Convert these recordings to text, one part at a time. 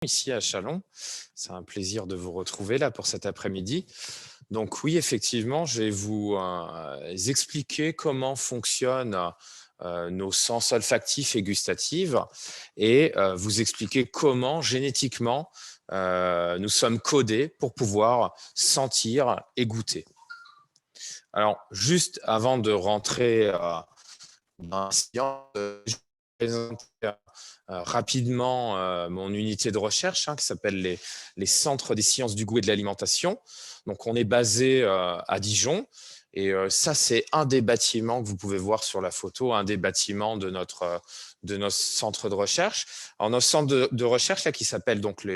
Ici à Châlons. C'est un plaisir de vous retrouver là pour cet après-midi. Donc oui, effectivement, je vais vous expliquer comment fonctionnent nos sens olfactifs et gustatifs et vous expliquer comment génétiquement nous sommes codés pour pouvoir sentir et goûter. Alors, juste avant de rentrer dans la science, je vais vous présenter rapidement mon unité de recherche qui s'appelle les Centres des sciences du goût et de l'alimentation. Donc, on est basé à Dijon. Et ça, c'est un des bâtiments que vous pouvez voir sur la photo, un des bâtiments de notre centre de recherche. Alors, notre centre de recherche, là, qui s'appelle donc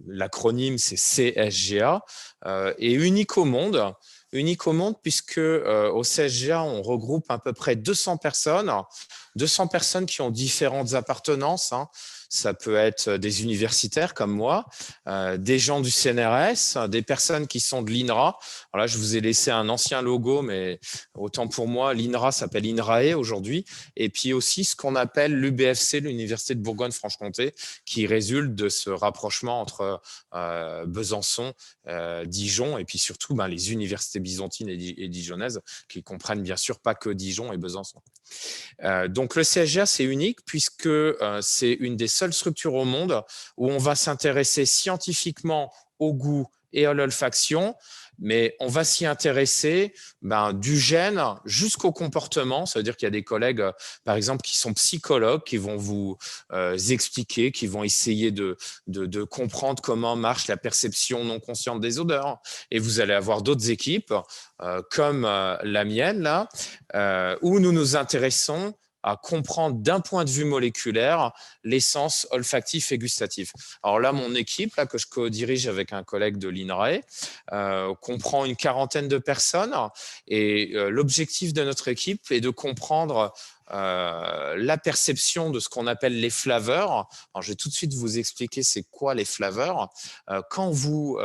l'acronyme, c'est CSGA, est unique au monde. Unique au monde puisque au CSGA, on regroupe à peu près 200 personnes qui ont différentes appartenances. Ça peut être des universitaires comme moi, des gens du CNRS, des personnes qui sont de l'INRA. Alors là, je vous ai laissé un ancien logo, mais autant pour moi, l'INRA s'appelle INRAE aujourd'hui. Et puis aussi ce qu'on appelle l'UBFC, l'Université de Bourgogne-Franche-Comté, qui résulte de ce rapprochement entre Besançon, Dijon, et puis surtout les universités byzantines et dijonnaises, qui comprennent bien sûr pas que Dijon et Besançon. Donc le CSGA, c'est unique puisque c'est une des seules structures au monde où on va s'intéresser scientifiquement au goût et à l'olfaction, mais on va s'y intéresser du gène jusqu'au comportement. Ça veut dire qu'il y a des collègues, par exemple, qui sont psychologues, qui vont vous expliquer, qui vont essayer de comprendre comment marche la perception non consciente des odeurs. Et vous allez avoir d'autres équipes, comme la mienne, là, où nous nous intéressons à comprendre d'un point de vue moléculaire les sens olfactifs et gustatifs. Alors là, mon équipe, là, que je co-dirige avec un collègue de l'INRAE, comprend une quarantaine de personnes et l'objectif de notre équipe est de comprendre la perception de ce qu'on appelle les flaveurs. Alors, je vais tout de suite vous expliquer c'est quoi les flaveurs. Quand vous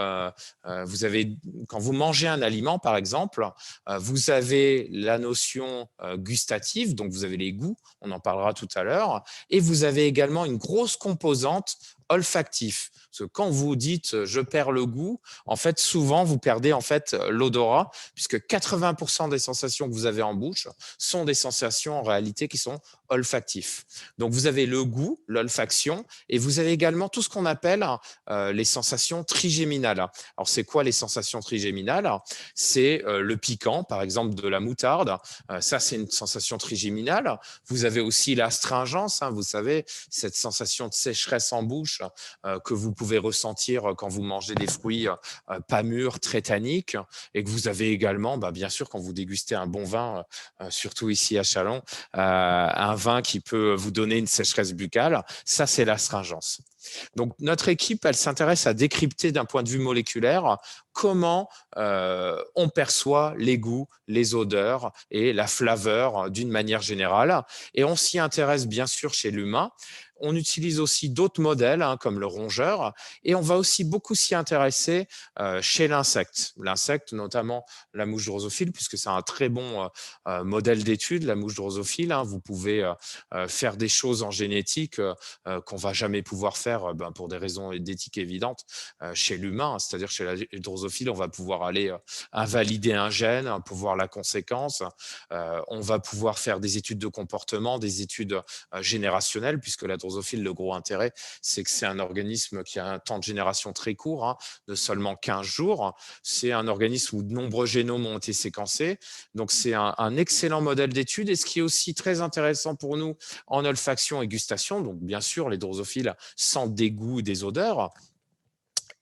mangez un aliment, par exemple, vous avez la notion gustative, donc vous avez les goûts, on en parlera tout à l'heure, et vous avez également une grosse composante olfactive. Parce que quand vous dites je perds le goût, en fait, souvent vous perdez en fait l'odorat, puisque 80% des sensations que vous avez en bouche sont des sensations en réalité qui sont olfactifs. Donc vous avez le goût, l'olfaction, et vous avez également tout ce qu'on appelle les sensations trigéminales. Alors c'est quoi les sensations trigéminales? C'est le piquant, par exemple de la moutarde. Ça, c'est une sensation trigéminale. Vous avez aussi l'astringence, vous savez, cette sensation de sécheresse en bouche que vous pouvez ressentir quand vous mangez des fruits pas mûrs, très tanniques, et que vous avez également, bien sûr, quand vous dégustez un bon vin, surtout ici à Châlons, un vin qui peut vous donner une sécheresse buccale. Ça, c'est l'astringence. Donc, notre équipe, elle s'intéresse à décrypter d'un point de vue moléculaire comment on perçoit les goûts, les odeurs et la flaveur d'une manière générale. Et on s'y intéresse bien sûr chez l'humain. On utilise aussi d'autres modèles comme le rongeur et on va aussi beaucoup s'y intéresser chez l'insecte. L'insecte, notamment la mouche drosophile, puisque c'est un très bon modèle d'étude, la mouche drosophile. Vous pouvez faire des choses en génétique qu'on ne va jamais pouvoir faire pour des raisons d'éthique évidentes chez l'humain. C'est-à-dire chez la drosophile, on va pouvoir aller invalider un gène pour voir la conséquence. On va pouvoir faire des études de comportement, des études générationnelles, puisque la drosophile, le gros intérêt, c'est que c'est un organisme qui a un temps de génération très court, de seulement 15 jours. C'est un organisme où de nombreux génomes ont été séquencés. Donc, c'est un excellent modèle d'étude. Et ce qui est aussi très intéressant pour nous en olfaction et gustation, donc bien sûr, les drosophiles sentent des goûts et des odeurs,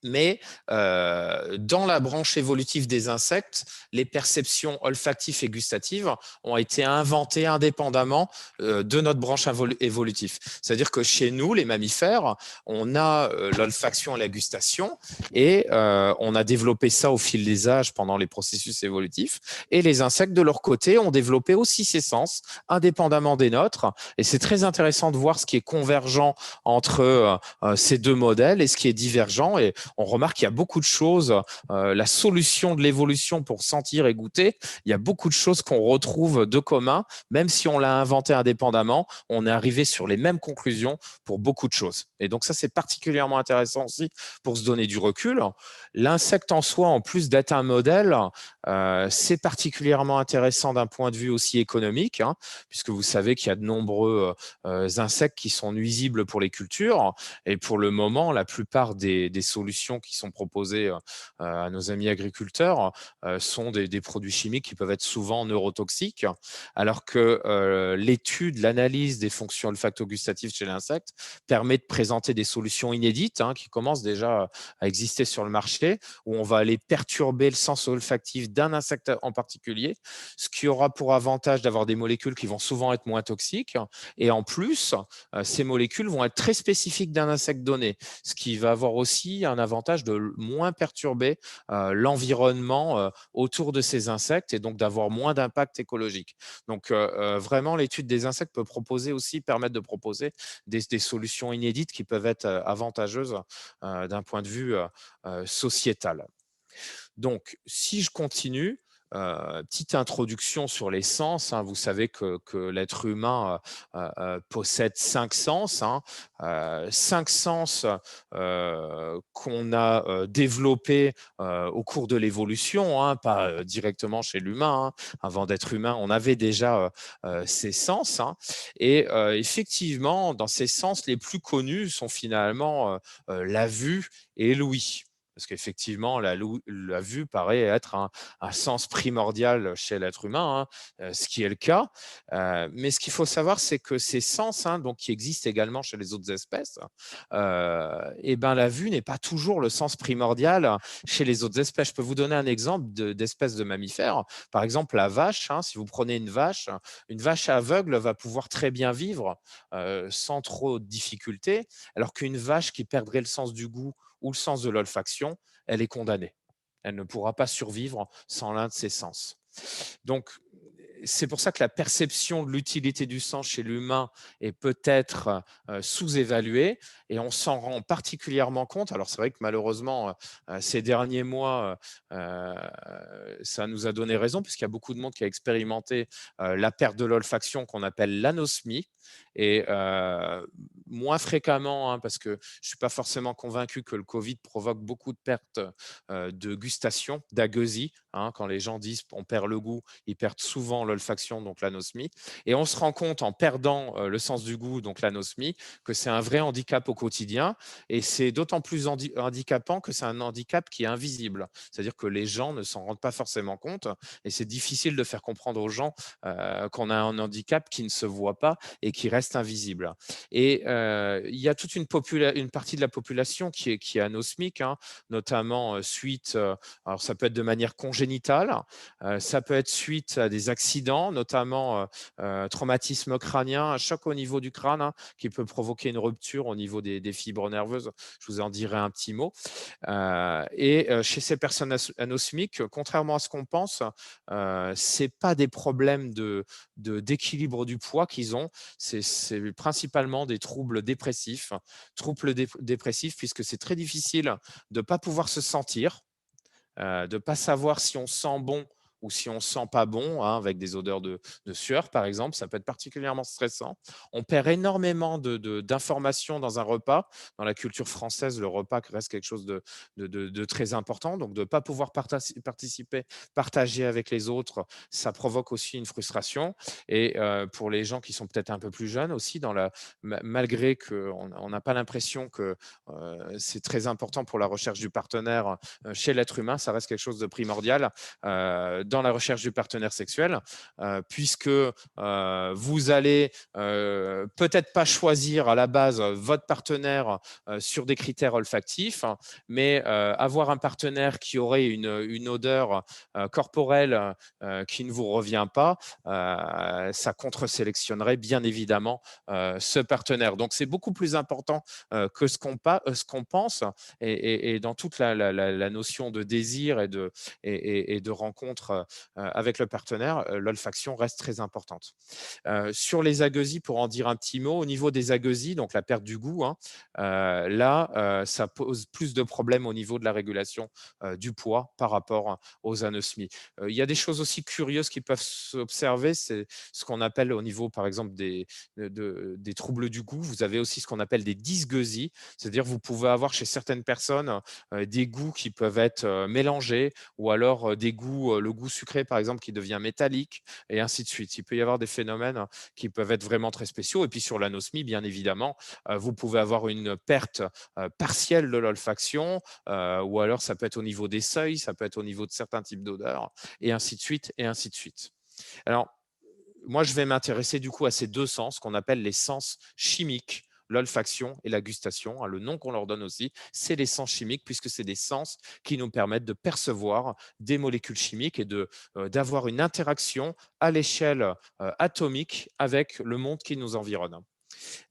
mais dans la branche évolutive des insectes, les perceptions olfactives et gustatives ont été inventées indépendamment de notre branche évolutive. C'est-à-dire que chez nous, les mammifères, on a l'olfaction et la gustation, et on a développé ça au fil des âges pendant les processus évolutifs, et les insectes, de leur côté, ont développé aussi ces sens, indépendamment des nôtres, et c'est très intéressant de voir ce qui est convergent entre ces deux modèles et ce qui est divergent, et on remarque qu'il y a beaucoup de choses, la solution de l'évolution pour sentir et goûter, il y a beaucoup de choses qu'on retrouve de commun, même si on l'a inventé indépendamment, on est arrivé sur les mêmes conclusions pour beaucoup de choses. Et donc ça, c'est particulièrement intéressant aussi pour se donner du recul. L'insecte en soi, en plus d'être un modèle, c'est particulièrement intéressant d'un point de vue aussi économique, hein, puisque vous savez qu'il y a de nombreux insectes qui sont nuisibles pour les cultures. Et pour le moment, la plupart des solutions qui sont proposées à nos amis agriculteurs sont des produits chimiques qui peuvent être souvent neurotoxiques, alors que l'étude, l'analyse des fonctions olfacto-gustatives chez l'insecte permet de présenter des solutions inédites, hein, qui commencent déjà à exister sur le marché, où on va aller perturber le sens olfactif d'un insecte en particulier, ce qui aura pour avantage d'avoir des molécules qui vont souvent être moins toxiques. Et en plus, ces molécules vont être très spécifiques d'un insecte donné, ce qui va avoir aussi un avantage de moins perturber l'environnement autour de ces insectes et donc d'avoir moins d'impact écologique. Donc, vraiment, l'étude des insectes peut permettre de proposer des solutions inédites qui peuvent être avantageuses d'un point de vue sociétal. Donc, si je continue, petite introduction sur les sens, hein. Vous savez que l'être humain possède 5 sens, hein. 5 sens qu'on a développés au cours de l'évolution, hein, pas directement chez l'humain, hein. Avant d'être humain, on avait déjà ces sens, hein. Et effectivement, dans ces sens, les plus connus sont finalement la vue et l'ouïe. Parce qu'effectivement, la vue paraît être un sens primordial chez l'être humain, hein, ce qui est le cas. Mais ce qu'il faut savoir, c'est que ces sens, hein, donc, qui existent également chez les autres espèces, eh ben, la vue n'est pas toujours le sens primordial chez les autres espèces. Je peux vous donner un exemple d'espèces de mammifères. Par exemple, la vache, hein, si vous prenez une vache aveugle va pouvoir très bien vivre sans trop de difficultés, alors qu'une vache qui perdrait le sens du goût ou le sens de l'olfaction, elle est condamnée. Elle ne pourra pas survivre sans l'un de ses sens. Donc, c'est pour ça que la perception de l'utilité du sens chez l'humain est peut-être sous-évaluée et on s'en rend particulièrement compte. Alors, c'est vrai que malheureusement, ces derniers mois, ça nous a donné raison puisqu'il y a beaucoup de monde qui a expérimenté la perte de l'olfaction qu'on appelle l'anosmie. Et moins fréquemment, hein, parce que je ne suis pas forcément convaincu que le Covid provoque beaucoup de pertes de gustation, d'agueusie, hein. Quand les gens disent on perd le goût, ils perdent souvent l'olfaction, donc l'anosmie. Et on se rend compte en perdant le sens du goût, donc l'anosmie, que c'est un vrai handicap au quotidien. Et c'est d'autant plus handicapant que c'est un handicap qui est invisible. C'est-à-dire que les gens ne s'en rendent pas forcément compte. Et c'est difficile de faire comprendre aux gens qu'on a un handicap qui ne se voit pas et qui reste invisible. Et il y a toute une partie de la population qui est anosmique, hein, notamment suite, alors ça peut être de manière congénitale, ça peut être suite à des accidents, notamment traumatisme crânien, un choc au niveau du crâne, hein, qui peut provoquer une rupture au niveau des fibres nerveuses. Je vous en dirai un petit mot. Et chez ces personnes anosmiques, contrairement à ce qu'on pense, c'est pas des problèmes d'équilibre du poids qu'ils ont, c'est principalement des troubles dépressifs, puisque c'est très difficile de ne pas pouvoir se sentir, de ne pas savoir si on sent bon ou si on ne sent pas bon, hein, avec des odeurs de sueur, par exemple. Ça peut être particulièrement stressant. On perd énormément d'informations dans un repas. Dans la culture française, le repas reste quelque chose de très important. Donc, de ne pas pouvoir participer, partager avec les autres, ça provoque aussi une frustration. Et pour les gens qui sont peut-être un peu plus jeunes aussi, malgré qu'on n'a pas l'impression que c'est très important pour la recherche du partenaire chez l'être humain, ça reste quelque chose de primordial dans la recherche du partenaire sexuel, puisque vous allez peut-être pas choisir à la base votre partenaire sur des critères olfactifs, mais avoir un partenaire qui aurait une odeur corporelle qui ne vous revient pas, ça contre-sélectionnerait bien évidemment ce partenaire. Donc, c'est beaucoup plus important que ce qu'on pense, et dans toute la notion de désir et de rencontre avec le partenaire, l'olfaction reste très importante. Sur les agueusies, pour en dire un petit mot, au niveau des agueusies, donc la perte du goût, hein, là, ça pose plus de problèmes au niveau de la régulation du poids par rapport aux anosmies. Il y a des choses aussi curieuses qui peuvent s'observer, c'est ce qu'on appelle au niveau, par exemple, des troubles du goût. Vous avez aussi ce qu'on appelle des dysgueusies, c'est-à-dire vous pouvez avoir chez certaines personnes des goûts qui peuvent être mélangés, ou alors le goût sucré, par exemple, qui devient métallique, et ainsi de suite. Il peut y avoir des phénomènes qui peuvent être vraiment très spéciaux. Et puis sur l'anosmie, bien évidemment, vous pouvez avoir une perte partielle de l'olfaction, ou alors ça peut être au niveau des seuils, ça peut être au niveau de certains types d'odeurs, et ainsi de suite, et ainsi de suite. Alors, moi, je vais m'intéresser du coup à ces deux sens qu'on appelle les sens chimiques, l'olfaction et la gustation. Le nom qu'on leur donne aussi, c'est les sens chimiques, puisque c'est des sens qui nous permettent de percevoir des molécules chimiques et d'avoir une interaction à l'échelle atomique avec le monde qui nous environne.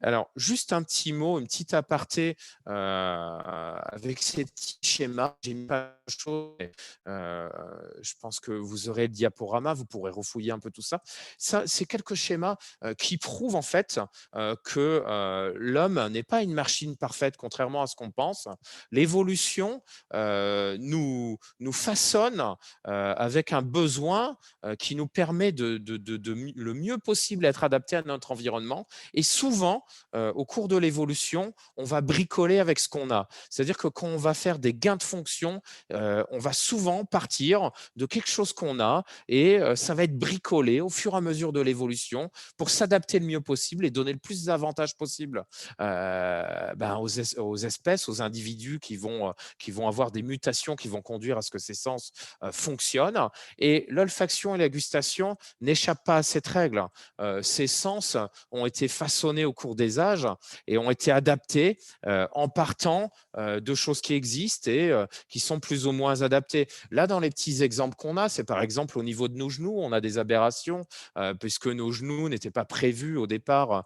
Alors, juste un petit mot, une petite aparté avec ces petits schémas. J'ai mis pas de choses, mais, je pense que vous aurez le diaporama, vous pourrez refouiller un peu tout ça. Ça, c'est quelques schémas qui prouvent en fait que l'homme n'est pas une machine parfaite, contrairement à ce qu'on pense. L'évolution nous façonne avec un besoin qui nous permet le mieux possible d'être adapté à notre environnement. Et souvent, au cours de l'évolution, on va bricoler avec ce qu'on a. C'est-à-dire que quand on va faire des gains de fonction, on va souvent partir de quelque chose qu'on a et ça va être bricolé au fur et à mesure de l'évolution pour s'adapter le mieux possible et donner le plus d'avantages possible aux espèces, aux individus qui vont avoir des mutations qui vont conduire à ce que ces sens fonctionnent. Et l'olfaction et la gustation n'échappent pas à cette règle. Ces sens ont été façonnés au cours des âges et ont été adaptés en partant de choses qui existent et qui sont plus ou moins adaptées. Là, dans les petits exemples qu'on a, c'est par exemple au niveau de nos genoux, on a des aberrations puisque nos genoux n'étaient pas prévus au départ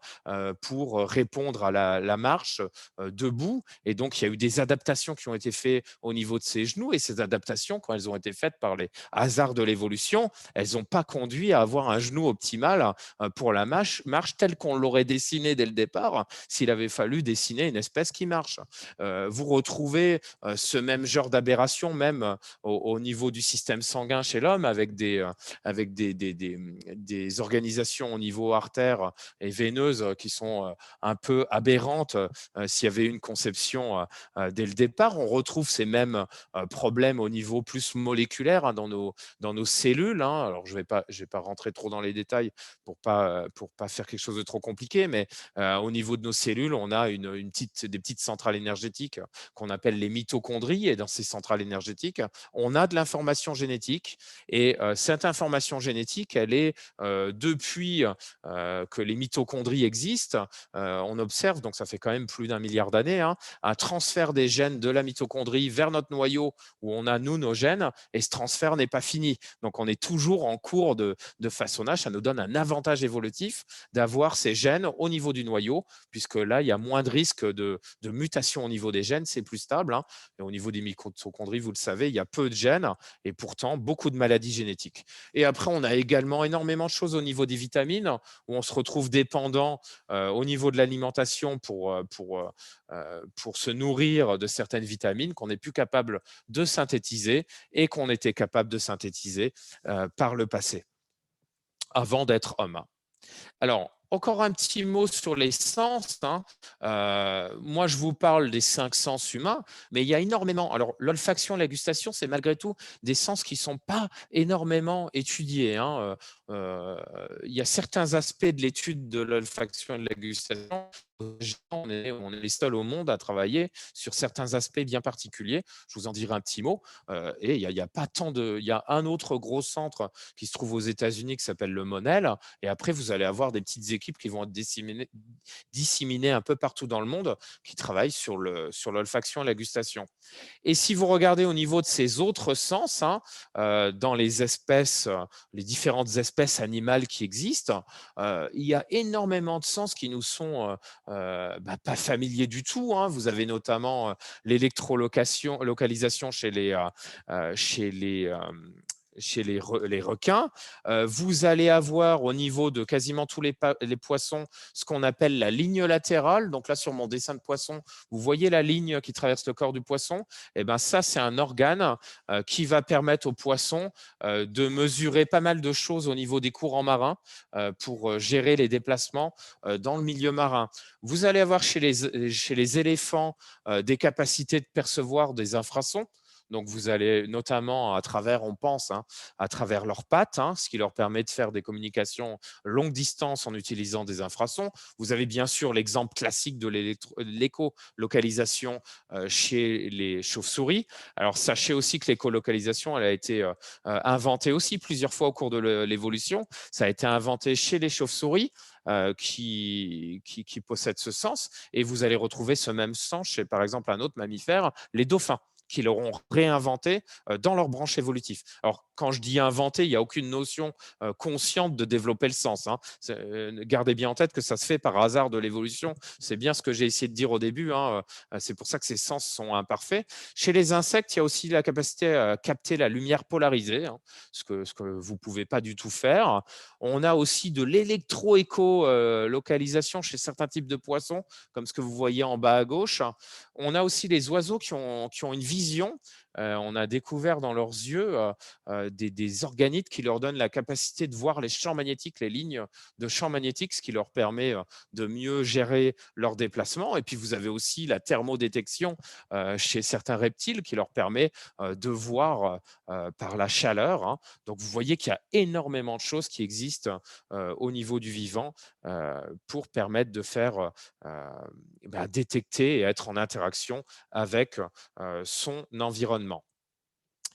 pour répondre à la marche debout. Et donc, il y a eu des adaptations qui ont été faites au niveau de ces genoux. Et ces adaptations, quand elles ont été faites par les hasards de l'évolution, elles n'ont pas conduit à avoir un genou optimal pour la marche telle qu'on l'aurait dessiné dès le départ s'il avait fallu dessiner une espèce qui marche. Vous retrouvez ce même genre d'aberration même au niveau du système sanguin chez l'homme avec des organisations au niveau artère et veineuse qui sont un peu aberrantes s'il y avait une conception dès le départ. On retrouve ces mêmes problèmes au niveau plus moléculaire dans nos cellules. Alors, je vais pas rentrer trop dans les détails pour pas faire quelque chose de trop compliqué, mais au niveau de nos cellules, on a des petites centrales énergétiques qu'on appelle les mitochondries. Et dans ces centrales énergétiques, on a de l'information génétique. Et cette information génétique, elle est depuis que les mitochondries existent, on observe, donc ça fait quand même plus d'1 milliard d'années, un transfert des gènes de la mitochondrie vers notre noyau où on a, nous, nos gènes, et ce transfert n'est pas fini. Donc, on est toujours en cours de façonnage. Ça nous donne un avantage évolutif d'avoir ces gènes au niveau du noyau, puisque là, il y a moins de risques de mutation au niveau des gènes, c'est plus stable. Et au niveau des mitochondries, vous le savez, il y a peu de gènes et pourtant beaucoup de maladies génétiques. Et après, on a également énormément de choses au niveau des vitamines, où on se retrouve dépendant au niveau de l'alimentation pour se nourrir de certaines vitamines qu'on n'est plus capable de synthétiser et qu'on était capable de synthétiser par le passé, avant d'être homme. Alors, encore un petit mot sur les sens. Moi, je vous parle des 5 sens humains, mais il y a énormément. Alors, l'olfaction et la gustation, c'est malgré tout des sens qui ne sont pas énormément étudiés. Il y a certains aspects de l'étude de l'olfaction et de la gustation. On est les seuls au monde à travailler sur certains aspects bien particuliers. Je vous en dirai un petit mot. Et il y a pas tant de. Il y a un autre gros centre qui se trouve aux États-Unis qui s'appelle le Monel. Et après, vous allez avoir des petites équipes qui vont être disséminées un peu partout dans le monde qui travaillent sur l'olfaction et la gustation. Et si vous regardez au niveau de ces autres sens, dans les espèces, les différentes espèces animales qui existent, il y a énormément de sens qui nous sont pas familiers du tout. Vous avez notamment l'électrolocalisation chez les les requins. Vous allez avoir au niveau de quasiment tous les poissons ce qu'on appelle la ligne latérale. Donc là, sur mon dessin de poisson, vous voyez la ligne qui traverse le corps du poisson. Et ben ça, c'est un organe qui va permettre au poisson de mesurer pas mal de choses au niveau des courants marins pour gérer les déplacements dans le milieu marin. Vous allez avoir chez les éléphants des capacités de percevoir des infrasons. Donc, vous allez notamment à travers, on pense, à travers leurs pattes, ce qui leur permet de faire des communications longue distance en utilisant des infrasons. Vous avez bien sûr l'exemple classique de l'écolocalisation chez les chauves-souris. Alors, sachez aussi que l'écolocalisation, elle a été inventée aussi plusieurs fois au cours de l'évolution. Ça a été inventé chez les chauves-souris. Qui possèdent ce sens, et vous allez retrouver ce même sens chez, par exemple, un autre mammifère, les dauphins, qui l'auront réinventé dans leur branche évolutive. Alors, quand je dis inventé, il n'y a aucune notion consciente de développer le sens. Gardez bien en tête que ça se fait par hasard de l'évolution. C'est bien ce que j'ai essayé de dire au début. C'est pour ça que ces sens sont imparfaits. Chez les insectes, il y a aussi la capacité à capter la lumière polarisée, ce que vous ne pouvez pas du tout faire. On a aussi de l'électro-éco-localisation chez certains types de poissons, comme ce que vous voyez en bas à gauche. On a aussi les oiseaux qui ont une vision. On a découvert dans leurs yeux des organites qui leur donnent la capacité de voir les champs magnétiques, les lignes de champs magnétiques, ce qui leur permet de mieux gérer leurs déplacements. Et puis, vous avez aussi la thermodétection chez certains reptiles qui leur permet de voir par la chaleur. Donc, vous voyez qu'il y a énormément de choses qui existent au niveau du vivant pour permettre de faire détecter et être en interaction avec son environnement.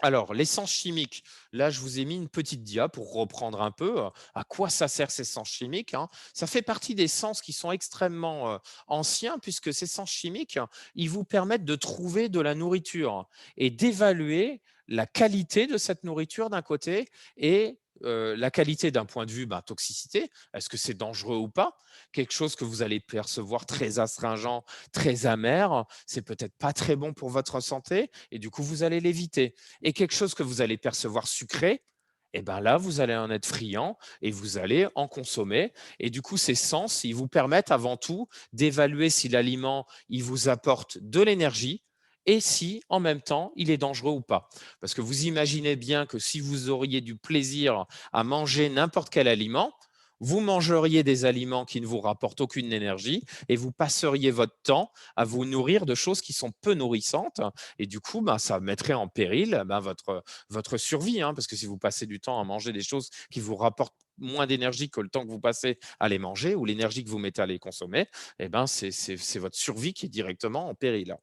Alors, l'essence chimique, là, je vous ai mis une petite dia pour reprendre un peu à quoi ça sert ces sens chimiques. Ça fait partie des sens qui sont extrêmement anciens, puisque ces sens chimiques, ils vous permettent de trouver de la nourriture et d'évaluer la qualité de cette nourriture d'un côté et la qualité d'un point de vue toxicité, est-ce que c'est dangereux ou pas? Quelque chose que vous allez percevoir très astringent, très amer, c'est peut-être pas très bon pour votre santé et du coup, vous allez l'éviter. Et quelque chose que vous allez percevoir sucré, et ben là, vous allez en être friand et vous allez en consommer. Et du coup, ces sens, ils vous permettent avant tout d'évaluer si l'aliment, il vous apporte de l'énergie et si, en même temps, il est dangereux ou pas. Parce que vous imaginez bien que si vous auriez du plaisir à manger n'importe quel aliment, vous mangeriez des aliments qui ne vous rapportent aucune énergie et vous passeriez votre temps à vous nourrir de choses qui sont peu nourrissantes et du coup, ça mettrait en péril votre survie, parce que si vous passez du temps à manger des choses qui vous rapportent moins d'énergie que le temps que vous passez à les manger ou l'énergie que vous mettez à les consommer, c'est votre survie qui est directement en péril.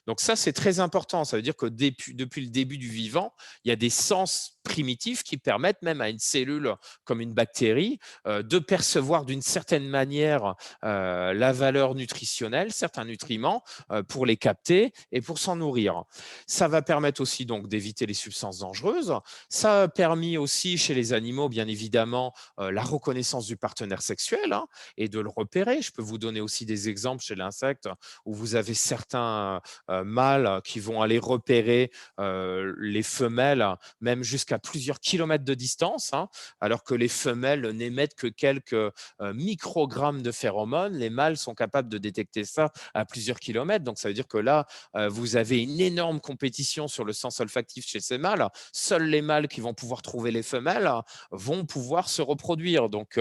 Donc ça, c'est très important. Ça veut dire que depuis le début du vivant, il y a des sens primitifs qui permettent même à une cellule comme une bactérie de percevoir d'une certaine manière la valeur nutritionnelle, certains nutriments pour les capter et pour s'en nourrir. Ça va permettre aussi donc d'éviter les substances dangereuses. Ça a permis aussi chez les animaux, bien évidemment, la reconnaissance du partenaire sexuel et de le repérer. Je peux vous donner aussi des exemples chez l'insecte où vous avez certains mâles qui vont aller repérer les femelles même jusqu'à plusieurs kilomètres de distance, alors que les femelles n'émettent que quelques microgrammes de phéromones. Les mâles sont capables de détecter ça à plusieurs kilomètres. Donc, ça veut dire que là, vous avez une énorme compétition sur le sens olfactif chez ces mâles. Seuls les mâles qui vont pouvoir trouver les femelles vont pouvoir se reproduire. Donc,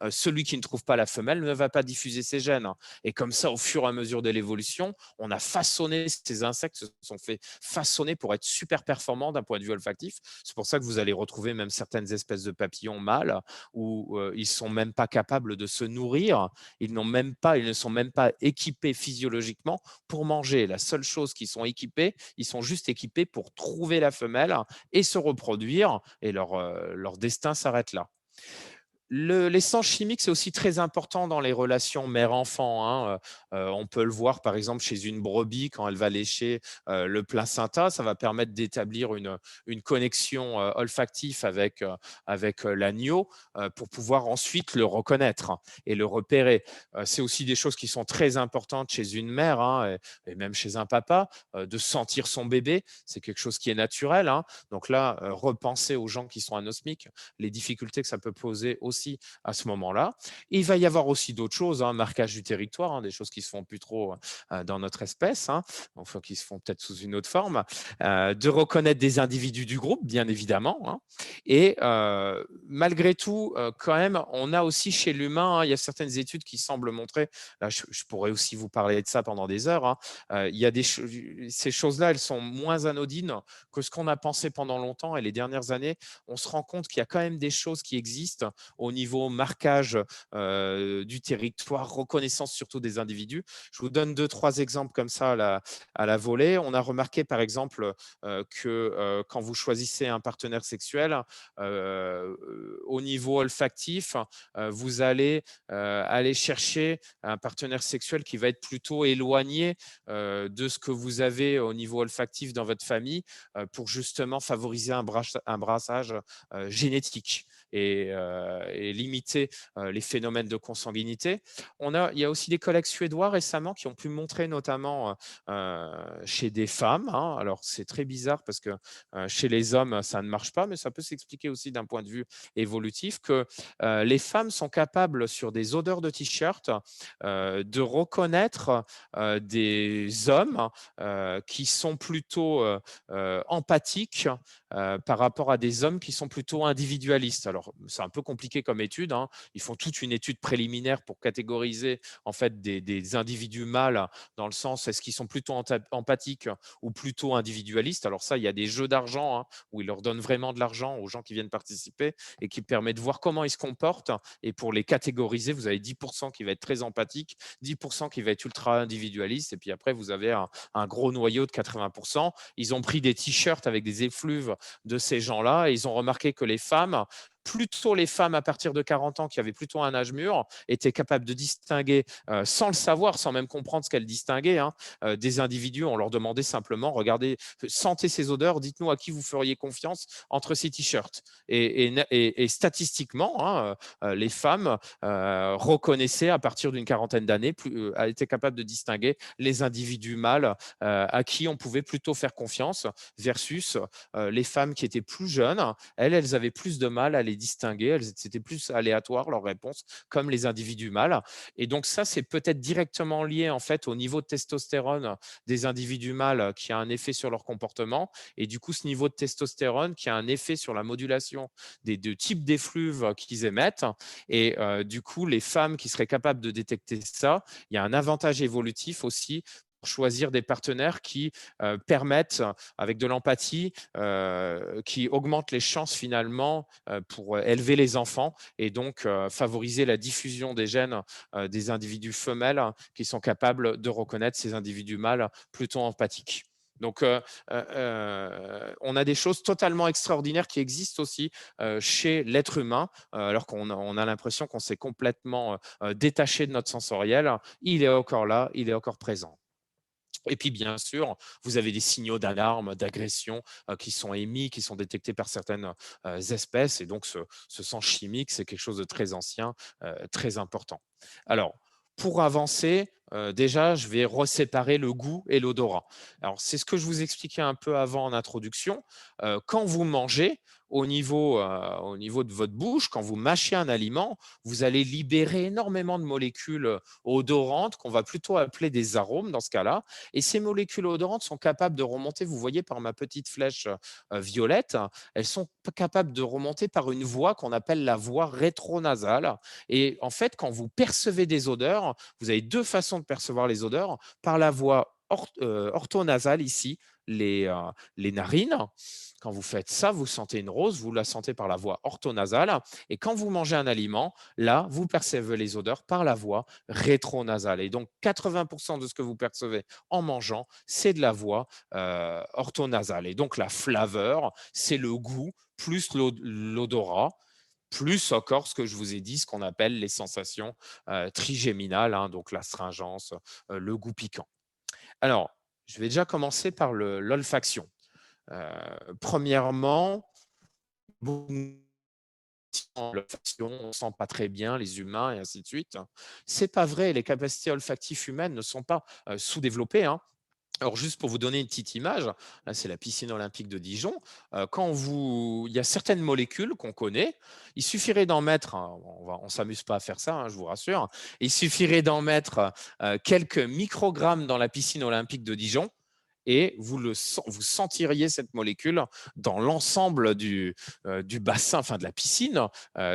celui qui ne trouve pas la femelle ne va pas diffuser ses gènes. Et comme ça, au fur et à mesure de l'évolution, on a façonné ces insectes, se sont fait façonner pour être super performants d'un point de vue olfactif. C'est pour ça que vous allez retrouver même certaines espèces de papillons mâles où ils ne sont même pas capables de se nourrir. Ils ne sont même pas équipés physiologiquement pour manger. La seule chose qu'ils sont équipés, ils sont juste équipés pour trouver la femelle et se reproduire et leur destin s'arrête là. L'essence chimique, c'est aussi très important dans les relations mère-enfant, hein. On peut le voir, par exemple, chez une brebis, quand elle va lécher le placenta, ça va permettre d'établir une connexion olfactive avec l'agneau pour pouvoir ensuite le reconnaître et le repérer. C'est aussi des choses qui sont très importantes chez une mère, hein, et même chez un papa, de sentir son bébé. C'est quelque chose qui est naturel, hein. Donc là, repenser aux gens qui sont anosmiques, les difficultés que ça peut poser aussi à ce moment-là. Il va y avoir aussi d'autres choses, hein, marquage du territoire, hein, des choses qui se font plus trop dans notre espèce, hein, enfin qui se font peut-être sous une autre forme, de reconnaître des individus du groupe, bien évidemment, hein. Et malgré tout, quand même, on a aussi chez l'humain, hein, il y a certaines études qui semblent montrer, là, je pourrais aussi vous parler de ça pendant des heures, hein, il y a ces choses-là, elles sont moins anodines que ce qu'on a pensé pendant longtemps, et les dernières années, on se rend compte qu'il y a quand même des choses qui existent au niveau marquage du territoire, reconnaissance surtout des individus. Je vous donne 2-3 exemples comme ça à la volée. On a remarqué par exemple que quand vous choisissez un partenaire sexuel, au niveau olfactif, vous allez aller chercher un partenaire sexuel qui va être plutôt éloigné de ce que vous avez au niveau olfactif dans votre famille pour justement favoriser un brassage génétique et limiter les phénomènes de consanguinité. Il y a aussi des collègues suédois récemment qui ont pu montrer notamment chez des femmes, hein. Alors c'est très bizarre parce que chez les hommes ça ne marche pas, mais ça peut s'expliquer aussi d'un point de vue évolutif, que les femmes sont capables sur des odeurs de t-shirt de reconnaître des hommes qui sont plutôt empathiques par rapport à des hommes qui sont plutôt individualistes. Alors, c'est un peu compliqué comme étude, hein. Ils font toute une étude préliminaire pour catégoriser en fait des individus mâles, dans le sens est-ce qu'ils sont plutôt empathiques ou plutôt individualistes. Alors ça, il y a des jeux d'argent, hein, où ils leur donnent vraiment de l'argent aux gens qui viennent participer et qui permettent de voir comment ils se comportent. Et pour les catégoriser, vous avez 10% qui va être très empathique, 10% qui va être ultra individualiste, et puis après, vous avez un gros noyau de 80%. Ils ont pris des t-shirts avec des effluves de ces gens-là, et ils ont remarqué que les femmes, plutôt les femmes à partir de 40 ans qui avaient plutôt un âge mûr, étaient capables de distinguer, sans le savoir, sans même comprendre ce qu'elles distinguaient, hein, des individus. On leur demandait simplement, regardez, sentez ces odeurs, dites-nous à qui vous feriez confiance entre ces t-shirts. Et statistiquement, hein, les femmes reconnaissaient à partir d'une quarantaine d'années, étaient capables de distinguer les individus mâles à qui on pouvait plutôt faire confiance versus les femmes qui étaient plus jeunes. Elles avaient plus de mal à les distinguer, c'était plus aléatoire leurs réponses, comme les individus mâles. Et donc ça, c'est peut-être directement lié en fait au niveau de testostérone des individus mâles qui a un effet sur leur comportement, et du coup ce niveau de testostérone qui a un effet sur la modulation des deux types d'effluves qu'ils émettent. Et du coup, les femmes qui seraient capables de détecter ça, il y a un avantage évolutif aussi pour choisir des partenaires qui permettent, avec de l'empathie, qui augmentent les chances finalement pour élever les enfants, et donc favoriser la diffusion des gènes des individus femelles, hein, qui sont capables de reconnaître ces individus mâles plutôt empathiques. Donc, on a des choses totalement extraordinaires qui existent aussi chez l'être humain, alors qu'on a l'impression qu'on s'est complètement détaché de notre sensoriel. Il est encore là, il est encore présent. Et puis, bien sûr, vous avez des signaux d'alarme, d'agression qui sont émis, qui sont détectés par certaines espèces. Et donc, ce sens chimique, c'est quelque chose de très ancien, très important. Alors, pour avancer, déjà, je vais reséparer le goût et l'odorat. Alors, c'est ce que je vous expliquais un peu avant en introduction. Quand vous mangez, au niveau de votre bouche, quand vous mâchez un aliment, vous allez libérer énormément de molécules odorantes qu'on va plutôt appeler des arômes dans ce cas-là. Et ces molécules odorantes sont capables de remonter, vous voyez par ma petite flèche violette, elles sont capables de remonter par une voie qu'on appelle la voie rétronasale. Et en fait, quand vous percevez des odeurs, vous avez deux façons de percevoir les odeurs: par la voie orthonasale ici, les narines. Quand vous faites ça, vous sentez une rose, vous la sentez par la voie orthonasale. Et quand vous mangez un aliment, là, vous percevez les odeurs par la voie rétronasale. Et donc, 80% de ce que vous percevez en mangeant, c'est de la voie orthonasale. Et donc, la flaveur, c'est le goût plus l'odorat. plus encore ce que je vous ai dit, ce qu'on appelle les sensations trigéminales, hein, donc l'astringence, le goût piquant. Alors, je vais déjà commencer par l'olfaction. Premièrement, l'olfaction, on ne sent pas très bien les humains et ainsi de suite. C'est pas vrai, les capacités olfactives humaines ne sont pas sous-développées, hein. Alors, juste pour vous donner une petite image, là, c'est la piscine olympique de Dijon. Il y a certaines molécules qu'on connaît. Il suffirait d'en mettre, hein, on ne s'amuse pas à faire ça, hein, je vous rassure. Il suffirait d'en mettre quelques microgrammes dans la piscine olympique de Dijon et vous sentiriez cette molécule dans l'ensemble du bassin, enfin de la piscine.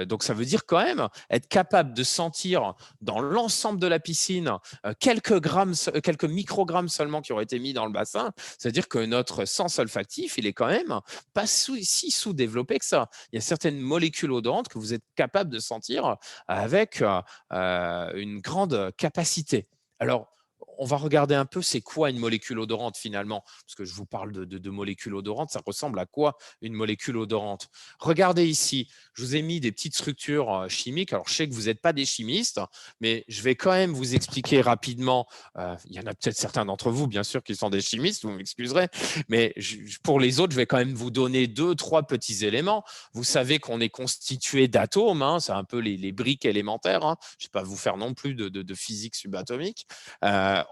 Donc, ça veut dire quand même être capable de sentir dans l'ensemble de la piscine quelques microgrammes seulement qui auraient été mis dans le bassin. C'est-à-dire que notre sens olfactif, il est quand même pas si sous-développé que ça. Il y a certaines molécules odorantes que vous êtes capable de sentir avec une grande capacité. Alors, on va regarder un peu c'est quoi une molécule odorante finalement, parce que je vous parle de molécules odorantes, ça ressemble à quoi une molécule odorante? Regardez ici, je vous ai mis des petites structures chimiques. Alors, je sais que vous n'êtes pas des chimistes, mais je vais quand même vous expliquer rapidement. Il y en a peut-être certains d'entre vous, bien sûr, qui sont des chimistes, vous m'excuserez, mais pour les autres, je vais quand même vous donner 2-3 petits éléments. Vous savez qu'on est constitué d'atomes, hein, c'est un peu les briques élémentaires, hein. Je ne vais pas vous faire non plus de physique subatomique.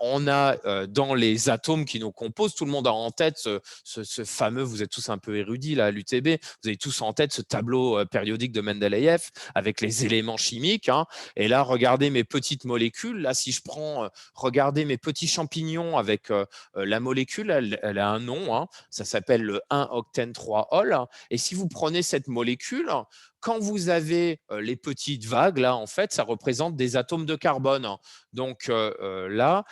On a dans les atomes qui nous composent, tout le monde a en tête ce fameux, vous êtes tous un peu érudits là à l'UTB, vous avez tous en tête ce tableau périodique de Mendeleïev avec les éléments chimiques, hein. Et là, regardez mes petites molécules. Là, si je prends, regardez mes petits champignons avec la molécule, elle a un nom, hein, ça s'appelle le 1-octène-3-ol. Et si vous prenez cette molécule, quand vous avez les petites vagues, là, en fait, ça représente des atomes de carbone. Donc là,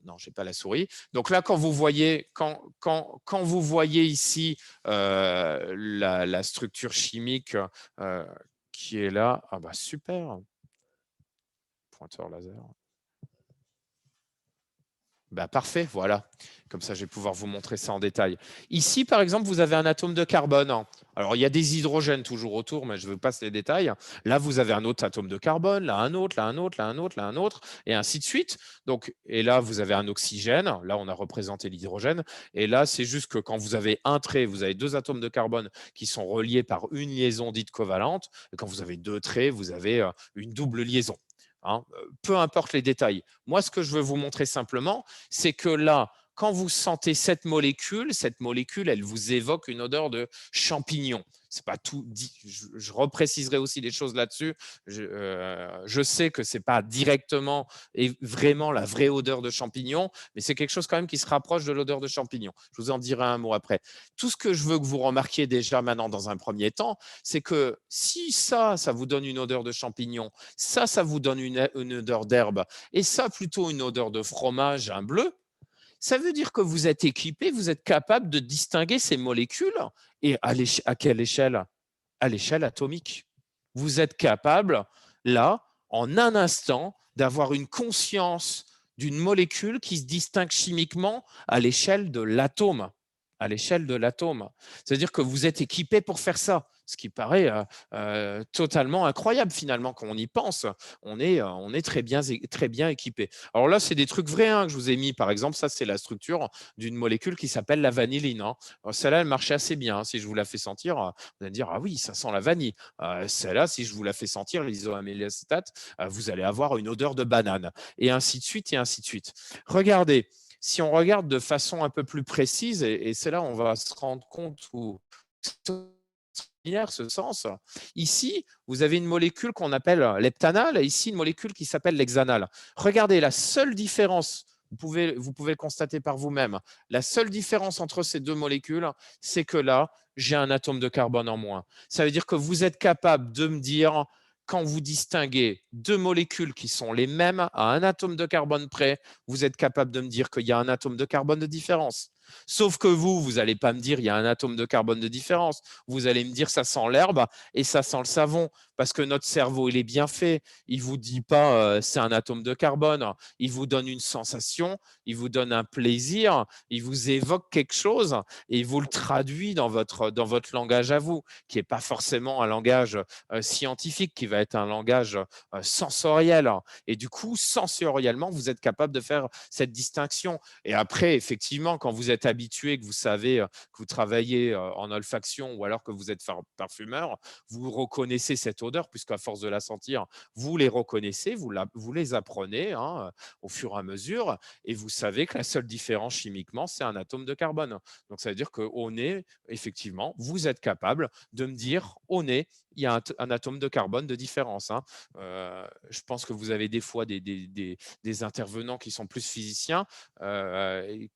non, je n'ai pas la souris. Donc là, quand vous voyez ici la structure chimique qui est là, ah bah super, pointeur laser. Bah, parfait, voilà. Comme ça, je vais pouvoir vous montrer ça en détail. Ici, par exemple, vous avez un atome de carbone. Alors, il y a des hydrogènes toujours autour, mais je ne veux pas les détails. Là, vous avez un autre atome de carbone, là un autre, là un autre, là un autre, là un autre, et ainsi de suite. Donc, et là, vous avez un oxygène. Là, on a représenté l'hydrogène. Et là, c'est juste que quand vous avez un trait, vous avez 2 atomes de carbone qui sont reliés par une liaison dite covalente. Et quand vous avez 2 traits, vous avez une double liaison. Hein, peu importe les détails. Moi, ce que je veux vous montrer simplement, c'est que là, quand vous sentez cette molécule, elle vous évoque une odeur de champignon. C'est pas tout dit. Je repréciserai aussi des choses là-dessus. Je sais que c'est pas directement et vraiment la vraie odeur de champignon, mais c'est quelque chose quand même qui se rapproche de l'odeur de champignon. Je vous en dirai un mot après. Tout ce que je veux que vous remarquiez déjà maintenant dans un premier temps, c'est que si ça vous donne une odeur de champignon, ça vous donne une odeur d'herbe, et ça plutôt une odeur de fromage, un bleu, ça veut dire que vous êtes équipé, vous êtes capable de distinguer ces molécules. Et à quelle échelle? À l'échelle atomique. Vous êtes capable, là, en un instant, d'avoir une conscience d'une molécule qui se distingue chimiquement à l'échelle de l'atome. À l'échelle de l'atome. C'est-à-dire que vous êtes équipé pour faire ça, ce qui paraît totalement incroyable finalement quand on y pense. On est très bien équipé. Alors là, c'est des trucs vrais, hein, que je vous ai mis. Par exemple, ça, c'est la structure d'une molécule qui s'appelle la vanilline, hein. Celle-là, elle marchait assez bien, hein. Si je vous la fais sentir, vous allez dire, ah oui, ça sent la vanille. Celle-là, si je vous la fais sentir, l'isoamylacétate, vous allez avoir une odeur de banane. Et ainsi de suite, et ainsi de suite. Regardez, si on regarde de façon un peu plus précise, et c'est là où on va se rendre compte où ce sens. Ici, vous avez une molécule qu'on appelle l'heptanal, et ici une molécule qui s'appelle l'hexanal. Regardez, la seule différence, vous pouvez le constater par vous-même, la seule différence entre ces deux molécules, c'est que là, j'ai un atome de carbone en moins. Ça veut dire que vous êtes capable de me dire quand vous distinguez deux molécules qui sont les mêmes à un atome de carbone près, vous êtes capable de me dire qu'il y a un atome de carbone de différence. Sauf que vous n'allez pas me dire il y a un atome de carbone de différence. Vous allez me dire ça sent l'herbe et ça sent le savon parce que notre cerveau, il est bien fait. Il ne vous dit pas c'est un atome de carbone. Il vous donne une sensation, il vous donne un plaisir, il vous évoque quelque chose et il vous le traduit dans votre langage à vous, qui n'est pas forcément un langage scientifique, qui va être un langage sensoriel. Et du coup, sensoriellement, vous êtes capable de faire cette distinction. Et après, effectivement, quand vous êtes habitué, que vous savez que vous travaillez en olfaction ou alors que vous êtes parfumeur, vous reconnaissez cette odeur, puisqu'à force de la sentir, vous les reconnaissez, vous les apprenez au fur et à mesure, et vous savez que la seule différence chimiquement, c'est un atome de carbone. Donc, ça veut dire qu'au nez, effectivement, vous êtes capable de me dire, au nez, il y a un atome de carbone de différence. Je pense que vous avez des fois des intervenants qui sont plus physiciens,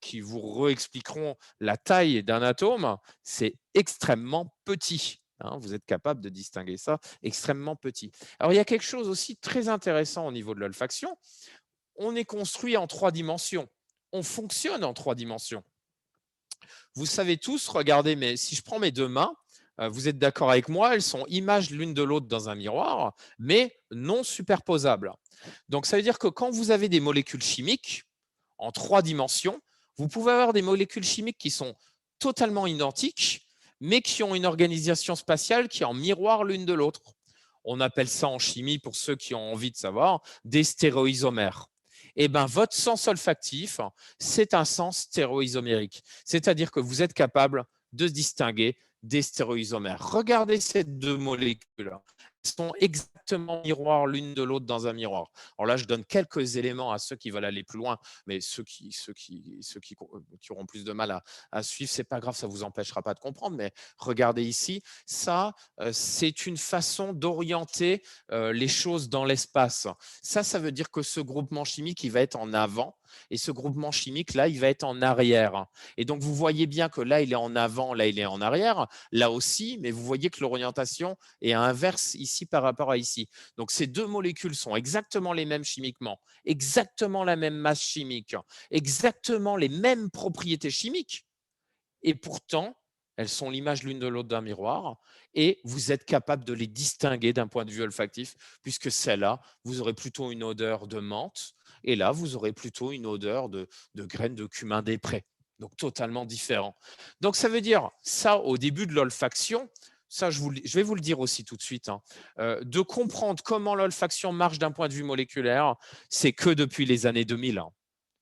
qui vous réexpliqueront la taille d'un atome. C'est extrêmement petit. Vous êtes capable de distinguer ça, extrêmement petit. Alors, il y a quelque chose aussi de très intéressant au niveau de l'olfaction. On est construit en 3 dimensions. On fonctionne en 3 dimensions. Vous savez tous, regardez, mais si je prends mes 2 mains, vous êtes d'accord avec moi, elles sont images l'une de l'autre dans un miroir, mais non superposables. Donc, ça veut dire que quand vous avez des molécules chimiques en 3 dimensions, vous pouvez avoir des molécules chimiques qui sont totalement identiques, mais qui ont une organisation spatiale qui est en miroir l'une de l'autre. On appelle ça en chimie, pour ceux qui ont envie de savoir, des stéréoisomères. Eh bien, votre sens olfactif, c'est un sens stéréoisomérique. C'est-à-dire que vous êtes capable de distinguer des stéréoisomères. Regardez ces 2 molécules. Elles sont exactement miroirs l'une de l'autre dans un miroir. Alors là, je donne quelques éléments à ceux qui veulent aller plus loin, mais ceux qui auront plus de mal à suivre, c'est pas grave, ça vous empêchera pas de comprendre. Mais regardez ici, ça, c'est une façon d'orienter les choses dans l'espace. Ça veut dire que ce groupement chimique, il va être en avant, et ce groupement chimique, là, il va être en arrière. Et donc, vous voyez bien que là, il est en avant, là, il est en arrière, là aussi, mais vous voyez que l'orientation est inverse ici par rapport à ici. Donc, ces 2 molécules sont exactement les mêmes chimiquement, exactement la même masse chimique, exactement les mêmes propriétés chimiques, et pourtant, elles sont l'image l'une de l'autre d'un miroir, et vous êtes capable de les distinguer d'un point de vue olfactif, puisque celle-là, vous aurez plutôt une odeur de menthe, et là, vous aurez plutôt une odeur de graines de cumin des prés. Donc, totalement différent. Donc, ça veut dire, ça, au début de l'olfaction, ça, je vais vous le dire aussi tout de suite, de comprendre comment l'olfaction marche d'un point de vue moléculaire, c'est que depuis les années 2000,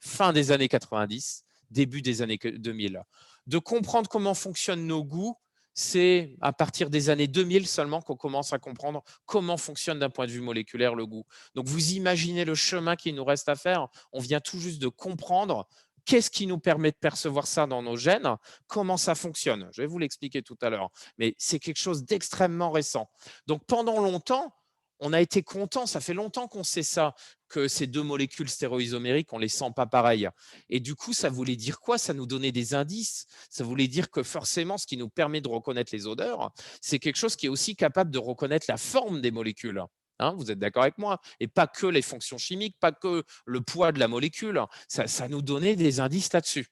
fin des années 90, début des années 2000. De comprendre comment fonctionnent nos goûts, c'est à partir des années 2000 seulement qu'on commence à comprendre comment fonctionne d'un point de vue moléculaire le goût. Donc, vous imaginez le chemin qu'il nous reste à faire. On vient tout juste de comprendre qu'est-ce qui nous permet de percevoir ça dans nos gènes, comment ça fonctionne. Je vais vous l'expliquer tout à l'heure, mais c'est quelque chose d'extrêmement récent. Donc, pendant longtemps, on a été content, ça fait longtemps qu'on sait ça, que ces 2 molécules stéréoisomériques, on ne les sent pas pareilles. Et du coup, ça voulait dire quoi? Ça nous donnait des indices. Ça voulait dire que forcément, ce qui nous permet de reconnaître les odeurs, c'est quelque chose qui est aussi capable de reconnaître la forme des molécules. Vous êtes d'accord avec moi? Et pas que les fonctions chimiques, pas que le poids de la molécule. Ça nous donnait des indices là-dessus.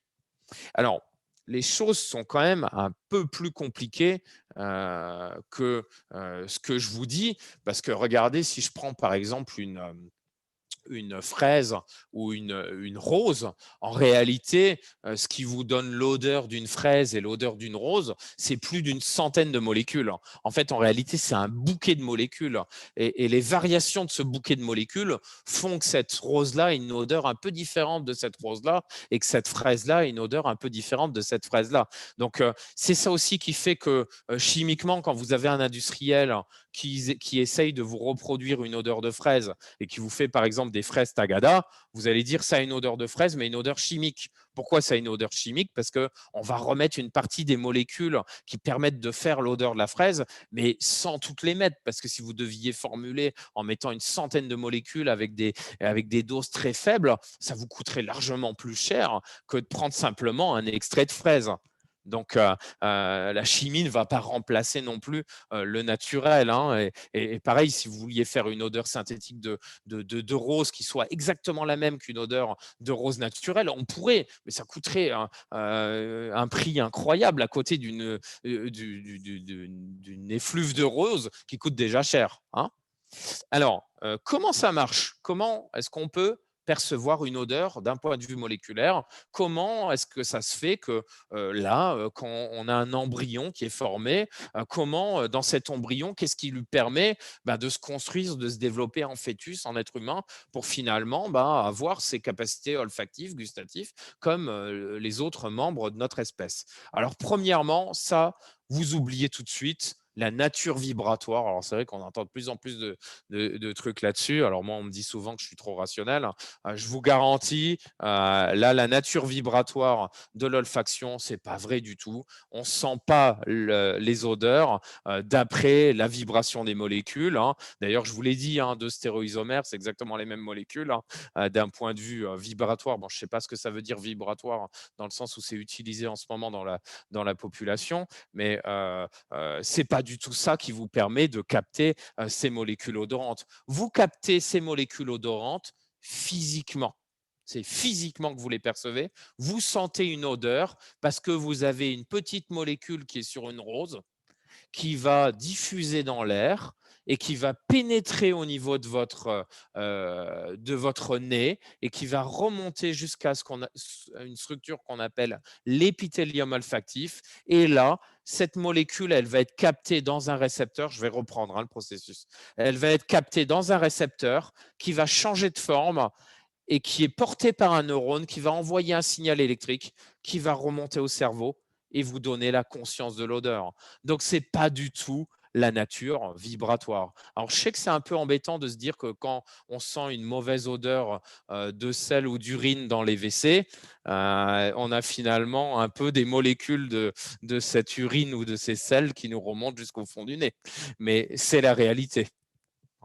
Alors, les choses sont quand même un peu plus compliquées que ce que je vous dis, parce que regardez, si je prends par exemple une fraise ou une rose, en réalité, ce qui vous donne l'odeur d'une fraise et l'odeur d'une rose, c'est plus d'une centaine de molécules. En fait, en réalité, c'est un bouquet de molécules. Et les variations de ce bouquet de molécules font que cette rose-là ait une odeur un peu différente de cette rose-là et que cette fraise-là ait une odeur un peu différente de cette fraise-là. Donc, c'est ça aussi qui fait que chimiquement, quand vous avez un industriel qui essaye de vous reproduire une odeur de fraise et qui vous fait par exemple des fraises tagada, vous allez dire ça a une odeur de fraise, mais une odeur chimique. Pourquoi ça a une odeur chimique? Parce qu'on va remettre une partie des molécules qui permettent de faire l'odeur de la fraise, mais sans toutes les mettre. Parce que si vous deviez formuler en mettant une centaine de molécules avec des doses très faibles, ça vous coûterait largement plus cher que de prendre simplement un extrait de fraise. Donc, la chimie ne va pas remplacer non plus le naturel, hein. Et pareil, si vous vouliez faire une odeur synthétique de rose qui soit exactement la même qu'une odeur de rose naturelle, on pourrait, mais ça coûterait un prix incroyable à côté d'une effluve de rose qui coûte déjà cher, hein. Alors, comment ça marche? Comment est-ce qu'on peut percevoir une odeur d'un point de vue moléculaire? Comment est-ce que ça se fait que là, quand on a un embryon qui est formé, comment dans cet embryon, qu'est-ce qui lui permet de se construire, de se développer en fœtus, en être humain, pour finalement avoir ses capacités olfactives, gustatives, comme les autres membres de notre espèce? Alors, premièrement, ça, vous oubliez tout de suite la nature vibratoire. Alors, c'est vrai qu'on entend de plus en plus de trucs là-dessus. Alors moi, on me dit souvent que je suis trop rationnel. Je vous garantis, là, la nature vibratoire de l'olfaction, c'est pas vrai du tout. On sent pas les odeurs d'après la vibration des molécules, hein. D'ailleurs, je vous l'ai dit, hein, deux stéréoisomères, c'est exactement les mêmes molécules, hein. D'un point de vue vibratoire, bon, je sais pas ce que ça veut dire vibratoire dans le sens où c'est utilisé en ce moment dans la population, mais c'est pas du tout ça qui vous permet de capter ces molécules odorantes. Vous captez ces molécules odorantes physiquement. C'est physiquement que vous les percevez. Vous sentez une odeur parce que vous avez une petite molécule qui est sur une rose qui va diffuser dans l'air et qui va pénétrer au niveau de votre nez et qui va remonter jusqu'à une structure qu'on appelle l'épithélium olfactif. Et là, cette molécule, elle va être captée dans un récepteur. Je vais reprendre le processus. Elle va être captée dans un récepteur qui va changer de forme et qui est porté par un neurone qui va envoyer un signal électrique qui va remonter au cerveau et vous donner la conscience de l'odeur. Donc, ce n'est pas du tout la nature vibratoire. Alors, je sais que c'est un peu embêtant de se dire que quand on sent une mauvaise odeur de sel ou d'urine dans les WC, on a finalement un peu des molécules de cette urine ou de ces sels qui nous remontent jusqu'au fond du nez. Mais c'est la réalité.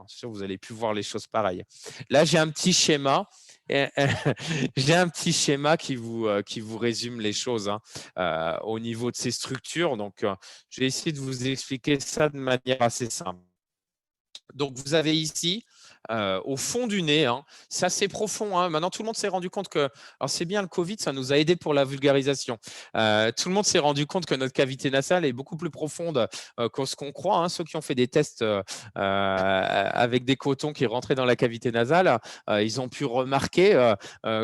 Je suis sûr que vous allez plus voir les choses pareilles. Là, j'ai un petit schéma. J'ai un petit schéma qui vous résume les choses, hein, au niveau de ces structures. Donc, je vais essayer de vous expliquer ça de manière assez simple. Donc, vous avez ici, au fond du nez, hein, c'est assez profond, hein. Maintenant, tout le monde s'est rendu compte que, alors c'est bien le Covid, ça nous a aidé pour la vulgarisation. Tout le monde s'est rendu compte que notre cavité nasale est beaucoup plus profonde que ce qu'on croit, hein. Ceux qui ont fait des tests avec des cotons qui rentraient dans la cavité nasale, ils ont pu remarquer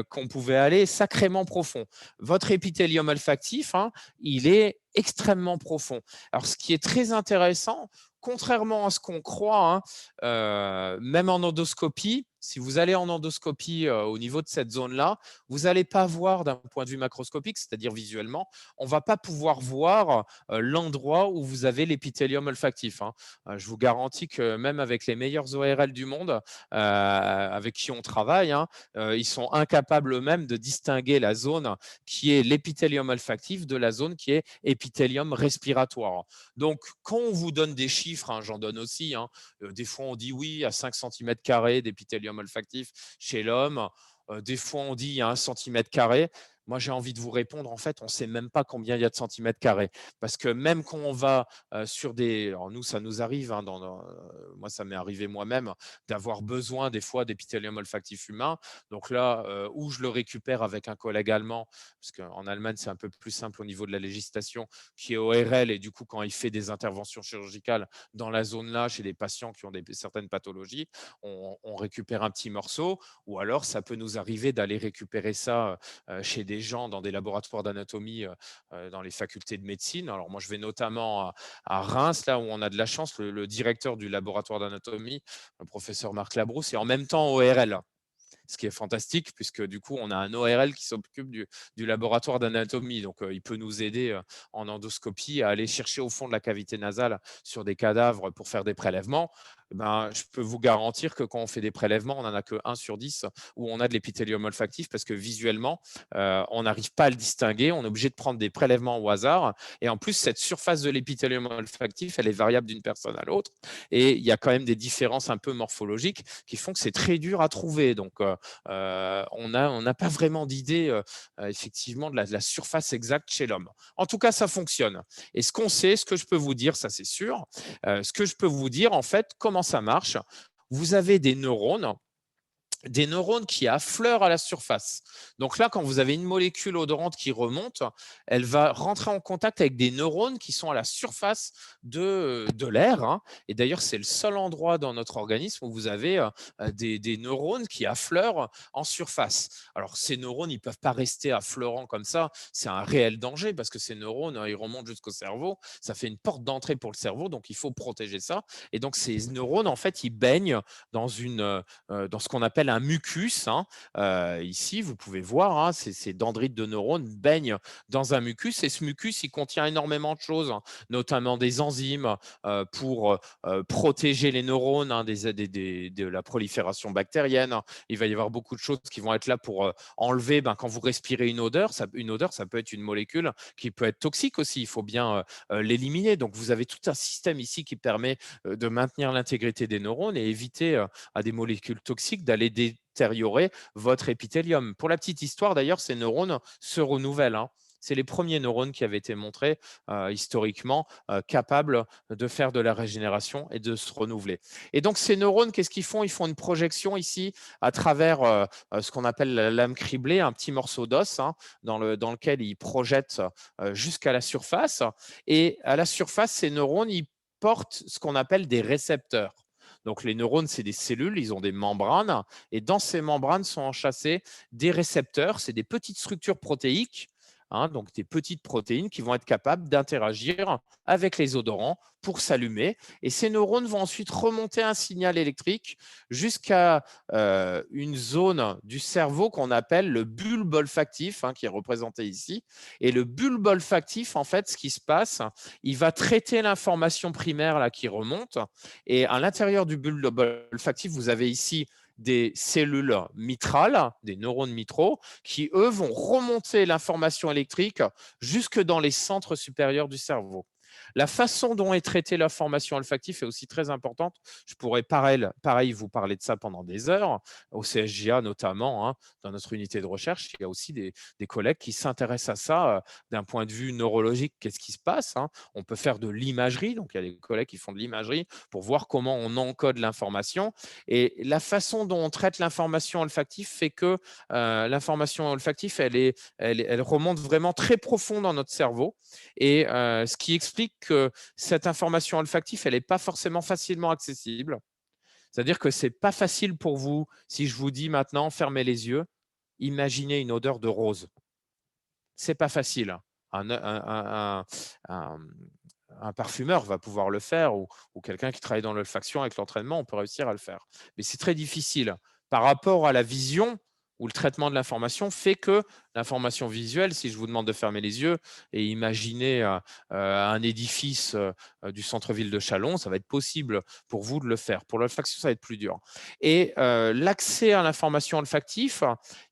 qu'on pouvait aller sacrément profond. Votre épithélium olfactif, hein, il est extrêmement profond. Alors, ce qui est très intéressant, contrairement à ce qu'on croit, hein, même en endoscopie, si vous allez en endoscopie au niveau de cette zone-là, vous n'allez pas voir d'un point de vue macroscopique, c'est-à-dire visuellement, on ne va pas pouvoir voir l'endroit où vous avez l'épithélium olfactif, hein. Je vous garantis que même avec les meilleurs ORL du monde avec qui on travaille, hein, ils sont incapables eux-mêmes de distinguer la zone qui est l'épithélium olfactif de la zone qui est épithélium respiratoire. Donc, quand on vous donne des chiffres, hein, j'en donne aussi, hein, des fois on dit oui, à 5 cm² d'épithélium olfactif chez l'homme. Des fois on dit il y a 1 cm². Moi, j'ai envie de vous répondre, en fait, on ne sait même pas combien il y a de centimètres carrés. Parce que même quand on va sur des… Alors nous, ça nous arrive, hein, moi, ça m'est arrivé moi-même, d'avoir besoin des fois d'épithélium olfactif humain. Donc là, où je le récupère avec un collègue allemand, parce qu'en Allemagne, c'est un peu plus simple au niveau de la législation, qui est ORL, et du coup, quand il fait des interventions chirurgicales dans la zone-là, chez des patients qui ont certaines pathologies, on récupère un petit morceau, ou alors ça peut nous arriver d'aller récupérer ça chez des gens dans des laboratoires d'anatomie dans les facultés de médecine. Alors moi, je vais notamment à Reims, là où on a de la chance, le directeur du laboratoire d'anatomie, le professeur Marc Labrousse, est en même temps ORL. Ce qui est fantastique, puisque du coup, on a un ORL qui s'occupe du laboratoire d'anatomie. Donc, il peut nous aider en endoscopie à aller chercher au fond de la cavité nasale sur des cadavres pour faire des prélèvements. Ben, je peux vous garantir que quand on fait des prélèvements, on n'en a que 1 sur 10 où on a de l'épithélium olfactif parce que visuellement, on n'arrive pas à le distinguer. On est obligé de prendre des prélèvements au hasard. Et en plus, cette surface de l'épithélium olfactif, elle est variable d'une personne à l'autre. Et il y a quand même des différences un peu morphologiques qui font que c'est très dur à trouver. Donc, on n'a pas vraiment d'idée, effectivement, de la surface exacte chez l'homme. En tout cas, ça fonctionne. Et ce qu'on sait, ce que je peux vous dire, ça c'est sûr, ce que je peux vous dire, en fait, comment ça marche. Vous avez des neurones qui affleurent à la surface. Donc là, quand vous avez une molécule odorante qui remonte, elle va rentrer en contact avec des neurones qui sont à la surface de l'air. Hein. Et d'ailleurs, c'est le seul endroit dans notre organisme où vous avez des neurones qui affleurent en surface. Alors, ces neurones, ils ne peuvent pas rester affleurants comme ça. C'est un réel danger parce que ces neurones, ils remontent jusqu'au cerveau. Ça fait une porte d'entrée pour le cerveau, donc il faut protéger ça. Et donc, ces neurones, en fait, ils baignent dans dans ce qu'on appelle un mucus. Hein. Ici, vous pouvez voir, hein, ces dendrites de neurones baignent dans un mucus et ce mucus, il contient énormément de choses, hein, notamment des enzymes pour protéger les neurones hein, de la prolifération bactérienne. Il va y avoir beaucoup de choses qui vont être là pour enlever, quand vous respirez une odeur, ça peut être une molécule qui peut être toxique aussi. Il faut bien l'éliminer. Donc, vous avez tout un système ici qui permet de maintenir l'intégrité des neurones et éviter à des molécules toxiques d'aller détériorer votre épithélium. Pour la petite histoire, d'ailleurs, ces neurones se renouvellent. Hein. C'est les premiers neurones qui avaient été montrés historiquement capables de faire de la régénération et de se renouveler. Et donc, ces neurones, qu'est-ce qu'ils font? Ils font une projection ici à travers ce qu'on appelle la lame criblée, un petit morceau d'os hein, dans lequel ils projettent jusqu'à la surface. Et à la surface, ces neurones, ils portent ce qu'on appelle des récepteurs. Donc, les neurones, c'est des cellules, ils ont des membranes, et dans ces membranes sont enchâssés des récepteurs, c'est des petites structures protéiques, hein, donc des petites protéines qui vont être capables d'interagir avec les odorants pour s'allumer. Et ces neurones vont ensuite remonter un signal électrique jusqu'à une zone du cerveau qu'on appelle le bulbe olfactif, hein, qui est représenté ici. Et le bulbe olfactif, en fait, ce qui se passe, il va traiter l'information primaire là, qui remonte. Et à l'intérieur du bulbe olfactif, vous avez ici des cellules mitrales, des neurones mitraux, qui, eux, vont remonter l'information électrique jusque dans les centres supérieurs du cerveau. La façon dont est traitée l'information olfactive est aussi très importante. Je pourrais pareil vous parler de ça pendant des heures, au CSJA notamment, hein, dans notre unité de recherche. Il y a aussi des collègues qui s'intéressent à ça d'un point de vue neurologique. Qu'est-ce qui se passe hein. On peut faire de l'imagerie, donc il y a des collègues qui font de l'imagerie pour voir comment on encode l'information. Et la façon dont on traite l'information olfactive fait que l'information olfactive, elle remonte vraiment très profond dans notre cerveau. Et ce qui explique que cette information olfactive, elle n'est pas forcément facilement accessible. C'est-à-dire que ce n'est pas facile pour vous, si je vous dis maintenant, fermez les yeux, imaginez une odeur de rose. Ce n'est pas facile. Un, un parfumeur va pouvoir le faire ou quelqu'un qui travaille dans l'olfaction avec l'entraînement, on peut réussir à le faire. Mais c'est très difficile. Par rapport à la vision, où le traitement de l'information fait que l'information visuelle, si je vous demande de fermer les yeux et imaginer un édifice du centre-ville de Châlons, ça va être possible pour vous de le faire. Pour l'olfaction, ça va être plus dur. Et l'accès à l'information olfactive,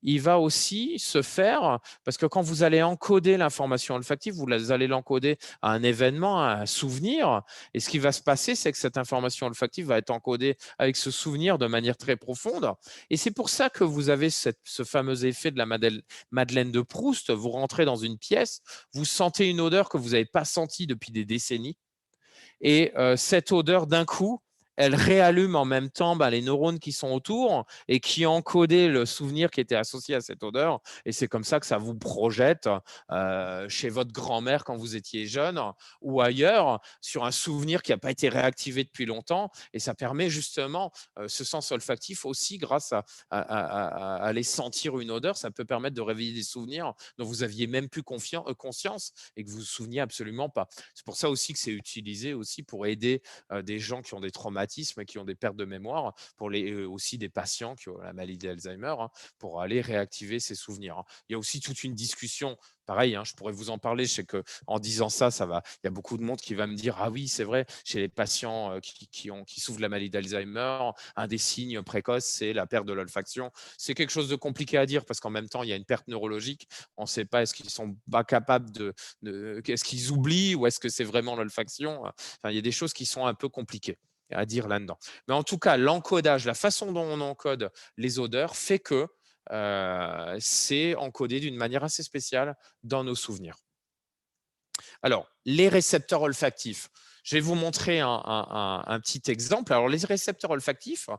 il va aussi se faire parce que quand vous allez encoder l'information olfactive, vous allez l'encoder à un événement, à un souvenir. Et ce qui va se passer, c'est que cette information olfactive va être encodée avec ce souvenir de manière très profonde. Et c'est pour ça que vous avez ce fameux effet de la Madeleine de Proust. Vous rentrez dans une pièce, vous sentez une odeur que vous n'avez pas sentie depuis des décennies. Et cette odeur, d'un coup, elle réallume en même temps les neurones qui sont autour et qui ont encodé le souvenir qui était associé à cette odeur. Et c'est comme ça que ça vous projette chez votre grand-mère quand vous étiez jeune ou ailleurs sur un souvenir qui n'a pas été réactivé depuis longtemps. Et ça permet justement ce sens olfactif aussi grâce à aller sentir une odeur. Ça peut permettre de réveiller des souvenirs dont vous aviez même plus conscience et que vous vous souveniez absolument pas. C'est pour ça aussi que c'est utilisé aussi pour aider des gens qui ont des traumatismes traumatismes et qui ont des pertes de mémoire, pour aussi des patients qui ont la maladie d'Alzheimer, hein, pour aller réactiver ces souvenirs, hein. Il y a aussi toute une discussion, pareil, hein, je pourrais vous en parler, je sais qu'en disant ça, il y a beaucoup de monde qui va me dire « Ah oui, c'est vrai, chez les patients qui souffrent de la maladie d'Alzheimer, un des signes précoces, c'est la perte de l'olfaction. » C'est quelque chose de compliqué à dire parce qu'en même temps, il y a une perte neurologique. On ne sait pas, est-ce qu'ils sont pas capables est-ce qu'ils oublient ou est-ce que c'est vraiment l'olfaction? Enfin, il y a des choses qui sont un peu compliquées à dire là-dedans. Mais en tout cas, l'encodage, la façon dont on encode les odeurs fait que c'est encodé d'une manière assez spéciale dans nos souvenirs. Alors, les récepteurs olfactifs. Je vais vous montrer un petit exemple. Alors, les récepteurs olfactifs,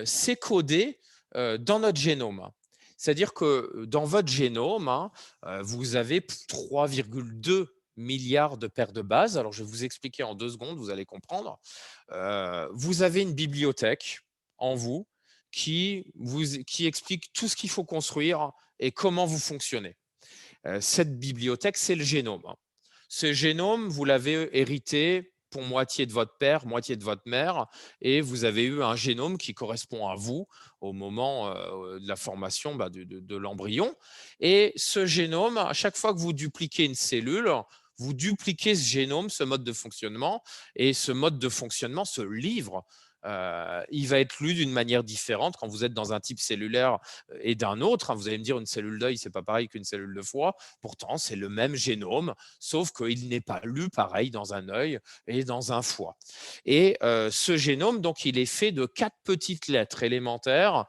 c'est codé dans notre génome. C'est-à-dire que dans votre génome, hein, vous avez 3,2 milliards de paires de bases. Alors, je vais vous expliquer en 2 secondes, vous allez comprendre. Vous avez une bibliothèque en vous qui explique tout ce qu'il faut construire et comment vous fonctionnez. Cette bibliothèque, c'est le génome. Ce génome, vous l'avez hérité pour moitié de votre père, moitié de votre mère, et vous avez eu un génome qui correspond à vous au moment de la formation de l'embryon. Et ce génome, à chaque fois que vous dupliquez une cellule, vous dupliquez ce génome, ce mode de fonctionnement, et ce mode de fonctionnement, ce livre, il va être lu d'une manière différente quand vous êtes dans un type cellulaire et d'un autre, hein. Vous allez me dire, une cellule d'œil, c'est pas pareil qu'une cellule de foie. Pourtant, c'est le même génome, sauf qu'il n'est pas lu pareil dans un œil et dans un foie. Et ce génome, donc, il est fait de 4 petites lettres élémentaires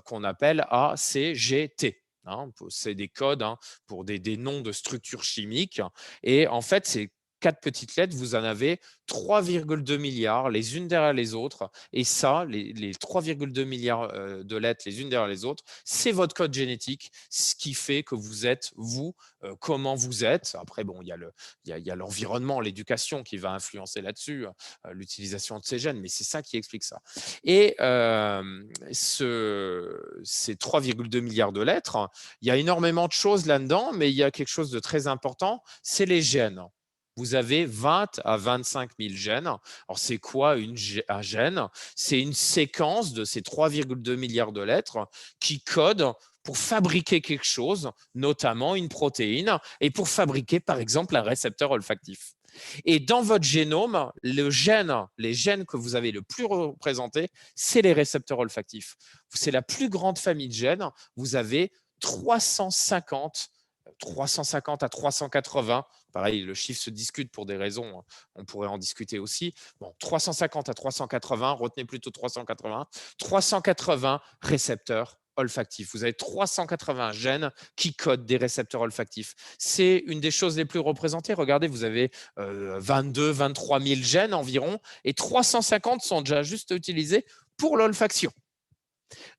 qu'on appelle A, C, G, T. Hein, c'est des codes, hein, pour des noms de structures chimiques. Et en fait, ces 4 petites lettres, vous en avez 3,2 milliards les unes derrière les autres. Et ça, les 3,2 milliards de lettres les unes derrière les autres, c'est votre code génétique, ce qui fait que vous êtes, vous, comment vous êtes. Après, bon, il y a l'environnement, l'éducation qui va influencer là-dessus, l'utilisation de ces gènes, mais c'est ça qui explique ça. Et ces 3,2 milliards de lettres, il y a énormément de choses là-dedans, mais il y a quelque chose de très important, c'est les gènes. Vous avez 20 à 25 000 gènes. Alors, c'est quoi un gène? C'est une séquence de ces 3,2 milliards de lettres qui codent pour fabriquer quelque chose, notamment une protéine, et pour fabriquer, par exemple, un récepteur olfactif. Et dans votre génome, les gènes que vous avez le plus représentés, c'est les récepteurs olfactifs. C'est la plus grande famille de gènes. Vous avez 350 à 380. Pareil, le chiffre se discute pour des raisons, on pourrait en discuter aussi. Bon, 350 à 380, retenez plutôt 380. 380 récepteurs olfactifs. Vous avez 380 gènes qui codent des récepteurs olfactifs. C'est une des choses les plus représentées. Regardez, vous avez 22, 23 000 gènes environ et 350 sont déjà juste utilisés pour l'olfaction.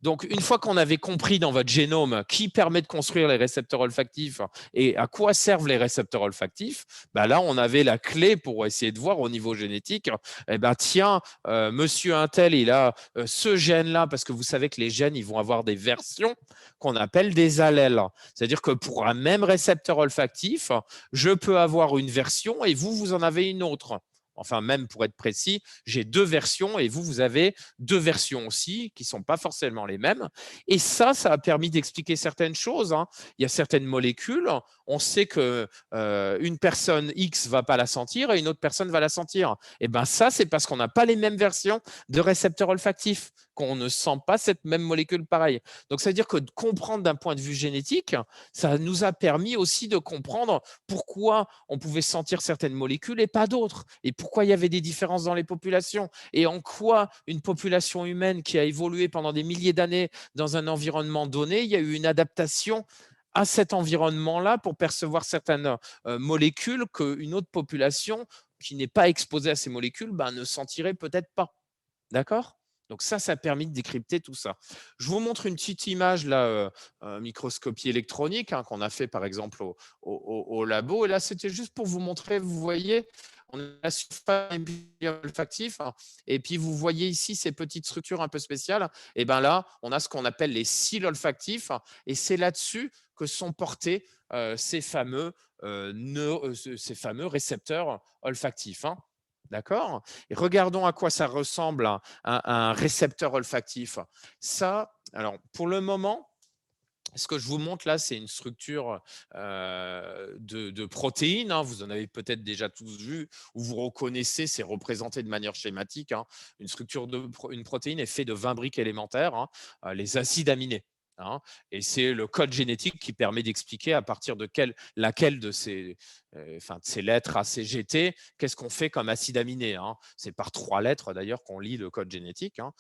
Donc, une fois qu'on avait compris dans votre génome qui permet de construire les récepteurs olfactifs et à quoi servent les récepteurs olfactifs, bah là, on avait la clé pour essayer de voir au niveau génétique, eh ben, tiens, monsieur Untel, il a ce gène-là, parce que vous savez que les gènes, ils vont avoir des versions qu'on appelle des allèles. C'est-à-dire que pour un même récepteur olfactif, je peux avoir une version et vous en avez une autre. Enfin, même pour être précis, j'ai 2 versions et vous avez 2 versions aussi qui ne sont pas forcément les mêmes. Et ça a permis d'expliquer certaines choses, hein. Il y a certaines molécules, on sait qu'une personne X ne va pas la sentir et une autre personne va la sentir. Et bien ça, c'est parce qu'on n'a pas les mêmes versions de récepteurs olfactifs, qu'on ne sent pas cette même molécule pareille. Donc, ça veut dire que de comprendre d'un point de vue génétique, ça nous a permis aussi de comprendre pourquoi on pouvait sentir certaines molécules et pas d'autres. Et pourquoi il y avait des différences dans les populations et en quoi une population humaine qui a évolué pendant des milliers d'années dans un environnement donné, il y a eu une adaptation à cet environnement-là pour percevoir certaines molécules qu'une autre population qui n'est pas exposée à ces molécules ne sentirait peut-être pas. D'accord? Donc ça a permis de décrypter tout ça. Je vous montre une petite image là, microscopie électronique, hein, qu'on a fait par exemple au labo. Et là, c'était juste pour vous montrer, vous voyez, on a la surface olfactive, hein, et puis vous voyez ici ces petites structures un peu spéciales. Et bien là, on a ce qu'on appelle les cils olfactifs, hein, et c'est là-dessus que sont portés ces fameux récepteurs olfactifs, hein. D'accord? Et regardons à quoi ça ressemble un récepteur olfactif. Ça, alors pour le moment, ce que je vous montre là, c'est une structure de protéines, hein. Vous en avez peut-être déjà tous vu, ou vous reconnaissez, c'est représenté de manière schématique, hein. Une structure une protéine est faite de 20 briques élémentaires, hein, les acides aminés, hein. Et c'est le code génétique qui permet d'expliquer à partir de laquelle de de ces lettres A, C, G, T, qu'est-ce qu'on fait comme acide aminé, hein. C'est par 3 lettres d'ailleurs qu'on lit le code génétique, hein.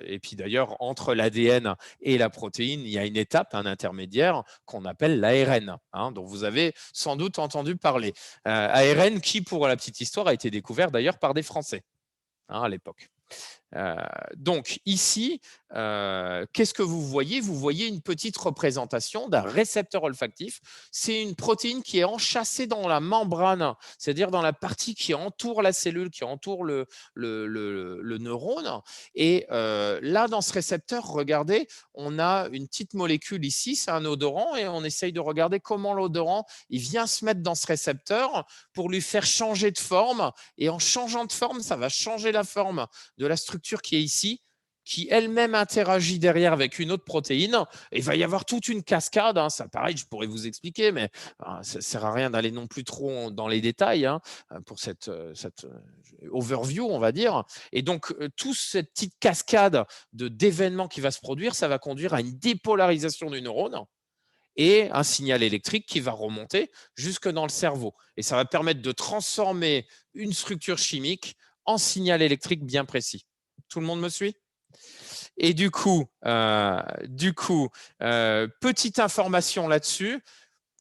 Et puis d'ailleurs, entre l'ADN et la protéine, il y a une étape, un intermédiaire qu'on appelle l'ARN, hein, dont vous avez sans doute entendu parler. ARN qui, pour la petite histoire, a été découvert d'ailleurs par des Français, hein, à l'époque. Donc ici, qu'est-ce que vous voyez? Vous voyez une petite représentation d'un récepteur olfactif. C'est une protéine qui est enchâssée dans la membrane, c'est-à-dire dans la partie qui entoure la cellule, qui entoure le neurone. Et là, dans ce récepteur, regardez, on a une petite molécule ici, c'est un odorant, et on essaye de regarder comment l'odorant il vient se mettre dans ce récepteur pour lui faire changer de forme. Et en changeant de forme, ça va changer la forme de la structure qui est ici, qui elle-même interagit derrière avec une autre protéine. Et il va y avoir toute une cascade, hein. Ça, pareil, je pourrais vous expliquer, mais ça ne sert à rien d'aller non plus trop dans les détails, hein, pour cette overview, on va dire. Et donc, toute cette petite cascade d'événements qui va se produire, ça va conduire à une dépolarisation du neurone et un signal électrique qui va remonter jusque dans le cerveau. Et ça va permettre de transformer une structure chimique en signal électrique bien précis. Tout le monde me suit? Et petite information là-dessus,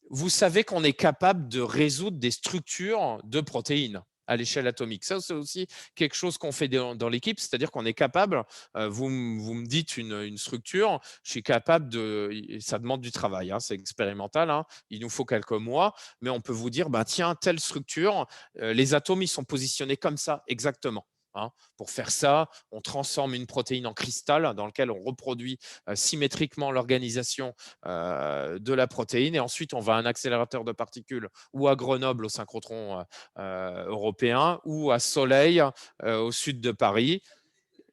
vous savez qu'on est capable de résoudre des structures de protéines à l'échelle atomique. Ça, c'est aussi quelque chose qu'on fait dans l'équipe, c'est-à-dire qu'on est capable, vous me dites une structure, je suis capable ça demande du travail, hein, c'est expérimental, hein, il nous faut quelques mois, mais on peut vous dire, bah, tiens, telle structure, les atomes, ils sont positionnés comme ça, exactement. Hein. Pour faire ça, on transforme une protéine en cristal dans lequel on reproduit symétriquement l'organisation de la protéine et ensuite on va à un accélérateur de particules ou à Grenoble au synchrotron européen ou à Soleil au sud de Paris.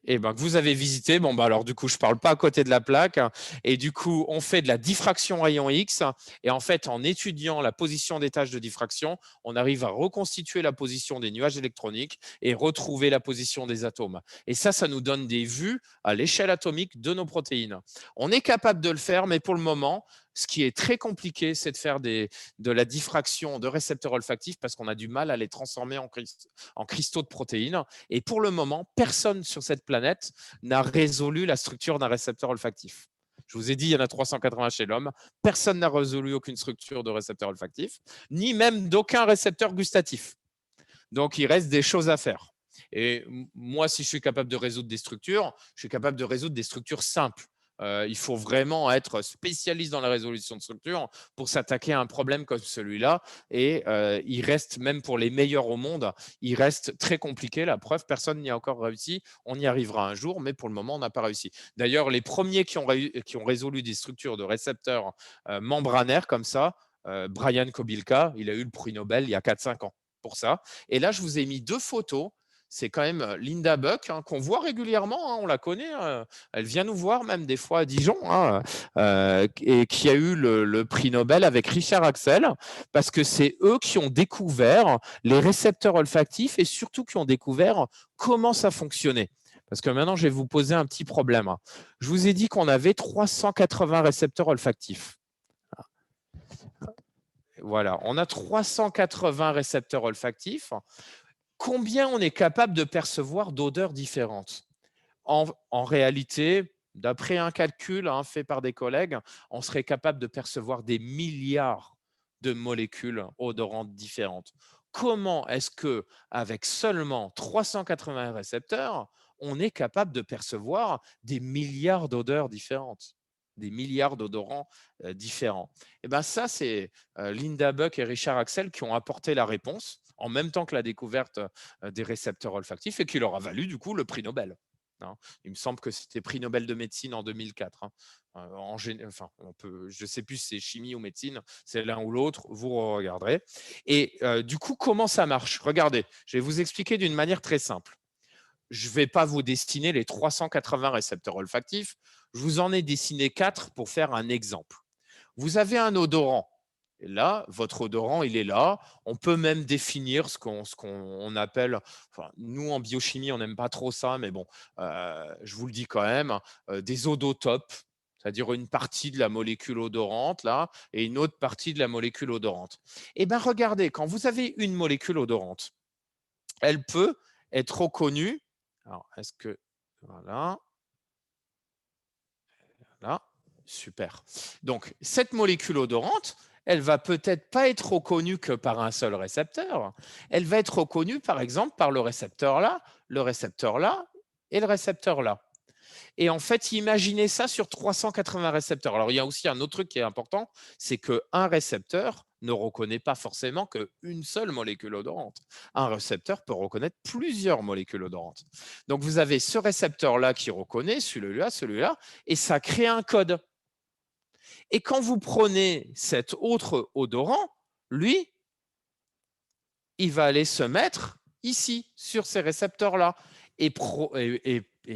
Et ben, que vous avez visité. Bon, bah alors du coup, je ne parle pas à côté de la plaque. Et du coup, on fait de la diffraction rayon X. Et en fait, en étudiant la position des tâches de diffraction, on arrive à reconstituer la position des nuages électroniques et retrouver la position des atomes. Et ça nous donne des vues à l'échelle atomique de nos protéines. On est capable de le faire, mais pour le moment, ce qui est très compliqué, c'est de faire de la diffraction de récepteurs olfactifs parce qu'on a du mal à les transformer en cristaux de protéines. Et pour le moment, personne sur cette planète n'a résolu la structure d'un récepteur olfactif. Je vous ai dit, il y en a 380 chez l'homme. Personne n'a résolu aucune structure de récepteur olfactif, ni même d'aucun récepteur gustatif. Donc, il reste des choses à faire. Et moi, si je suis capable de résoudre des structures, je suis capable de résoudre des structures simples. Il faut vraiment être spécialiste dans la résolution de structures pour s'attaquer à un problème comme celui-là. Et il reste, même pour les meilleurs au monde, il reste très compliqué. La preuve, personne n'y a encore réussi. On y arrivera un jour, mais pour le moment, on n'a pas réussi. D'ailleurs, les premiers qui ont résolu des structures de récepteurs membranaires comme ça, Brian Kobilka, il a eu le prix Nobel il y a 4-5 ans pour ça. Et là, je vous ai mis 2 photos. C'est quand même Linda Buck, hein, qu'on voit régulièrement, hein, on la connaît, elle vient nous voir même des fois à Dijon, hein, et qui a eu le prix Nobel avec Richard Axel, parce que c'est eux qui ont découvert les récepteurs olfactifs et surtout qui ont découvert comment ça fonctionnait. Parce que maintenant, je vais vous poser un petit problème. Je vous ai dit qu'on avait 380 récepteurs olfactifs. Voilà, on a 380 récepteurs olfactifs. Combien on est capable de percevoir d'odeurs différentes? En réalité, d'après un calcul, hein, fait par des collègues, on serait capable de percevoir des milliards de molécules odorantes différentes. Comment est-ce que, avec seulement 380 récepteurs, on est capable de percevoir des milliards d'odeurs différentes, des milliards d'odorants différents? Et ben ça, c'est Linda Buck et Richard Axel qui ont apporté la réponse en même temps que la découverte des récepteurs olfactifs et qui leur a valu du coup le prix Nobel. hein. Il me semble que c'était prix Nobel de médecine en 2004. Hein. Enfin, je ne sais plus si c'est chimie ou médecine, c'est l'un ou l'autre, vous regarderez. Et du coup, comment ça marche? Regardez, je vais vous expliquer d'une manière très simple. Je ne vais pas vous dessiner les 380 récepteurs olfactifs. Je vous en ai dessiné 4 pour faire un exemple. Vous avez un odorant. Et là, votre odorant, il est là. On peut même définir ce qu'on appelle, enfin, nous en biochimie, on n'aime pas trop ça, mais bon, je vous le dis quand même, des odotopes, c'est-à-dire une partie de la molécule odorante là et une autre partie de la molécule odorante. Eh bien, regardez, quand vous avez une molécule odorante, elle peut être reconnue. Alors, est-ce que voilà, là, super. Donc, cette molécule odorante, elle va peut-être pas être reconnue que par un seul récepteur. Elle va être reconnue, par exemple, par le récepteur là et le récepteur là. Et en fait, imaginez ça sur 380 récepteurs. Alors, il y a aussi un autre truc qui est important, c'est qu'un récepteur ne reconnaît pas forcément qu'une seule molécule odorante. Un récepteur peut reconnaître plusieurs molécules odorantes. Donc, vous avez ce récepteur-là qui reconnaît celui-là, et ça crée un code. Et quand vous prenez cet autre odorant, lui, il va aller se mettre ici, sur ces récepteurs-là, et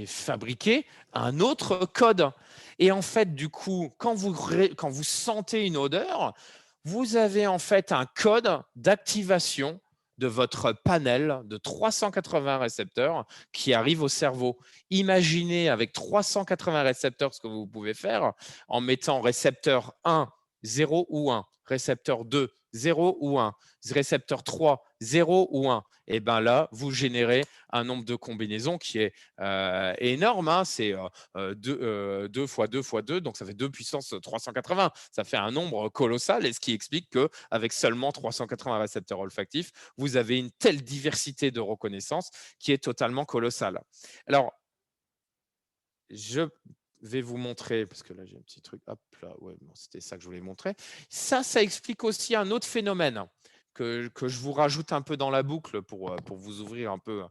fabriquer un autre code. Et en fait, du coup, quand vous sentez une odeur, vous avez en fait un code d'activation de votre panel de 380 récepteurs qui arrive au cerveau. Imaginez avec 380 récepteurs ce que vous pouvez faire en mettant récepteur 1, 0 ou 1, récepteur 2, 0 ou 1, récepteur 3, 0 ou 1. Et bien là, vous générez un nombre de combinaisons qui est énorme. Hein. C'est 2 fois 2 fois 2, donc ça fait 2 puissance 380. Ça fait un nombre colossal, et ce qui explique qu'avec seulement 380 récepteurs olfactifs, vous avez une telle diversité de reconnaissance qui est totalement colossale. Alors, je vais vous montrer, parce que là j'ai un petit truc, hop là, ouais, bon, c'était ça que je voulais montrer. Ça explique aussi un autre phénomène que je vous rajoute un peu dans la boucle pour vous ouvrir un peu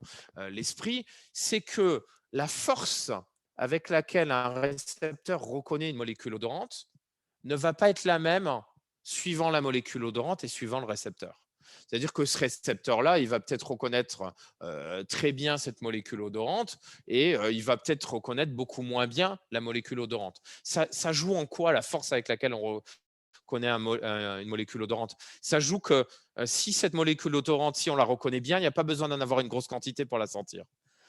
l'esprit, c'est que la force avec laquelle un récepteur reconnaît une molécule odorante ne va pas être la même suivant la molécule odorante et suivant le récepteur. C'est-à-dire que ce récepteur-là, il va peut-être reconnaître très bien cette molécule odorante et il va peut-être reconnaître beaucoup moins bien la molécule odorante. Ça joue en quoi la force avec laquelle on reconnaît une molécule odorante? Ça joue que si cette molécule odorante, si on la reconnaît bien, il n'y a pas besoin d'en avoir une grosse quantité pour la sentir.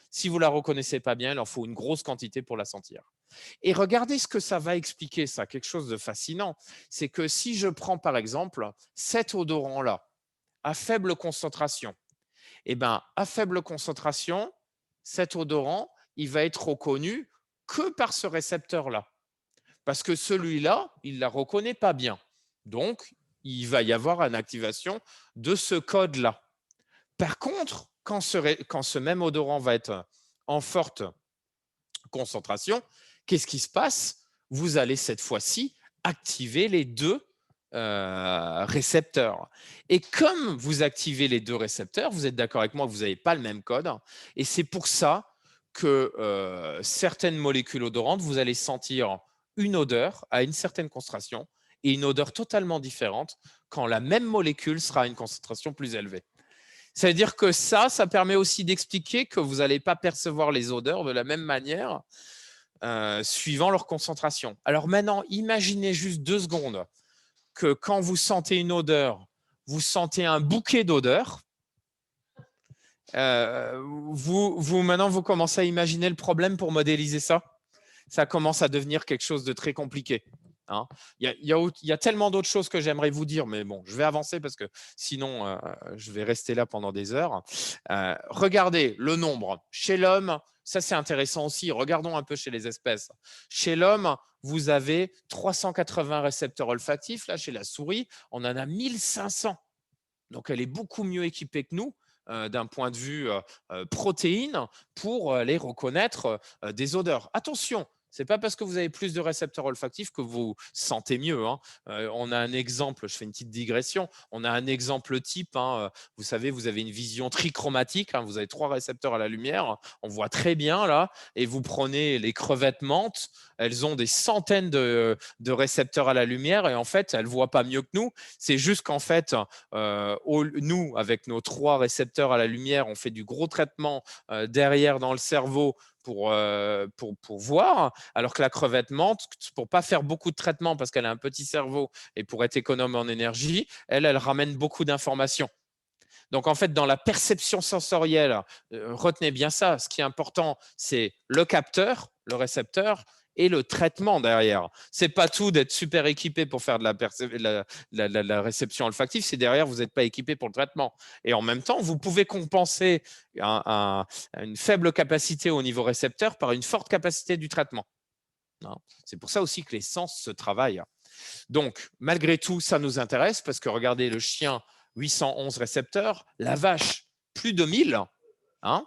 Si vous ne la reconnaissez pas bien, il en faut une grosse quantité pour la sentir. Et regardez ce que ça va expliquer, ça, quelque chose de fascinant. C'est que si je prends par exemple cet odorant-là, à faible concentration, eh ben, à faible concentration, cet odorant, il va être reconnu que par ce récepteur-là. Parce que celui-là, il ne la reconnaît pas bien. Donc, il va y avoir une activation de ce code-là. Par contre, quand ce même odorant va être en forte concentration, qu'est-ce qui se passe? Vous allez cette fois-ci activer les deux récepteurs. Et comme vous activez les deux récepteurs, vous êtes d'accord avec moi que vous n'avez pas le même code. Et c'est pour ça que certaines molécules odorantes, vous allez sentir une odeur à une certaine concentration et une odeur totalement différente quand la même molécule sera à une concentration plus élevée. Ça veut dire que ça permet aussi d'expliquer que vous n'allez pas percevoir les odeurs de la même manière suivant leur concentration. Alors maintenant, imaginez juste 2 secondes que quand vous sentez une odeur, vous sentez un bouquet d'odeurs. Maintenant, vous commencez à imaginer le problème pour modéliser ça. Ça commence à devenir quelque chose de très compliqué. Hein. Il y a tellement d'autres choses que j'aimerais vous dire, mais bon, je vais avancer parce que sinon, je vais rester là pendant des heures. Regardez le nombre. Chez l'homme, ça c'est intéressant aussi. Regardons un peu chez les espèces. Chez l'homme, vous avez 380 récepteurs olfactifs. Là, chez la souris, on en a 1500. Donc, elle est beaucoup mieux équipée que nous d'un point de vue protéines pour aller reconnaître des odeurs. Attention, C'est pas parce que vous avez plus de récepteurs olfactifs que vous sentez mieux, hein. On a un exemple, je fais une petite digression. On a un exemple type, hein. Vous savez, vous avez une vision trichromatique, hein. Vous avez 3 récepteurs à la lumière. On voit très bien là. Et vous prenez les crevettes menthes. Elles ont des centaines de récepteurs à la lumière et en fait, elles voient pas mieux que nous. C'est juste qu'en fait, nous, avec nos 3 récepteurs à la lumière, on fait du gros traitement derrière dans le cerveau pour voir, alors que la crevette menthe, pour pas faire beaucoup de traitements parce qu'elle a un petit cerveau et pour être économe en énergie, elle ramène beaucoup d'informations. Donc, en fait, dans la perception sensorielle, retenez bien ça. Ce qui est important, c'est le capteur, le récepteur et le traitement derrière. C'est pas tout d'être super équipé pour faire de la réception olfactive, c'est derrière, vous n'êtes pas équipé pour le traitement. Et en même temps, vous pouvez compenser une faible capacité au niveau récepteur par une forte capacité du traitement. C'est pour ça aussi que les sens se travaillent. Donc, malgré tout, ça nous intéresse parce que regardez, le chien, 811 récepteurs, la vache, plus de 1000, hein,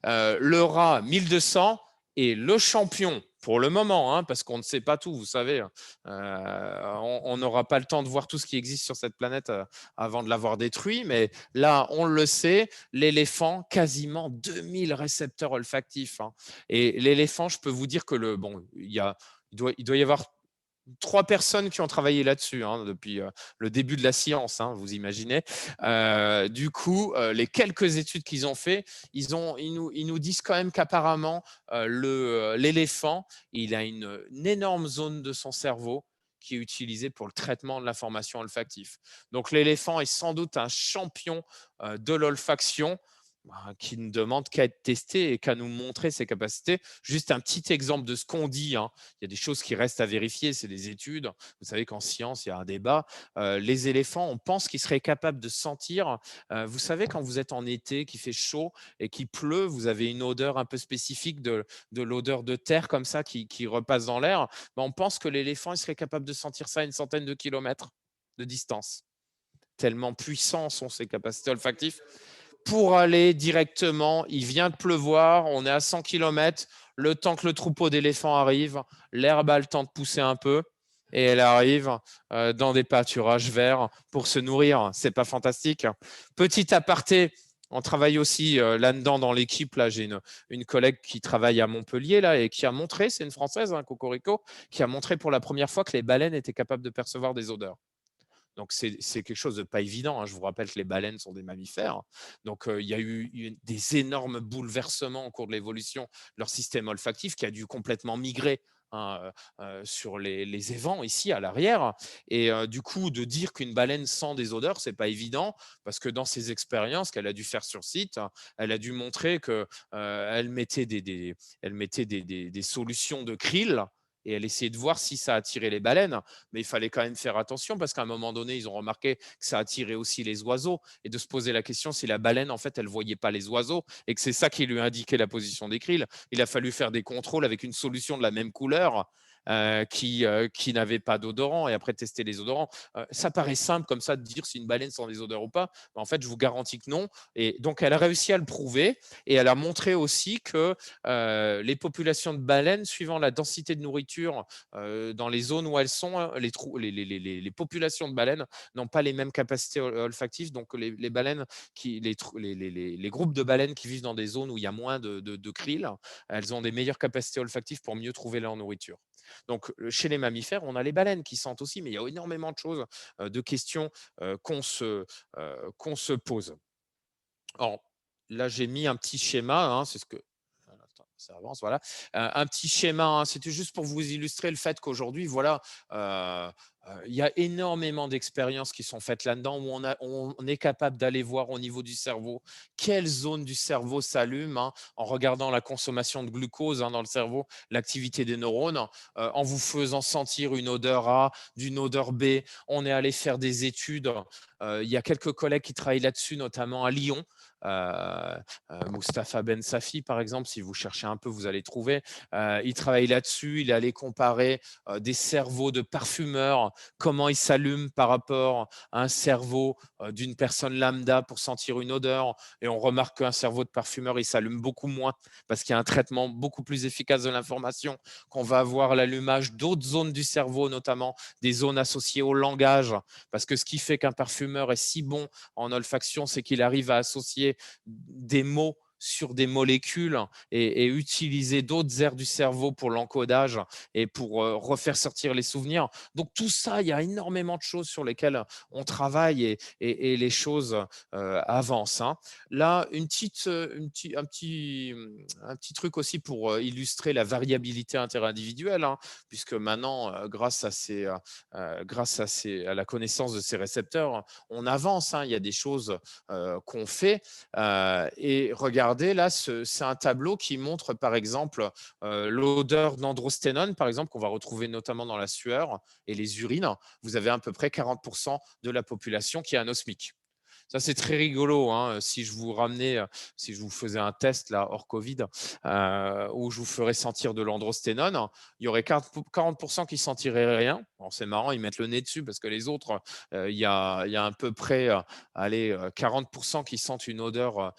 le rat, 1200 et le champion, pour le moment, hein, parce qu'on ne sait pas tout, vous savez, on n'aura pas le temps de voir tout ce qui existe sur cette planète avant de l'avoir détruit, mais là, on le sait, l'éléphant, quasiment 2000 récepteurs olfactifs. Hein. Et l'éléphant, je peux vous dire que il doit y avoir 3 personnes qui ont travaillé là-dessus hein, depuis le début de la science, hein, vous imaginez. Du coup, les quelques études qu'ils ont fait, ils nous disent quand même qu'apparemment, l'éléphant, il a une énorme zone de son cerveau qui est utilisée pour le traitement de l'information olfactive. Donc, l'éléphant est sans doute un champion de l'olfaction qui ne demande qu'à être testé et qu'à nous montrer ses capacités. Juste un petit exemple de ce qu'on dit. Hein. Il y a des choses qui restent à vérifier, c'est des études. Vous savez qu'en science, il y a un débat. Les éléphants, on pense qu'ils seraient capables de sentir. Vous savez, quand vous êtes en été, qu'il fait chaud et qu'il pleut, vous avez une odeur un peu spécifique de l'odeur de terre comme ça qui repasse dans l'air. Ben, on pense que l'éléphant il serait capable de sentir ça à une centaine de kilomètres de distance. Tellement puissants sont ses capacités olfactives pour aller directement. Il vient de pleuvoir, on est à 100 km. Le temps que le troupeau d'éléphants arrive, l'herbe a le temps de pousser un peu et elle arrive dans des pâturages verts pour se nourrir. C'est pas fantastique? Petit aparté, on travaille aussi là-dedans dans l'équipe. Là, j'ai une collègue qui travaille à Montpellier là, et qui a montré, c'est une Française, hein, Cocorico, qui a montré pour la première fois que les baleines étaient capables de percevoir des odeurs. Donc, c'est quelque chose de pas évident. Hein. Je vous rappelle que les baleines sont des mammifères. Donc, il y a eu des énormes bouleversements au cours de l'évolution de leur système olfactif qui a dû complètement migrer hein, sur les évents ici à l'arrière. Et du coup, de dire qu'une baleine sent des odeurs, c'est pas évident parce que dans ses expériences qu'elle a dû faire sur site, elle a dû montrer que elle mettait des solutions de krill et elle essayait de voir si ça attirait les baleines. Mais il fallait quand même faire attention parce qu'à un moment donné, ils ont remarqué que ça attirait aussi les oiseaux et de se poser la question si la baleine, en fait, elle ne voyait pas les oiseaux et que c'est ça qui lui indiquait la position des krills. Il a fallu faire des contrôles avec une solution de la même couleur qui n'avait pas d'odorant et après tester les odorants. Ça paraît simple comme ça de dire si une baleine sent des odeurs ou pas. Mais en fait, je vous garantis que non. Et donc, elle a réussi à le prouver et elle a montré aussi que les populations de baleines, suivant la densité de nourriture dans les zones où elles sont, hein, les populations de baleines n'ont pas les mêmes capacités olfactives. Donc, les baleines, les groupes de baleines qui vivent dans des zones où il y a moins de krill, elles ont des meilleures capacités olfactives pour mieux trouver leur nourriture. Donc, chez les mammifères, on a les baleines qui sentent aussi, mais il y a énormément de choses, de questions qu'on se pose. Alors, là, j'ai mis un petit schéma, hein, c'est ce que ça avance, voilà. Un petit schéma, hein, c'était juste pour vous illustrer le fait qu'aujourd'hui, voilà, il y a énormément d'expériences qui sont faites là-dedans où on est capable d'aller voir au niveau du cerveau quelle zone du cerveau s'allume hein, en regardant la consommation de glucose hein, dans le cerveau, l'activité des neurones, en vous faisant sentir une odeur A, d'une odeur B. On est allé faire des études. Il y a quelques collègues qui travaillent là-dessus, notamment à Lyon. Mustapha Ben Safi, par exemple, si vous cherchez un peu, vous allez trouver. Il travaille là-dessus. Il est allé comparer des cerveaux de parfumeurs comment il s'allume par rapport à un cerveau d'une personne lambda pour sentir une odeur. Et on remarque qu'un cerveau de parfumeur, il s'allume beaucoup moins parce qu'il y a un traitement beaucoup plus efficace de l'information, qu'on va avoir l'allumage d'autres zones du cerveau, notamment des zones associées au langage. Parce que ce qui fait qu'un parfumeur est si bon en olfaction, c'est qu'il arrive à associer des mots sur des molécules et utiliser d'autres aires du cerveau pour l'encodage et pour refaire sortir les souvenirs. Donc tout ça, il y a énormément de choses sur lesquelles on travaille et les choses avancent. Hein. Là, un petit truc aussi pour illustrer la variabilité interindividuelle, hein, puisque maintenant, grâce à la connaissance de ces récepteurs, on avance. Hein. Il y a des choses qu'on fait. Et regardez, là, c'est un tableau qui montre, par exemple, l'odeur d'androsténone, par exemple, qu'on va retrouver notamment dans la sueur et les urines. Vous avez à peu près 40% de la population qui est anosmique. Ça, c'est très rigolo. Hein. Si je vous faisais un test là, hors Covid, où je vous ferais sentir de l'androsténone, il y aurait 40% qui sentiraient rien. Bon, c'est marrant, ils mettent le nez dessus parce que les autres, il y a à peu près 40% qui sentent une odeur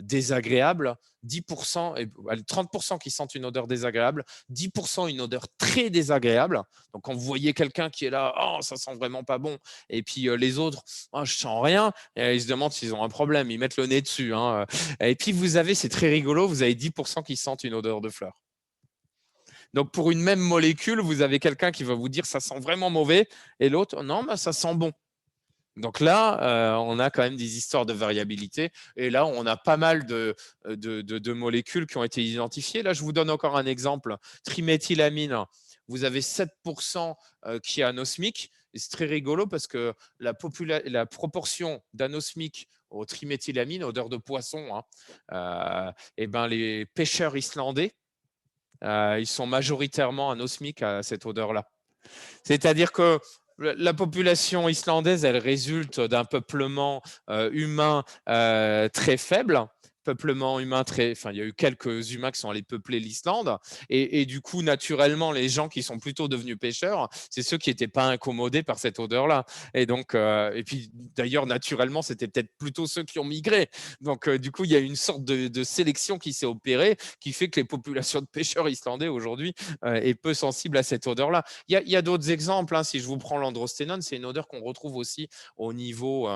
désagréable, 10% et 30% qui sentent une odeur désagréable, 10% une odeur très désagréable. Donc, quand vous voyez quelqu'un qui est là, oh, ça sent vraiment pas bon, et puis les autres, oh, je sens rien, et ils se demandent s'ils ont un problème, ils mettent le nez dessus. Hein. Et puis vous avez, c'est très rigolo, vous avez 10% qui sentent une odeur de fleur. Donc pour une même molécule, vous avez quelqu'un qui va vous dire ça sent vraiment mauvais, et l'autre, non, bah, ça sent bon. Donc là, on a quand même des histoires de variabilité. Et là, on a pas mal de molécules qui ont été identifiées. Là, je vous donne encore un exemple. Triméthylamine, vous avez 7% qui est anosmique. Et c'est très rigolo parce que la proportion d'anosmique au triméthylamine, odeur de poisson, hein, et ben les pêcheurs islandais, ils sont majoritairement anosmiques à cette odeur-là. C'est-à-dire que la population islandaise, elle résulte d'un peuplement humain très faible. Peuplement humain enfin, il y a eu quelques humains qui sont allés peupler l'Islande. Et du coup, naturellement, les gens qui sont plutôt devenus pêcheurs, c'est ceux qui n'étaient pas incommodés par cette odeur-là. Et donc, et puis d'ailleurs, naturellement, c'était peut-être plutôt ceux qui ont migré. Donc, du coup, il y a une sorte de sélection qui s'est opérée, qui fait que les populations de pêcheurs islandais aujourd'hui est peu sensible à cette odeur-là. Il y a d'autres exemples. Hein. Si je vous prends l'androsténone, c'est une odeur qu'on retrouve aussi au niveau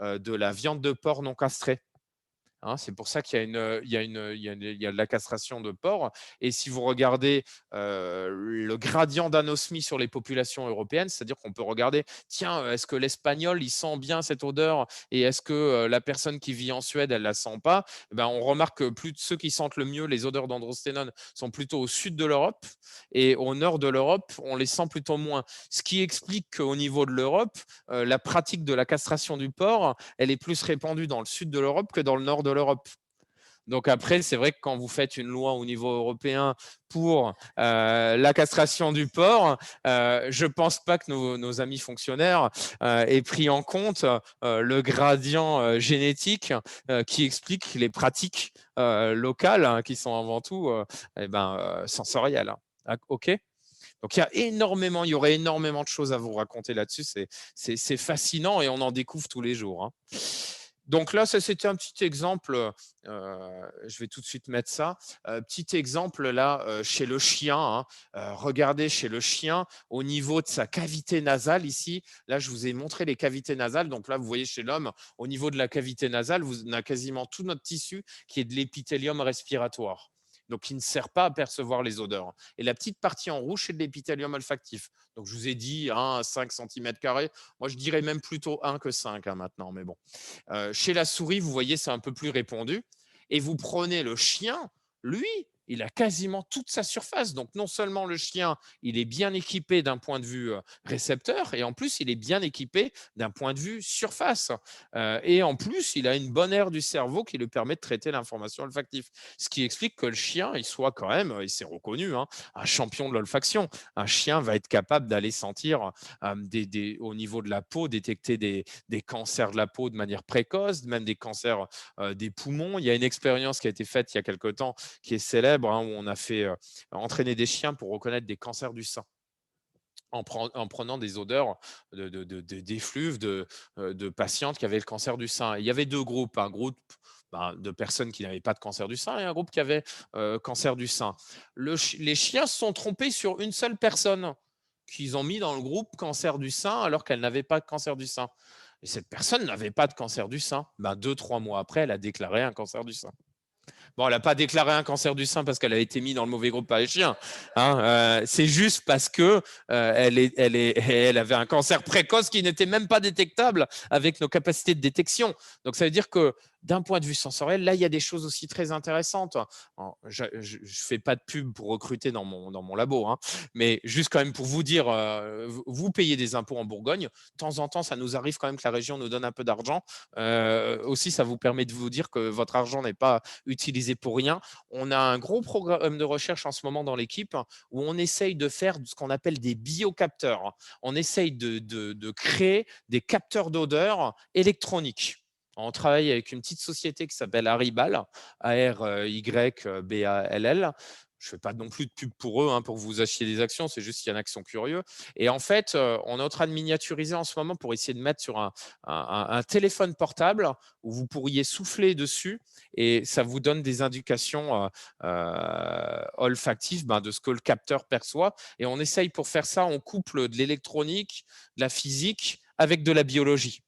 de la viande de porc non castrée. Hein, c'est pour ça qu'il y a de la castration de porc. Et si vous regardez le gradient d'anosmie sur les populations européennes, c'est-à-dire qu'on peut regarder, tiens, est-ce que l'espagnol, il sent bien cette odeur et est-ce que la personne qui vit en Suède, elle ne la sent pas? Ben, on remarque que ceux qui sentent le mieux les odeurs d'androsténone sont plutôt au sud de l'Europe et au nord de l'Europe, on les sent plutôt moins. Ce qui explique qu'au niveau de l'Europe, la pratique de la castration du porc, elle est plus répandue dans le sud de l'Europe que dans le nord de l'Europe. Donc après, c'est vrai que quand vous faites une loi au niveau européen pour la castration du porc, je ne pense pas que nos amis fonctionnaires aient pris en compte le gradient génétique qui explique les pratiques locales hein, qui sont avant tout sensorielles. Hein. Ah, OK. Donc, il y aurait énormément de choses à vous raconter là-dessus. C'est fascinant et on en découvre tous les jours. Hein. Donc là, ça c'était un petit exemple. Je vais tout de suite mettre ça. Petit exemple là chez le chien. Hein. Regardez chez le chien au niveau de sa cavité nasale ici. Là, je vous ai montré les cavités nasales. Donc là, vous voyez chez l'homme, au niveau de la cavité nasale, on a quasiment tout notre tissu qui est de l'épithélium respiratoire. Donc, qui ne sert pas à percevoir les odeurs. Et la petite partie en rouge, c'est de l'épithélium olfactif. Donc, je vous ai dit 1 à 5 cm². Moi, je dirais même plutôt 1 que 5 hein, maintenant. Mais bon. Chez la souris, vous voyez, c'est un peu plus répandu. Et vous prenez le chien, lui, il a quasiment toute sa surface. Donc, non seulement le chien, il est bien équipé d'un point de vue récepteur, et en plus, il est bien équipé d'un point de vue surface. Et en plus, il a une bonne aire du cerveau qui lui permet de traiter l'information olfactive. Ce qui explique que le chien, il soit quand même, et c'est reconnu, hein, un champion de l'olfaction. Un chien va être capable d'aller sentir au niveau de la peau, détecter des cancers de la peau de manière précoce, même des cancers des poumons. Il y a une expérience qui a été faite il y a quelque temps qui est célèbre, hein, où on a fait entraîner des chiens pour reconnaître des cancers du sein. en prenant des odeurs d'effluves de patientes qui avaient le cancer du sein. Et il y avait 2 groupes, un groupe de personnes qui n'avaient pas de cancer du sein et un groupe qui avait cancer du sein. Les chiens se sont trompés sur une seule personne qu'ils ont mis dans le groupe cancer du sein alors qu'elle n'avait pas de cancer du sein. Et cette personne n'avait pas de cancer du sein. 2-3 mois après, elle a déclaré un cancer du sein. Bon, elle n'a pas déclaré un cancer du sein parce qu'elle a été mise dans le mauvais groupe par les chiens. Hein, c'est juste parce que elle avait un cancer précoce qui n'était même pas détectable avec nos capacités de détection. Donc, ça veut dire que d'un point de vue sensoriel, là, il y a des choses aussi très intéressantes. Je ne fais pas de pub pour recruter dans mon labo, hein, mais juste quand même pour vous dire, vous payez des impôts en Bourgogne. De temps en temps, ça nous arrive quand même que la région nous donne un peu d'argent. Aussi, ça vous permet de vous dire que votre argent n'est pas utilisé pour rien. On a un gros programme de recherche en ce moment dans l'équipe où on essaye de faire ce qu'on appelle des biocapteurs. On essaye de créer des capteurs d'odeur électroniques. On travaille avec une petite société qui s'appelle Aribal, Aryyball. Je ne fais pas non plus de pub pour eux, hein, pour que vous achetiez des actions, c'est juste qu'il y en a qui sont curieux. Et en fait, on est en train de miniaturiser en ce moment pour essayer de mettre sur un téléphone portable où vous pourriez souffler dessus et ça vous donne des indications olfactives de ce que le capteur perçoit. Et on essaye pour faire ça, on couple de l'électronique, de la physique avec de la biologie.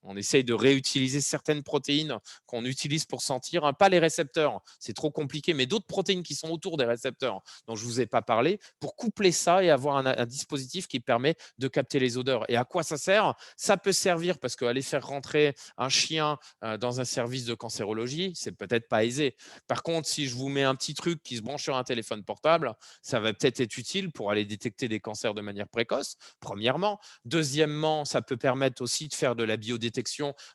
On essaye de réutiliser certaines protéines qu'on utilise pour sentir, pas les récepteurs, c'est trop compliqué, mais d'autres protéines qui sont autour des récepteurs dont je ne vous ai pas parlé, pour coupler ça et avoir un dispositif qui permet de capter les odeurs. Et à quoi ça sert? Ça peut servir parce qu'aller faire rentrer un chien dans un service de cancérologie, c'est peut-être pas aisé. Par contre, si je vous mets un petit truc qui se branche sur un téléphone portable, ça va peut-être être utile pour aller détecter des cancers de manière précoce, premièrement. Deuxièmement, ça peut permettre aussi de faire de la biodétection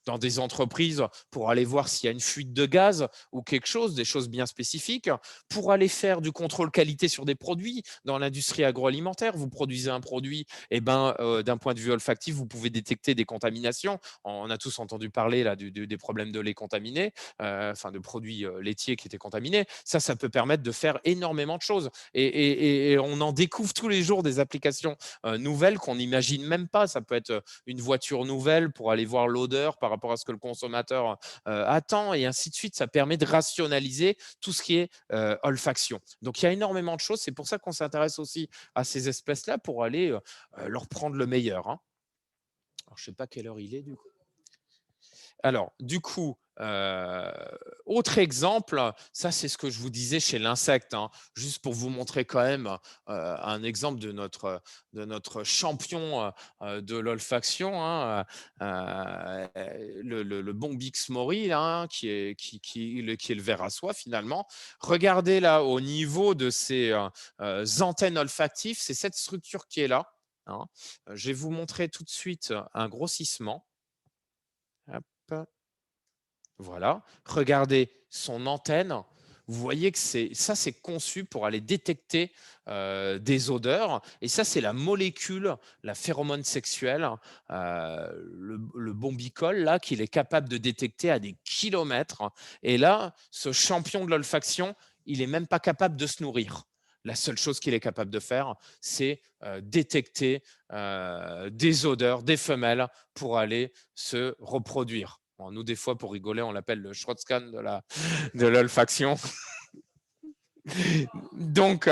dans des entreprises pour aller voir s'il y a une fuite de gaz ou quelque chose, des choses bien spécifiques, pour aller faire du contrôle qualité sur des produits. Dans l'industrie agroalimentaire, vous produisez un produit, et d'un point de vue olfactif, vous pouvez détecter des contaminations. On a tous entendu parler là, des problèmes de lait contaminé, de produits laitiers qui étaient contaminés. Ça peut permettre de faire énormément de choses. Et on en découvre tous les jours des applications nouvelles qu'on n'imagine même pas. Ça peut être une voiture nouvelle pour aller voir l'odeur par rapport à ce que le consommateur attend et ainsi de suite. Ça permet de rationaliser tout ce qui est olfaction. Donc, il y a énormément de choses. C'est pour ça qu'on s'intéresse aussi à ces espèces-là pour aller leur prendre le meilleur. Hein. Alors, je ne sais pas quelle heure il est du coup. Alors, du coup, autre exemple, ça c'est ce que je vous disais chez l'insecte, hein, juste pour vous montrer quand même un exemple de notre champion de l'olfaction, hein, le bon Bixmori, hein, qui est le ver à soie finalement. Regardez là au niveau de ces antennes olfactives, c'est cette structure qui est là. Hein. Je vais vous montrer tout de suite un grossissement. Hop. Voilà, regardez son antenne. Vous voyez que c'est conçu pour aller détecter des odeurs. Et ça, c'est la molécule, la phéromone sexuelle, le bombicol, là, qu'il est capable de détecter à des kilomètres. Et là, ce champion de l'olfaction, il n'est même pas capable de se nourrir. La seule chose qu'il est capable de faire, c'est détecter des odeurs, des femelles, pour aller se reproduire. Bon, nous, des fois, pour rigoler, on l'appelle le Schrotzkan de l'olfaction. donc,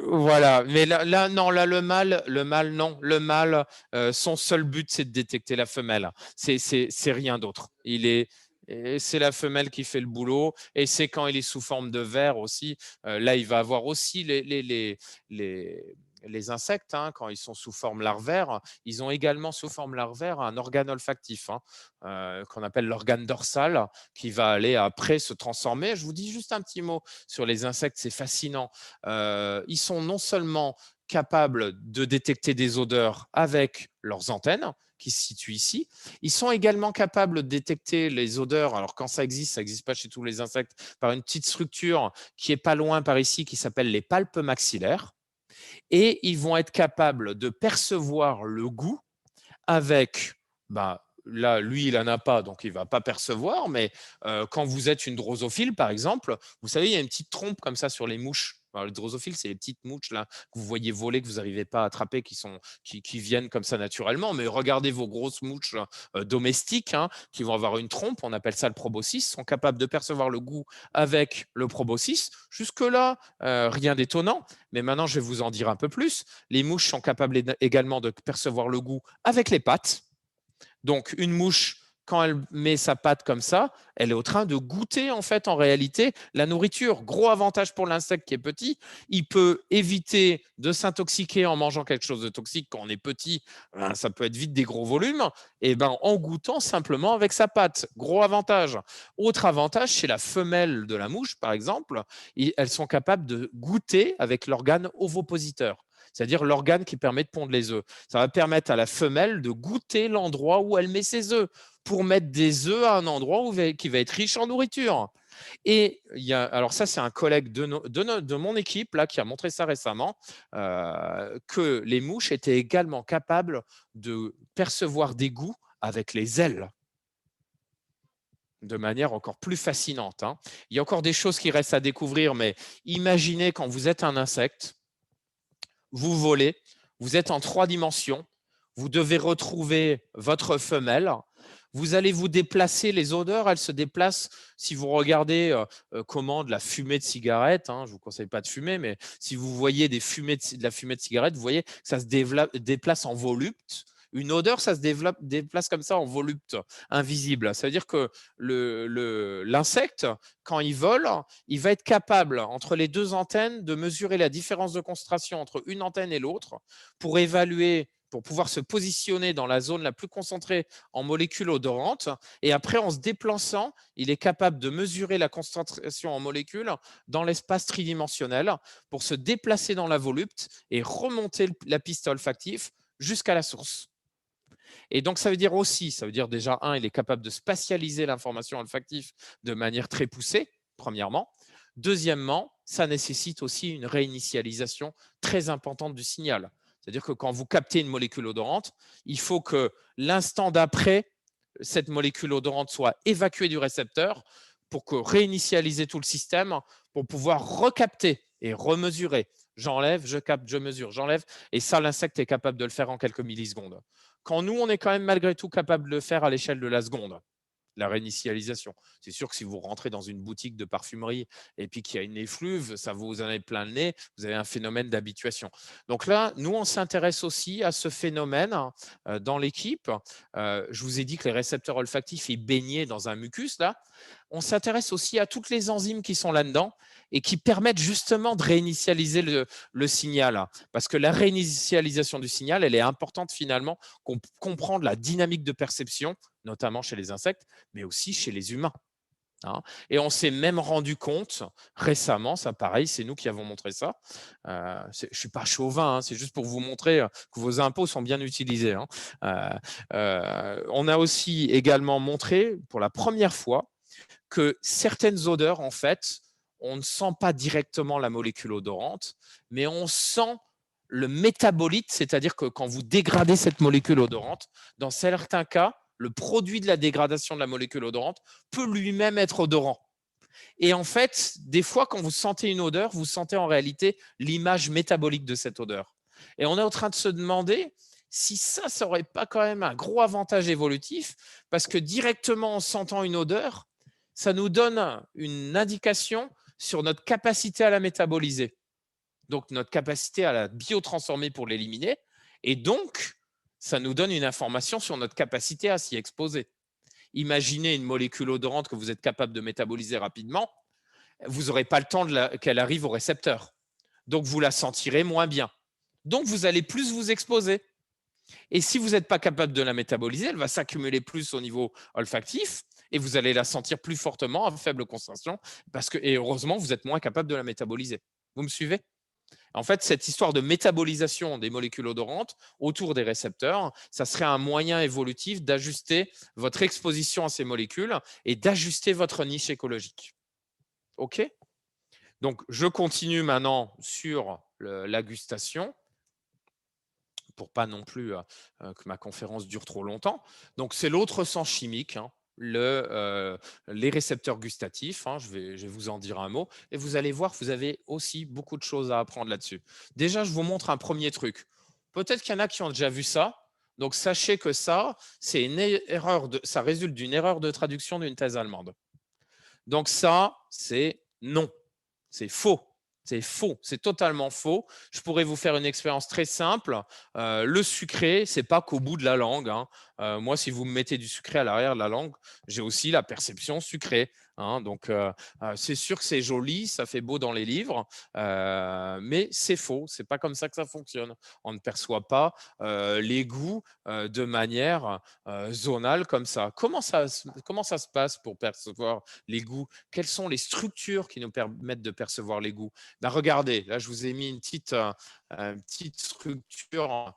voilà. Mais là, non, là, le mâle, non. Le mâle, son seul but, c'est de détecter la femelle. C'est rien d'autre. C'est la femelle qui fait le boulot. Et c'est quand il est sous forme de ver aussi. Là, il va avoir aussi les insectes, hein, quand ils sont sous forme larvaire, ils ont également sous forme larvaire un organe olfactif qu'on appelle l'organe dorsal qui va aller après se transformer. Je vous dis juste un petit mot sur les insectes, c'est fascinant. Ils sont non seulement capables de détecter des odeurs avec leurs antennes qui se situent ici. Ils sont également capables de détecter les odeurs. Alors, quand ça n'existe pas chez tous les insectes, par une petite structure qui est pas loin par ici, qui s'appelle les palpes maxillaires. Et ils vont être capables de percevoir le goût avec, là, lui, il n'en a pas, donc il ne va pas percevoir, mais quand vous êtes une drosophile, par exemple, vous savez, il y a une petite trompe comme ça sur les mouches. Alors, les drosophiles, c'est les petites mouches là, que vous voyez voler, que vous n'arrivez pas à attraper, qui viennent comme ça naturellement. Mais regardez vos grosses mouches domestiques qui vont avoir une trompe, on appelle ça le proboscis, sont capables de percevoir le goût avec le proboscis. Jusque-là, rien d'étonnant. Mais maintenant, je vais vous en dire un peu plus. Les mouches sont capables également de percevoir le goût avec les pattes. Donc, une mouche, quand elle met sa patte comme ça, elle est en train de goûter en fait en réalité la nourriture. Gros avantage pour l'insecte qui est petit, il peut éviter de s'intoxiquer en mangeant quelque chose de toxique quand on est petit. Ça peut être vite des gros volumes. Et ben en goûtant simplement avec sa patte. Gros avantage. Autre avantage, chez la femelle de la mouche par exemple, elles sont capables de goûter avec l'organe ovipositeur, c'est-à-dire l'organe qui permet de pondre les œufs. Ça va permettre à la femelle de goûter l'endroit où elle met ses œufs pour mettre des œufs à un endroit qui va être riche en nourriture. Et alors ça, c'est un collègue de mon équipe là, qui a montré ça récemment, que les mouches étaient également capables de percevoir des goûts avec les ailes de manière encore plus fascinante. Il y a encore des choses qui restent à découvrir, mais imaginez quand vous êtes un insecte, vous volez, vous êtes en 3 dimensions, vous devez retrouver votre femelle, vous allez vous déplacer, les odeurs, elles se déplacent. Si vous regardez comment de la fumée de cigarette, je ne vous conseille pas de fumer, mais si vous voyez de la fumée de cigarette, vous voyez que ça se déplace en volupte. Une odeur, ça se déplace comme ça en volupte, invisible. Ça veut dire que l'insecte, quand il vole, il va être capable, entre les 2 antennes, de mesurer la différence de concentration entre une antenne et l'autre pour évaluer, pour pouvoir se positionner dans la zone la plus concentrée en molécules odorantes. Et après, en se déplaçant, il est capable de mesurer la concentration en molécules dans l'espace tridimensionnel pour se déplacer dans la volupte et remonter la piste olfactive jusqu'à la source. Et donc, ça veut dire déjà, il est capable de spatialiser l'information olfactive de manière très poussée, premièrement. Deuxièmement, ça nécessite aussi une réinitialisation très importante du signal. C'est-à-dire que quand vous captez une molécule odorante, il faut que l'instant d'après, cette molécule odorante soit évacuée du récepteur pour réinitialiser tout le système pour pouvoir recapter et remesurer. J'enlève, je capte, je mesure, j'enlève. Et ça, l'insecte est capable de le faire en quelques millisecondes. Quand nous, on est quand même malgré tout capable de le faire à l'échelle de la seconde, la réinitialisation. C'est sûr que si vous rentrez dans une boutique de parfumerie et puis qu'il y a une effluve, ça vous en avez plein le nez, vous avez un phénomène d'habituation. Donc là, nous, on s'intéresse aussi à ce phénomène dans l'équipe. Je vous ai dit que les récepteurs olfactifs, ils baignaient dans un mucus là. On s'intéresse aussi à toutes les enzymes qui sont là-dedans et qui permettent justement de réinitialiser le signal. Parce que la réinitialisation du signal, elle est importante finalement pour comprendre la dynamique de perception, notamment chez les insectes, mais aussi chez les humains. Et on s'est même rendu compte récemment, ça pareil, c'est nous qui avons montré ça. Je ne suis pas chauvin, c'est juste pour vous montrer que vos impôts sont bien utilisés. On a aussi également montré pour la première fois que certaines odeurs, en fait, on ne sent pas directement la molécule odorante, mais on sent le métabolite, c'est-à-dire que quand vous dégradez cette molécule odorante, dans certains cas, le produit de la dégradation de la molécule odorante peut lui-même être odorant. Et en fait, des fois, quand vous sentez une odeur, vous sentez en réalité l'image métabolique de cette odeur. Et on est en train de se demander si ça n'aurait pas quand même un gros avantage évolutif, parce que directement en sentant une odeur, ça nous donne une indication sur notre capacité à la métaboliser, donc notre capacité à la biotransformer pour l'éliminer, et donc ça nous donne une information sur notre capacité à s'y exposer. Imaginez une molécule odorante que vous êtes capable de métaboliser rapidement, vous n'aurez pas le temps qu'elle arrive au récepteur. Donc, vous la sentirez moins bien. Donc, vous allez plus vous exposer. Et si vous n'êtes pas capable de la métaboliser, elle va s'accumuler plus au niveau olfactif et vous allez la sentir plus fortement à faible concentration et heureusement, vous êtes moins capable de la métaboliser. Vous me suivez? En fait, cette histoire de métabolisation des molécules odorantes autour des récepteurs, ça serait un moyen évolutif d'ajuster votre exposition à ces molécules et d'ajuster votre niche écologique. OK? Donc, je continue maintenant sur la gustation pour pas non plus que ma conférence dure trop longtemps. Donc, c'est l'autre sens chimique. les récepteurs gustatifs, hein, je vais vous en dire un mot, et vous allez voir, vous avez aussi beaucoup de choses à apprendre là-dessus. Déjà, je vous montre un premier truc. Peut-être qu'il y en a qui ont déjà vu ça. Donc, sachez que ça, ça résulte d'une erreur de traduction d'une thèse allemande. Donc ça, c'est non, c'est faux. C'est faux, c'est totalement faux. Je pourrais vous faire une expérience très simple. Le sucré, c'est pas qu'au bout de la langue, hein. Moi, si vous me mettez du sucré à l'arrière de la langue, j'ai aussi la perception sucrée, hein. Donc, c'est sûr que c'est joli, ça fait beau dans les livres, mais c'est faux. C'est pas comme ça que ça fonctionne. On ne perçoit pas les goûts de manière zonale comme ça. Comment ça se passe pour percevoir les goûts? Quelles sont les structures qui nous permettent de percevoir les goûts? Ben regardez, là, je vous ai mis une petite structure.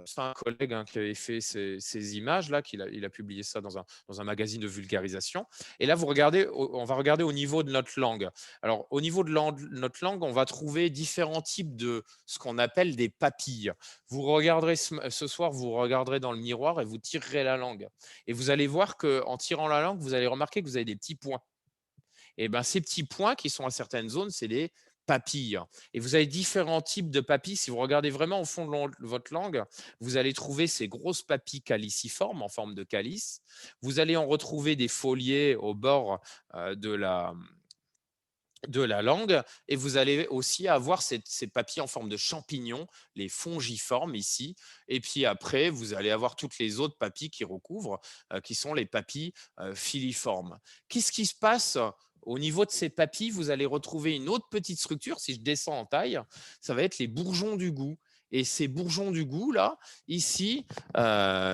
C'est un collègue, hein, qui avait fait ces images-là, il a publié ça dans un magazine de vulgarisation. Et là, on va regarder au niveau de notre langue. Alors, au niveau de notre langue, on va trouver différents types de ce qu'on appelle des papilles. Vous regarderez ce soir, vous regarderez dans le miroir et vous tirerez la langue. Et vous allez voir qu'en tirant la langue, vous allez remarquer que vous avez des petits points. Et ben, ces petits points qui sont à certaines zones, c'est des papilles. Et vous avez différents types de papilles. Si vous regardez vraiment au fond de votre langue, vous allez trouver ces grosses papilles caliciformes en forme de calice. Vous allez en retrouver des foliés au bord de la langue, et vous allez aussi avoir ces papilles en forme de champignons, les fongiformes ici, et puis après, vous allez avoir toutes les autres papilles qui recouvrent, qui sont les papilles filiformes. Qu'est-ce qui se passe au niveau de ces papilles? Vous allez retrouver une autre petite structure, si je descends en taille, ça va être les bourgeons du goût. Et ces bourgeons du goût, là, ici,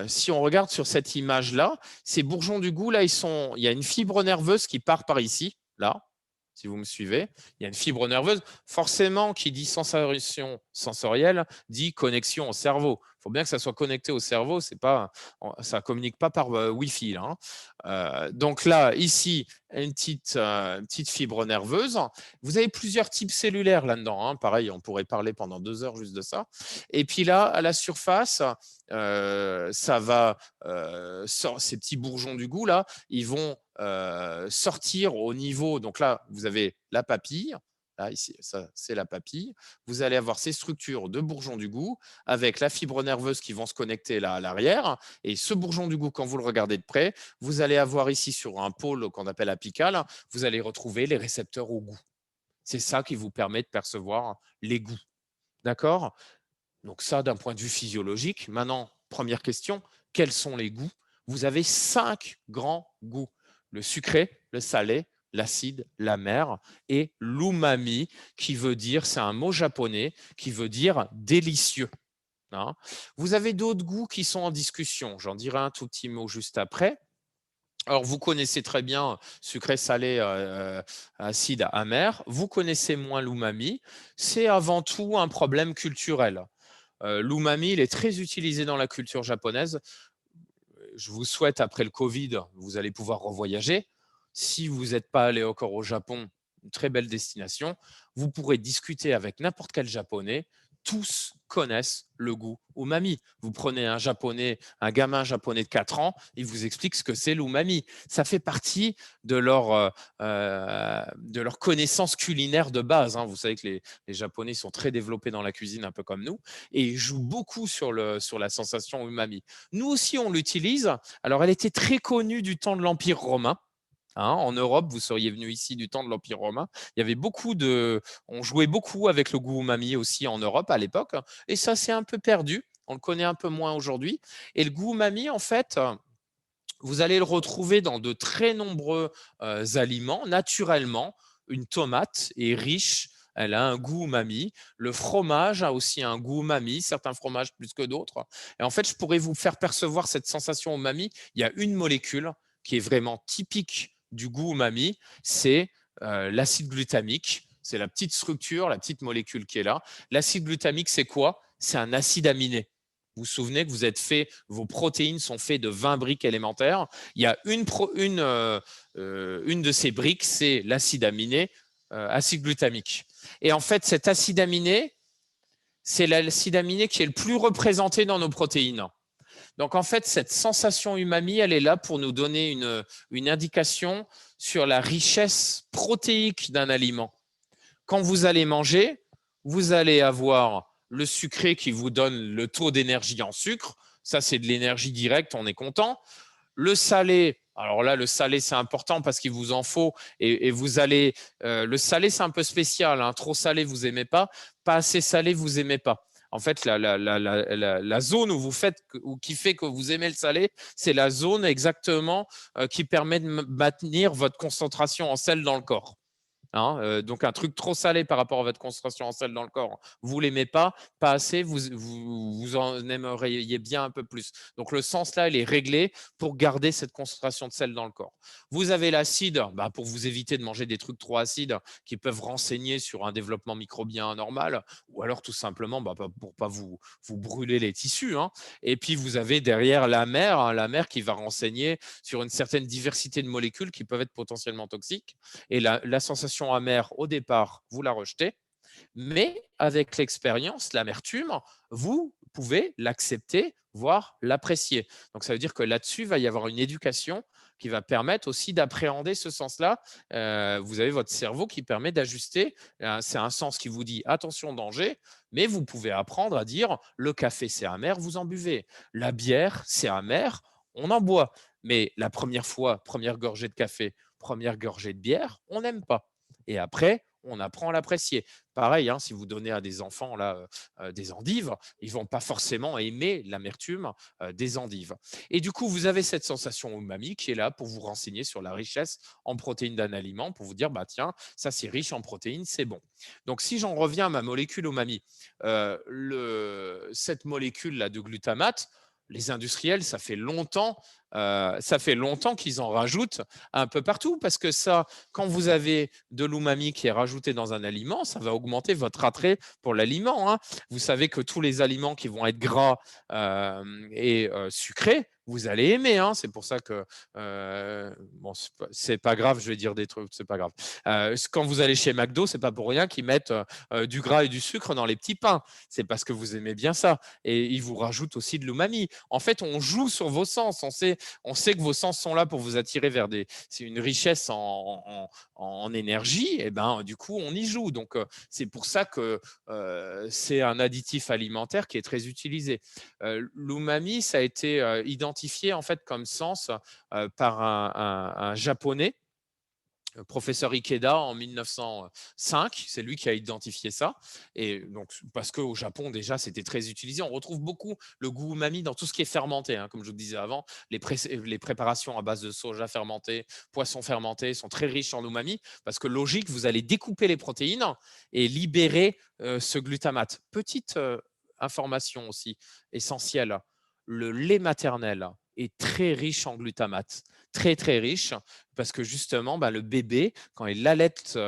si on regarde sur cette image-là, ces bourgeons du goût, là, il y a une fibre nerveuse qui part par ici, là, si vous me suivez. Il y a une fibre nerveuse. Forcément, qui dit sensation sensorielle, dit connexion au cerveau. Il faut bien que ça soit connecté au cerveau. Ça ne communique pas par Wi-Fi, là, hein. Donc là, ici, une petite fibre nerveuse. Vous avez plusieurs types cellulaires là-dedans, hein. Pareil, on pourrait parler pendant 2 heures juste de ça. Et puis là, à la surface, ça va, ces petits bourgeons du goût, là, ils vont sortir au niveau. Donc là, vous avez la papille. Là, ici, ça, c'est la papille. Vous allez avoir ces structures de bourgeons du goût avec la fibre nerveuse qui vont se connecter là à l'arrière. Et ce bourgeon du goût, quand vous le regardez de près, vous allez avoir ici sur un pôle qu'on appelle apical, vous allez retrouver les récepteurs au goût. C'est ça qui vous permet de percevoir les goûts. D'accord? Donc ça, d'un point de vue physiologique. Maintenant, première question, quels sont les goûts? Vous avez 5 grands goûts. Le sucré, le salé, l'acide, l'amer et l'umami, qui veut dire, c'est un mot japonais, qui veut dire délicieux, hein. Vous avez d'autres goûts qui sont en discussion. J'en dirai un tout petit mot juste après. Alors, vous connaissez très bien sucré, salé, acide, amer. Vous connaissez moins l'umami. C'est avant tout un problème culturel. L'umami, il est très utilisé dans la culture japonaise. Je vous souhaite, après le Covid, vous allez pouvoir revoyager. Si vous n'êtes pas allé encore au Japon, une très belle destination, vous pourrez discuter avec n'importe quel Japonais. Tous connaissent le goût umami. Vous prenez un gamin japonais de 4 ans, il vous explique ce que c'est l'umami. Ça fait partie de leur connaissance culinaire de base, hein. Vous savez que les Japonais sont très développés dans la cuisine, un peu comme nous, et ils jouent beaucoup sur la sensation umami. Nous aussi, on l'utilise. Alors, elle était très connue du temps de l'Empire romain, hein. En Europe, vous seriez venu ici du temps de l'Empire romain. Il y avait on jouait beaucoup avec le goût umami aussi en Europe à l'époque, et ça s'est un peu perdu. On le connaît un peu moins aujourd'hui. Et le goût umami, en fait, vous allez le retrouver dans de très nombreux aliments, naturellement. Une tomate est riche, elle a un goût umami. Le fromage a aussi un goût umami, certains fromages plus que d'autres. Et en fait, je pourrais vous faire percevoir cette sensation umami. Il y a une molécule qui est vraiment typique du goût umami, c'est l'acide glutamique. C'est la petite structure, la petite molécule qui est là. L'acide glutamique, c'est quoi? C'est un acide aminé. Vous vous souvenez que vos protéines sont faites de 20 briques élémentaires. Il y a une de ces briques, c'est l'acide aminé, acide glutamique. Et en fait, cet acide aminé, c'est l'acide aminé qui est le plus représenté dans nos protéines. Donc, en fait, cette sensation umami, elle est là pour nous donner une indication sur la richesse protéique d'un aliment. Quand vous allez manger, vous allez avoir le sucré qui vous donne le taux d'énergie en sucre. Ça, c'est de l'énergie directe, on est content. Le salé, alors là, le salé, c'est important parce qu'il vous en faut. Et vous allez. Le salé, c'est un peu spécial, hein. Trop salé, vous n'aimez pas. Pas assez salé, vous n'aimez pas. En fait, la zone où vous faites, ou qui fait que vous aimez le salé, c'est la zone exactement qui permet de maintenir votre concentration en sel dans le corps. Hein, donc un truc trop salé par rapport à votre concentration en sel dans le corps, vous l'aimez pas assez, vous en aimeriez bien un peu plus. Donc le sens là, il est réglé pour garder cette concentration de sel dans le corps. Vous avez l'acide, pour vous éviter de manger des trucs trop acides qui peuvent renseigner sur un développement microbien anormal, ou alors tout simplement pour pas vous brûler les tissus. Hein. Et puis vous avez derrière la mer, hein, la mer qui va renseigner sur une certaine diversité de molécules qui peuvent être potentiellement toxiques. Et la sensation amère, au départ, vous la rejetez, mais avec l'expérience, l'amertume, vous pouvez l'accepter, voire l'apprécier. Donc, ça veut dire que là-dessus, il va y avoir une éducation qui va permettre aussi d'appréhender ce sens-là. Vous avez votre cerveau qui permet d'ajuster. C'est un sens qui vous dit attention, danger, mais vous pouvez apprendre à dire le café, c'est amer, vous en buvez. La bière, c'est amer, on en boit. Mais la première fois, première gorgée de café, première gorgée de bière, on n'aime pas. Et après, on apprend à l'apprécier. Pareil, hein, si vous donnez à des enfants là, des endives, ils ne vont pas forcément aimer l'amertume des endives. Et du coup, vous avez cette sensation umami qui est là pour vous renseigner sur la richesse en protéines d'un aliment, pour vous dire, tiens, ça c'est riche en protéines, c'est bon. Donc, si j'en reviens à ma molécule umami, cette molécule là de glutamate, les industriels, ça fait longtemps qu'ils en rajoutent un peu partout parce que ça, quand vous avez de l'umami qui est rajouté dans un aliment, ça va augmenter votre attrait pour l'aliment. Hein. Vous savez que tous les aliments qui vont être gras et sucrés, vous allez aimer. Hein. C'est pour ça que, bon, c'est pas grave, je vais dire des trucs, c'est pas grave. Quand vous allez chez McDo, c'est pas pour rien qu'ils mettent du gras et du sucre dans les petits pains. C'est parce que vous aimez bien ça. Et ils vous rajoutent aussi de l'umami. En fait, on joue sur vos sens. On sait que vos sens sont là pour vous attirer vers c'est une richesse en énergie. Et du coup, on y joue. Donc, c'est pour ça que c'est un additif alimentaire qui est très utilisé. L'umami, ça a été identifié en fait comme sens par un japonais, professeur Ikeda en 1905, c'est lui qui a identifié ça. Et donc, parce qu'au Japon, déjà, c'était très utilisé. On retrouve beaucoup le goût umami dans tout ce qui est fermenté. Hein, comme je vous disais avant, les préparations à base de soja fermenté, poisson fermenté sont très riches en umami parce que logique, vous allez découper les protéines et libérer ce glutamate. Petite information aussi essentielle, le lait maternel est très riche en glutamate, très très riche, parce que justement, le bébé, quand il allaite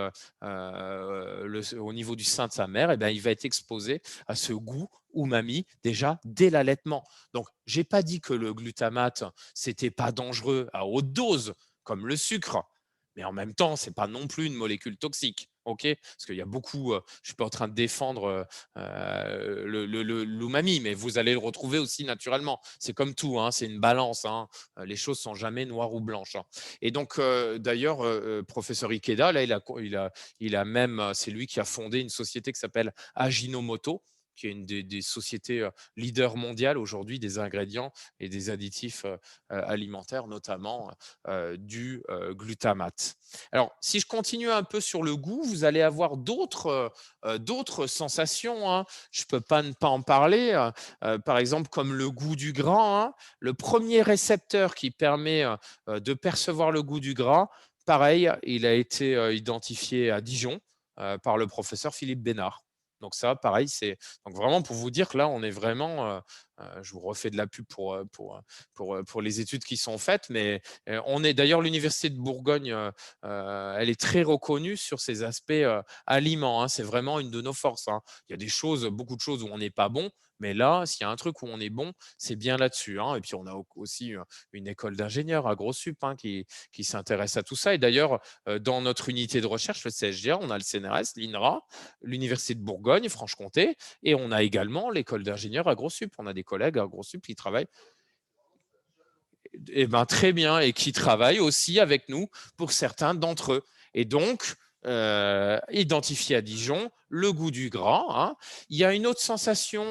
au niveau du sein de sa mère, il va être exposé à ce goût umami déjà dès l'allaitement. Donc, j'ai pas dit que le glutamate, c'était pas dangereux à haute dose, comme le sucre, mais en même temps, c'est pas non plus une molécule toxique. OK, parce qu'il y a beaucoup, je ne suis pas en train de défendre l'umami, mais vous allez le retrouver aussi naturellement. C'est comme tout, hein, c'est une balance. Hein, les choses sont jamais noires ou blanches. Hein. Et donc, d'ailleurs, professeur Ikeda, là, il a même, c'est lui qui a fondé une société qui s'appelle Ajinomoto, qui est une des sociétés leaders mondiales aujourd'hui des ingrédients et des additifs alimentaires, notamment du glutamate. Alors, si je continue un peu sur le goût, vous allez avoir d'autres sensations. Hein. Je ne peux pas ne pas en parler. Par exemple, comme le goût du gras. Hein. Le premier récepteur qui permet de percevoir le goût du gras, pareil, il a été identifié à Dijon par le professeur Philippe Bénard. Donc ça, pareil, c'est donc vraiment pour vous dire que là, on est vraiment, je vous refais de la pub pour les études qui sont faites, mais on est d'ailleurs l'université de Bourgogne, elle est très reconnue sur ses aspects aliments. Hein, c'est vraiment une de nos forces. Hein. Il y a des choses, beaucoup de choses où on n'est pas bon, mais là, s'il y a un truc où on est bon, c'est bien là-dessus. Hein. Et puis on a aussi une école d'ingénieurs à GrosSup qui s'intéresse à tout ça. Et d'ailleurs, dans notre unité de recherche, le CSGA, on a le CNRS, l'INRA, l'université de Bourgogne, Franche-Comté, et on a également l'école d'ingénieurs à GrosSup. On a des collègues à GrosSup qui travaillent Eh ben, très bien, et qui travaillent aussi avec nous pour certains d'entre eux. Et donc, identifié à Dijon, le goût du gras. Hein. Il y a une autre sensation,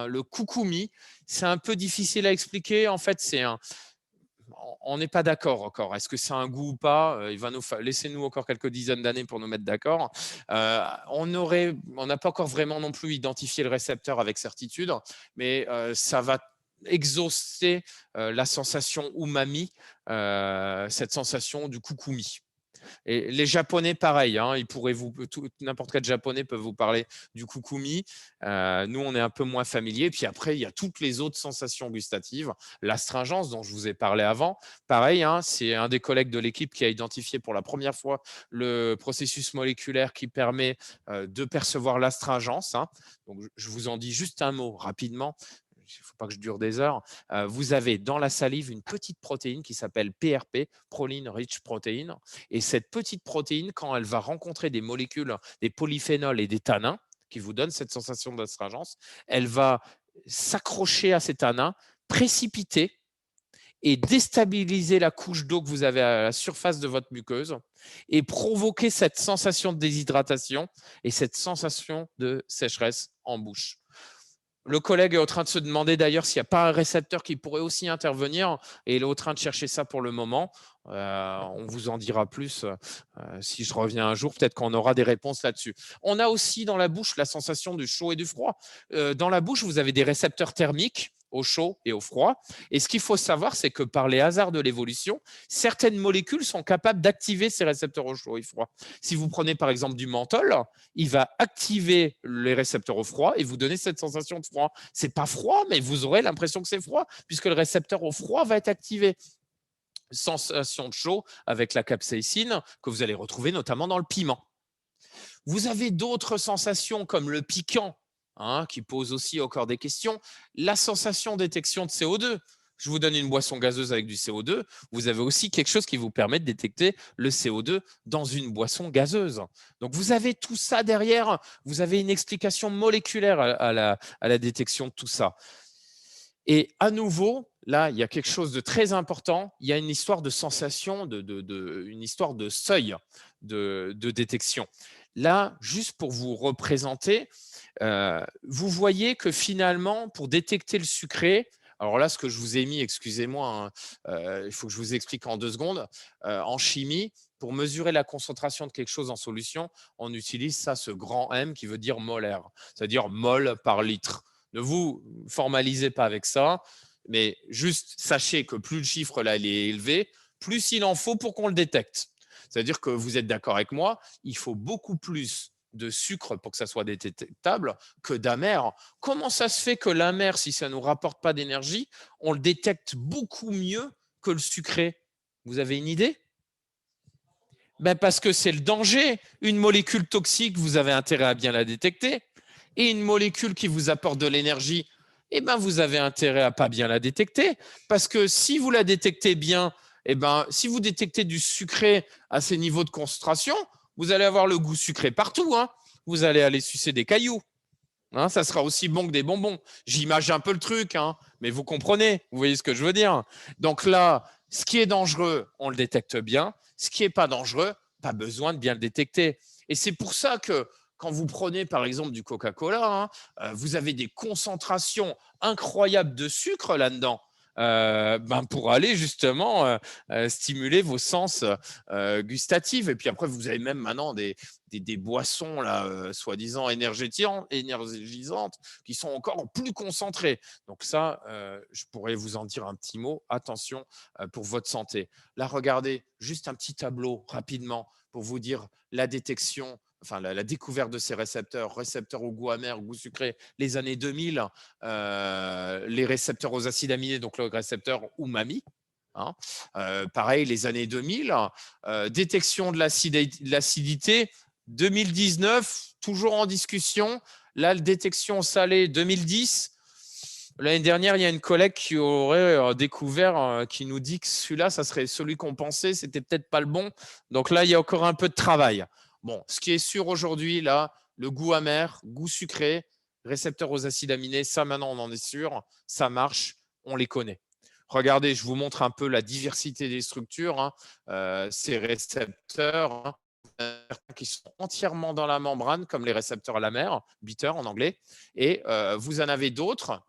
le coucoumi. C'est un peu difficile à expliquer. En fait, on n'est pas d'accord encore. Est-ce que c'est un goût ou pas? Laissez-nous encore quelques dizaines d'années pour nous mettre d'accord. On n'a pas encore vraiment non plus identifié le récepteur avec certitude, mais ça va exaucer la sensation umami, cette sensation du coucoumi. Et les Japonais, pareil, hein, n'importe quel Japonais peut vous parler du coucoumi. Nous, on est un peu moins familier. Puis après, il y a toutes les autres sensations gustatives. L'astringence, dont je vous ai parlé avant, pareil, hein, c'est un des collègues de l'équipe qui a identifié pour la première fois le processus moléculaire qui permet de percevoir l'astringence. Hein. Donc, je vous en dis juste un mot rapidement. Il ne faut pas que je dure des heures. Vous avez dans la salive une petite protéine qui s'appelle PRP, Proline Rich Protein. Et cette petite protéine, quand elle va rencontrer des molécules, des polyphénols et des tanins, qui vous donnent cette sensation d'astringence, elle va s'accrocher à ces tanins, précipiter et déstabiliser la couche d'eau que vous avez à la surface de votre muqueuse et provoquer cette sensation de déshydratation et cette sensation de sécheresse en bouche. Le collègue est en train de se demander d'ailleurs s'il n'y a pas un récepteur qui pourrait aussi intervenir, et il est en train de chercher ça pour le moment. On vous en dira plus si je reviens un jour, peut-être qu'on aura des réponses là-dessus. On a aussi dans la bouche la sensation du chaud et du froid. Dans la bouche, vous avez des récepteurs thermiques au chaud et au froid. Et ce qu'il faut savoir, c'est que par les hasards de l'évolution, certaines molécules sont capables d'activer ces récepteurs au chaud et au froid. Si vous prenez par exemple du menthol, il va activer les récepteurs au froid et vous donner cette sensation de froid. C'est pas froid, mais vous aurez l'impression que c'est froid puisque le récepteur au froid va être activé. Sensation de chaud avec la capsaïcine que vous allez retrouver notamment dans le piment. Vous avez d'autres sensations comme le piquant, hein, qui pose aussi encore des questions. La sensation détection de CO2. Je vous donne une boisson gazeuse avec du CO2. Vous avez aussi quelque chose qui vous permet de détecter le CO2 dans une boisson gazeuse. Donc, vous avez tout ça derrière. Vous avez une explication moléculaire à la détection de tout ça. Et à nouveau, là, il y a quelque chose de très important. Il y a une histoire de sensation, une histoire de seuil de détection. Là, juste pour vous représenter, vous voyez que finalement, pour détecter le sucré, alors là, ce que je vous ai mis, excusez-moi, hein, il faut que je vous explique en 2 secondes. En chimie, pour mesurer la concentration de quelque chose en solution, on utilise ça, ce grand M qui veut dire molaire, c'est-à-dire mol par litre. Ne vous formalisez pas avec ça, mais juste sachez que plus le chiffre là il est élevé, plus il en faut pour qu'on le détecte. C'est-à-dire que vous êtes d'accord avec moi, il faut beaucoup plus de sucre pour que ça soit détectable que d'amer. Comment ça se fait que l'amer, si ça ne nous rapporte pas d'énergie, on le détecte beaucoup mieux que le sucré? Vous avez une idée? Ben parce que c'est le danger. Une molécule toxique, vous avez intérêt à bien la détecter. Et une molécule qui vous apporte de l'énergie, eh ben vous avez intérêt à pas bien la détecter. Parce que si vous la détectez bien, eh ben, si vous détectez du sucré à ces niveaux de concentration, vous allez avoir le goût sucré partout. Hein. Vous allez aller sucer des cailloux. Hein, ça sera aussi bon que des bonbons. J'imagine un peu le truc, hein, mais vous comprenez, vous voyez ce que je veux dire. Donc là, ce qui est dangereux, on le détecte bien. Ce qui n'est pas dangereux, pas besoin de bien le détecter. Et c'est pour ça que quand vous prenez par exemple du Coca-Cola, hein, vous avez des concentrations incroyables de sucre là-dedans. Pour aller justement stimuler vos sens gustatifs. Et puis après, vous avez même maintenant des boissons là, soi-disant énergisantes qui sont encore plus concentrées. Donc ça, je pourrais vous en dire un petit mot. Attention pour votre santé. Là, regardez, juste un petit tableau rapidement pour vous dire la détection, enfin la découverte de ces récepteurs au goût amer, au goût sucré, les années 2000, les récepteurs aux acides aminés, donc le récepteur umami. Hein. Pareil, les années 2000, détection de l'acidité, 2019, toujours en discussion. Là, la détection salée, 2010. L'année dernière, il y a une collègue qui aurait découvert, qui nous dit que celui-là, ça serait celui qu'on pensait, c'était peut-être pas le bon. Donc là, il y a encore un peu de travail. Bon, ce qui est sûr aujourd'hui, là, le goût amer, goût sucré, récepteur aux acides aminés, ça maintenant, on en est sûr, ça marche, on les connaît. Regardez, je vous montre un peu la diversité des structures. Hein. Ces récepteurs, hein, qui sont entièrement dans la membrane, comme les récepteurs à la mer, bitter en anglais. Et vous en avez d'autres,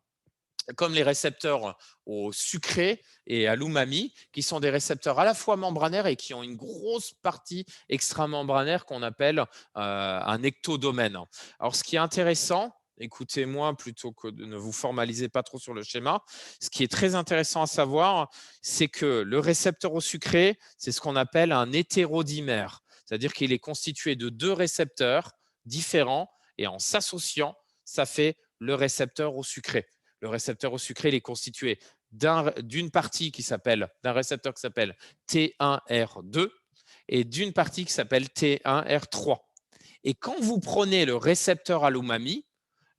comme les récepteurs au sucré et à l'umami, qui sont des récepteurs à la fois membranaires et qui ont une grosse partie extramembranaire qu'on appelle un ectodomaine. Alors, ce qui est intéressant, écoutez-moi plutôt que de ne vous formaliser pas trop sur le schéma, ce qui est très intéressant à savoir, c'est que le récepteur au sucré, c'est ce qu'on appelle un hétérodimère, c'est-à-dire qu'il est constitué de deux récepteurs différents et en s'associant, ça fait le récepteur au sucré. Le récepteur au sucré, il est constitué d'une partie d'un récepteur qui s'appelle T1R2 et d'une partie qui s'appelle T1R3. Et quand vous prenez le récepteur à l'umami,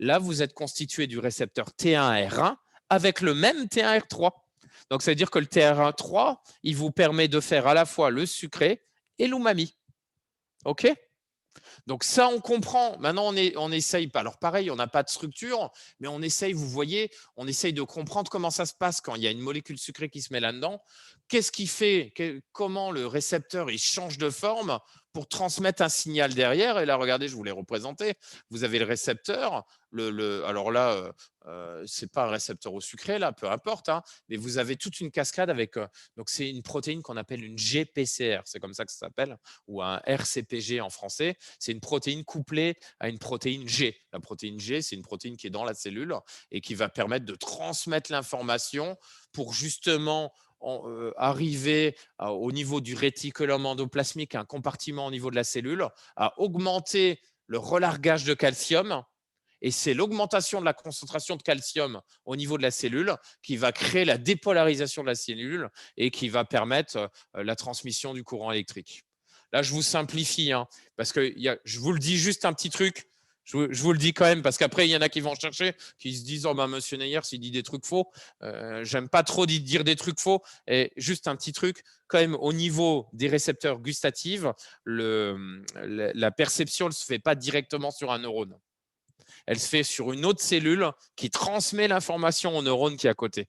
là, vous êtes constitué du récepteur T1R1 avec le même T1R3. Donc, ça veut dire que le T1R3, il vous permet de faire à la fois le sucré et l'umami. OK ? Donc ça, on comprend. Maintenant, on essaye pas. Alors pareil, on n'a pas de structure, mais on essaye, vous voyez, on essaye de comprendre comment ça se passe quand il y a une molécule sucrée qui se met là-dedans. Qu'est-ce qui fait, comment le récepteur il change de forme pour transmettre un signal derrière. Et là, regardez, je vous l'ai représenté. Vous avez le récepteur. Alors là, c'est pas un récepteur au sucré, là, peu importe, hein, mais vous avez toute une cascade avec. Donc, c'est une protéine qu'on appelle une GPCR, c'est comme ça que ça s'appelle, ou un RCPG en français. C'est une protéine couplée à une protéine G. La protéine G, c'est une protéine qui est dans la cellule et qui va permettre de transmettre l'information pour justement arriver au niveau du réticulum endoplasmique, un compartiment au niveau de la cellule, à augmenter le relargage de calcium. Et c'est l'augmentation de la concentration de calcium au niveau de la cellule qui va créer la dépolarisation de la cellule et qui va permettre la transmission du courant électrique. Là, je vous simplifie, hein, parce que je vous le dis juste un petit truc. Je vous le dis quand même, parce qu'après, il y en a qui vont chercher, qui se disent « Oh, ben, monsieur Neyers, il dit des trucs faux. J'aime pas trop dire des trucs faux. » Et juste un petit truc, quand même, au niveau des récepteurs gustatifs, la perception ne se fait pas directement sur un neurone. Elle se fait sur une autre cellule qui transmet l'information au neurone qui est à côté.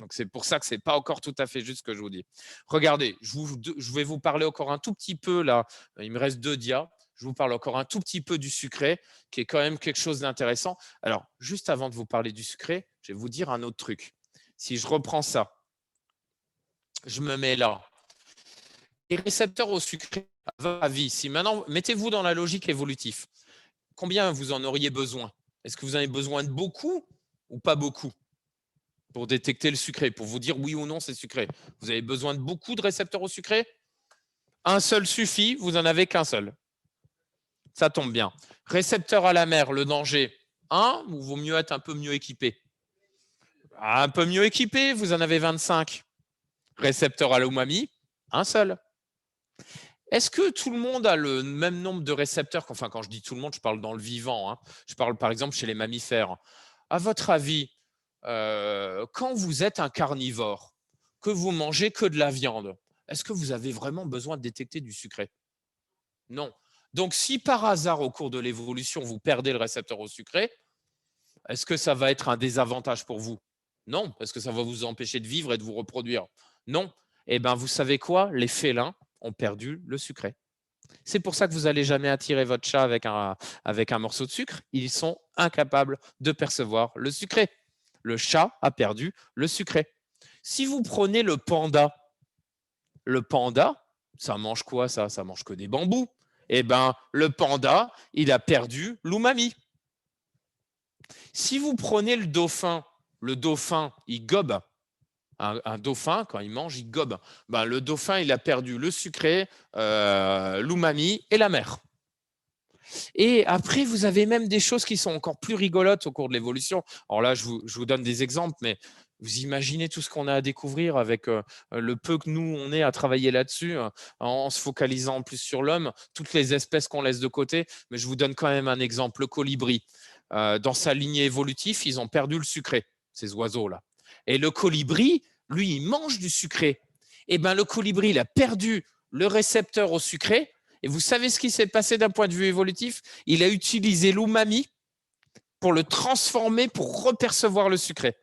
Donc, c'est pour ça que ce n'est pas encore tout à fait juste ce que je vous dis. Regardez, je vais vous parler encore un tout petit peu, là, il me reste 2 dias. Je vous parle encore un tout petit peu du sucré, qui est quand même quelque chose d'intéressant. Alors, juste avant de vous parler du sucré, je vais vous dire un autre truc. Si je reprends ça, je me mets là. Les récepteurs au sucré, à votre avis, si maintenant, mettez-vous dans la logique évolutive. Combien vous en auriez besoin? Est-ce que vous en avez besoin de beaucoup ou pas beaucoup pour détecter le sucré, pour vous dire oui ou non c'est sucré? Vous avez besoin de beaucoup de récepteurs au sucré? Un seul suffit, vous n'en avez qu'un seul. Ça tombe bien. Récepteur à la mer, le danger, 1 ou vaut mieux être un peu mieux équipé? Un peu mieux équipé, vous en avez 25. Récepteur à l'umami, un seul. Est-ce que tout le monde a le même nombre de récepteurs? Enfin, quand je dis tout le monde, je parle dans le vivant. Hein. Je parle par exemple chez les mammifères. À votre avis, quand vous êtes un carnivore, que vous mangez que de la viande, est-ce que vous avez vraiment besoin de détecter du sucré? Non. Donc, si par hasard, au cours de l'évolution, vous perdez le récepteur au sucré, est-ce que ça va être un désavantage pour vous? Non, parce que ça va vous empêcher de vivre et de vous reproduire. Non. Eh bien, vous savez quoi? Les félins ont perdu le sucré. C'est pour ça que vous n'allez jamais attirer votre chat avec un morceau de sucre. Ils sont incapables de percevoir le sucré. Le chat a perdu le sucré. Si vous prenez le panda, ça mange quoi ça? Ça mange que des bambous. Eh bien, le panda, il a perdu l'umami. Si vous prenez le dauphin, il gobe. Un dauphin, quand il mange, il gobe. Ben, le dauphin, il a perdu le sucré, l'umami et la mer. Et après, vous avez même des choses qui sont encore plus rigolotes au cours de l'évolution. Alors là, je vous donne des exemples, mais vous imaginez tout ce qu'on a à découvrir avec le peu que nous, on est à travailler là-dessus, en se focalisant plus sur l'homme, toutes les espèces qu'on laisse de côté. Mais je vous donne quand même un exemple. Le colibri, dans sa lignée évolutive, ils ont perdu le sucré, ces oiseaux-là. Et le colibri, lui, il mange du sucré. Et bien, le colibri, il a perdu le récepteur au sucré. Et vous savez ce qui s'est passé d'un point de vue évolutif? Il a utilisé l'umami pour le transformer, pour repercevoir le sucré.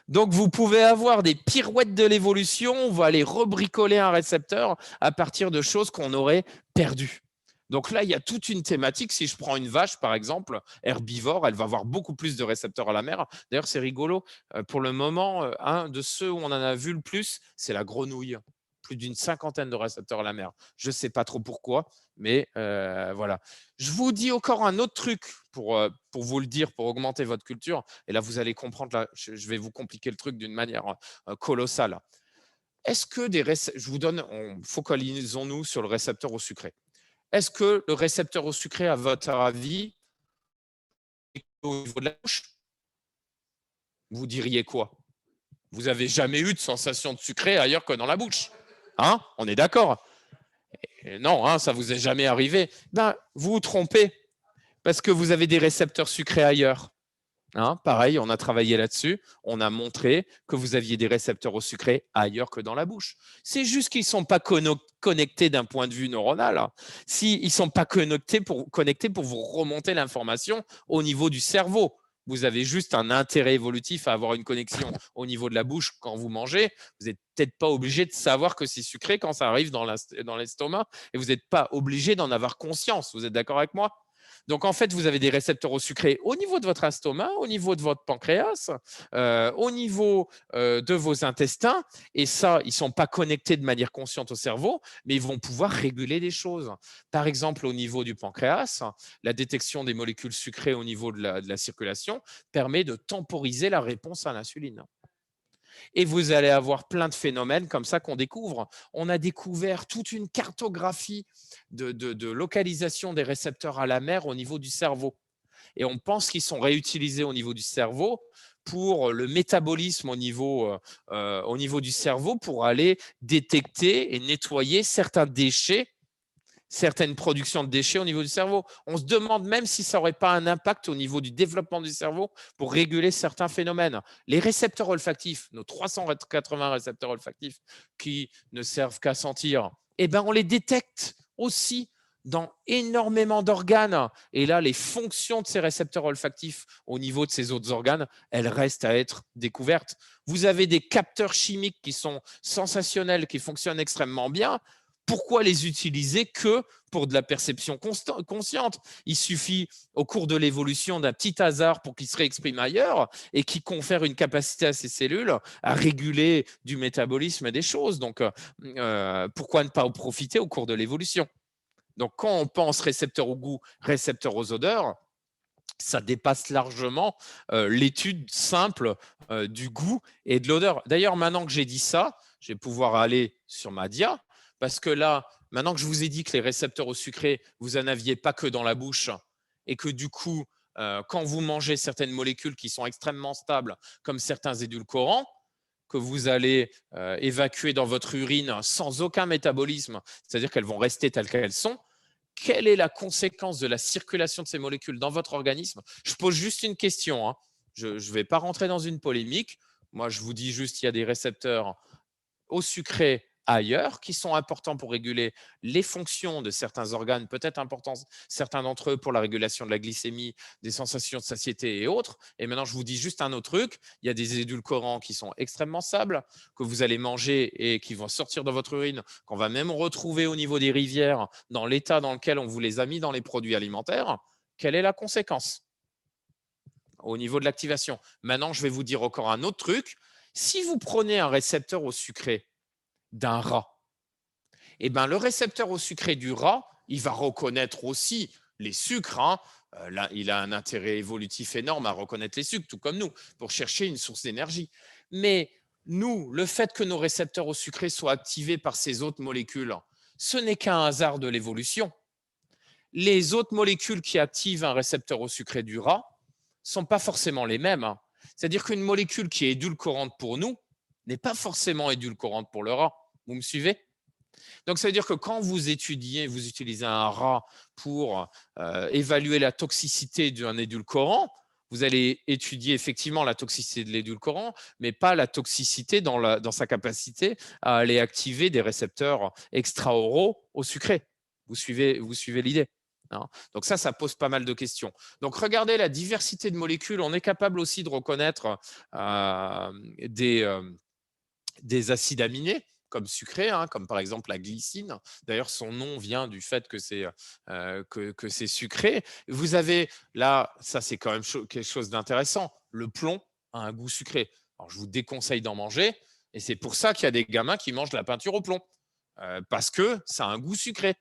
Donc, vous pouvez avoir des pirouettes de l'évolution. On va aller rebricoler un récepteur à partir de choses qu'on aurait perdues. Donc là, il y a toute une thématique. Si je prends une vache, par exemple, herbivore, elle va avoir beaucoup plus de récepteurs à la mer. D'ailleurs, c'est rigolo. Pour le moment, un de ceux où on en a vu le plus, c'est la grenouille. Plus d'une cinquantaine de récepteurs à la mer. Je ne sais pas trop pourquoi, mais voilà. Je vous dis encore un autre truc pour vous le dire, pour augmenter votre culture. Et là, vous allez comprendre, là, je vais vous compliquer le truc d'une manière colossale. Est-ce que je vous donne, focalisons-nous sur le récepteur au sucré. Est-ce que le récepteur au sucré, à votre avis, au niveau de la bouche, vous diriez quoi? Vous n'avez jamais eu de sensation de sucré ailleurs que dans la bouche. Hein? On est d'accord? Non, hein, ça vous est jamais arrivé. Ben, vous vous trompez parce que vous avez des récepteurs sucrés ailleurs. Hein, pareil, on a travaillé là-dessus. On a montré que vous aviez des récepteurs au sucré ailleurs que dans la bouche. C'est juste qu'ils ne sont pas connectés d'un point de vue neuronal. S'ils ne sont pas connectés pour vous remonter l'information au niveau du cerveau. Vous avez juste un intérêt évolutif à avoir une connexion au niveau de la bouche quand vous mangez. Vous n'êtes peut-être pas obligé de savoir que c'est sucré quand ça arrive dans l'estomac et vous n'êtes pas obligé d'en avoir conscience. Vous êtes d'accord avec moi? Donc, en fait, vous avez des récepteurs au sucré au niveau de votre estomac, au niveau de votre pancréas, au niveau de vos intestins. Et ça, ils ne sont pas connectés de manière consciente au cerveau, mais ils vont pouvoir réguler des choses. Par exemple, au niveau du pancréas, la détection des molécules sucrées au niveau de la circulation permet de temporiser la réponse à l'insuline. Et vous allez avoir plein de phénomènes comme ça qu'on découvre. On a découvert toute une cartographie de localisation des récepteurs à la mer au niveau du cerveau. Et on pense qu'ils sont réutilisés au niveau du cerveau pour le métabolisme au niveau du cerveau pour aller détecter et nettoyer certains déchets, certaines productions de déchets au niveau du cerveau. On se demande même si ça n'aurait pas un impact au niveau du développement du cerveau pour réguler certains phénomènes. Les récepteurs olfactifs, nos 380 récepteurs olfactifs qui ne servent qu'à sentir, eh ben on les détecte aussi dans énormément d'organes. Et là, les fonctions de ces récepteurs olfactifs au niveau de ces autres organes, elles restent à être découvertes. Vous avez des capteurs chimiques qui sont sensationnels, qui fonctionnent extrêmement bien. Pourquoi les utiliser que pour de la perception consciente? Il suffit au cours de l'évolution d'un petit hasard pour qu'il se réexprime ailleurs et qui confère une capacité à ces cellules à réguler du métabolisme des choses. Donc, pourquoi ne pas en profiter au cours de l'évolution? Donc, quand on pense récepteur au goût, récepteur aux odeurs, ça dépasse largement l'étude simple du goût et de l'odeur. D'ailleurs, maintenant que j'ai dit ça, je vais pouvoir aller sur ma dia, parce que là, maintenant que je vous ai dit que les récepteurs au sucré, vous n'en aviez pas que dans la bouche, et que du coup, quand vous mangez certaines molécules qui sont extrêmement stables, comme certains édulcorants, que vous allez évacuer dans votre urine sans aucun métabolisme, c'est-à-dire qu'elles vont rester telles qu'elles sont, quelle est la conséquence de la circulation de ces molécules dans votre organisme? Je pose juste une question. Hein. Je ne vais pas rentrer dans une polémique. Moi, je vous dis juste qu'il y a des récepteurs au sucré ailleurs qui sont importants pour réguler les fonctions de certains organes, peut-être importants certains d'entre eux pour la régulation de la glycémie, des sensations de satiété et autres. Et maintenant, je vous dis juste un autre truc. Il y a des édulcorants qui sont extrêmement stables, que vous allez manger et qui vont sortir de votre urine, qu'on va même retrouver au niveau des rivières, dans l'état dans lequel on vous les a mis dans les produits alimentaires. Quelle est la conséquence au niveau de l'activation? Maintenant, je vais vous dire encore un autre truc. Si vous prenez un récepteur au sucré d'un rat, eh ben, le récepteur au sucré du rat, il va reconnaître aussi les sucres. Hein. Là, il a un intérêt évolutif énorme à reconnaître les sucres, tout comme nous, pour chercher une source d'énergie. Mais nous, le fait que nos récepteurs au sucré soient activés par ces autres molécules, ce n'est qu'un hasard de l'évolution. Les autres molécules qui activent un récepteur au sucré du rat ne sont pas forcément les mêmes. Hein. C'est-à-dire qu'une molécule qui est édulcorante pour nous n'est pas forcément édulcorante pour le rat. Vous me suivez? Donc, ça veut dire que quand vous utilisez un rat pour évaluer la toxicité d'un édulcorant, vous allez étudier effectivement la toxicité de l'édulcorant, mais pas la toxicité dans sa capacité à aller activer des récepteurs extraoraux au sucré. Vous suivez l'idée? hein. Donc ça pose pas mal de questions. Donc regardez la diversité de molécules. On est capable aussi de reconnaître des acides aminés comme sucrés, hein, comme par exemple la glycine. D'ailleurs, son nom vient du fait que c'est sucré. Vous avez là, ça c'est quand même quelque chose d'intéressant. Le plomb a un goût sucré. Alors, je vous déconseille d'en manger, et c'est pour ça qu'il y a des gamins qui mangent de la peinture au plomb, parce que ça a un goût sucré.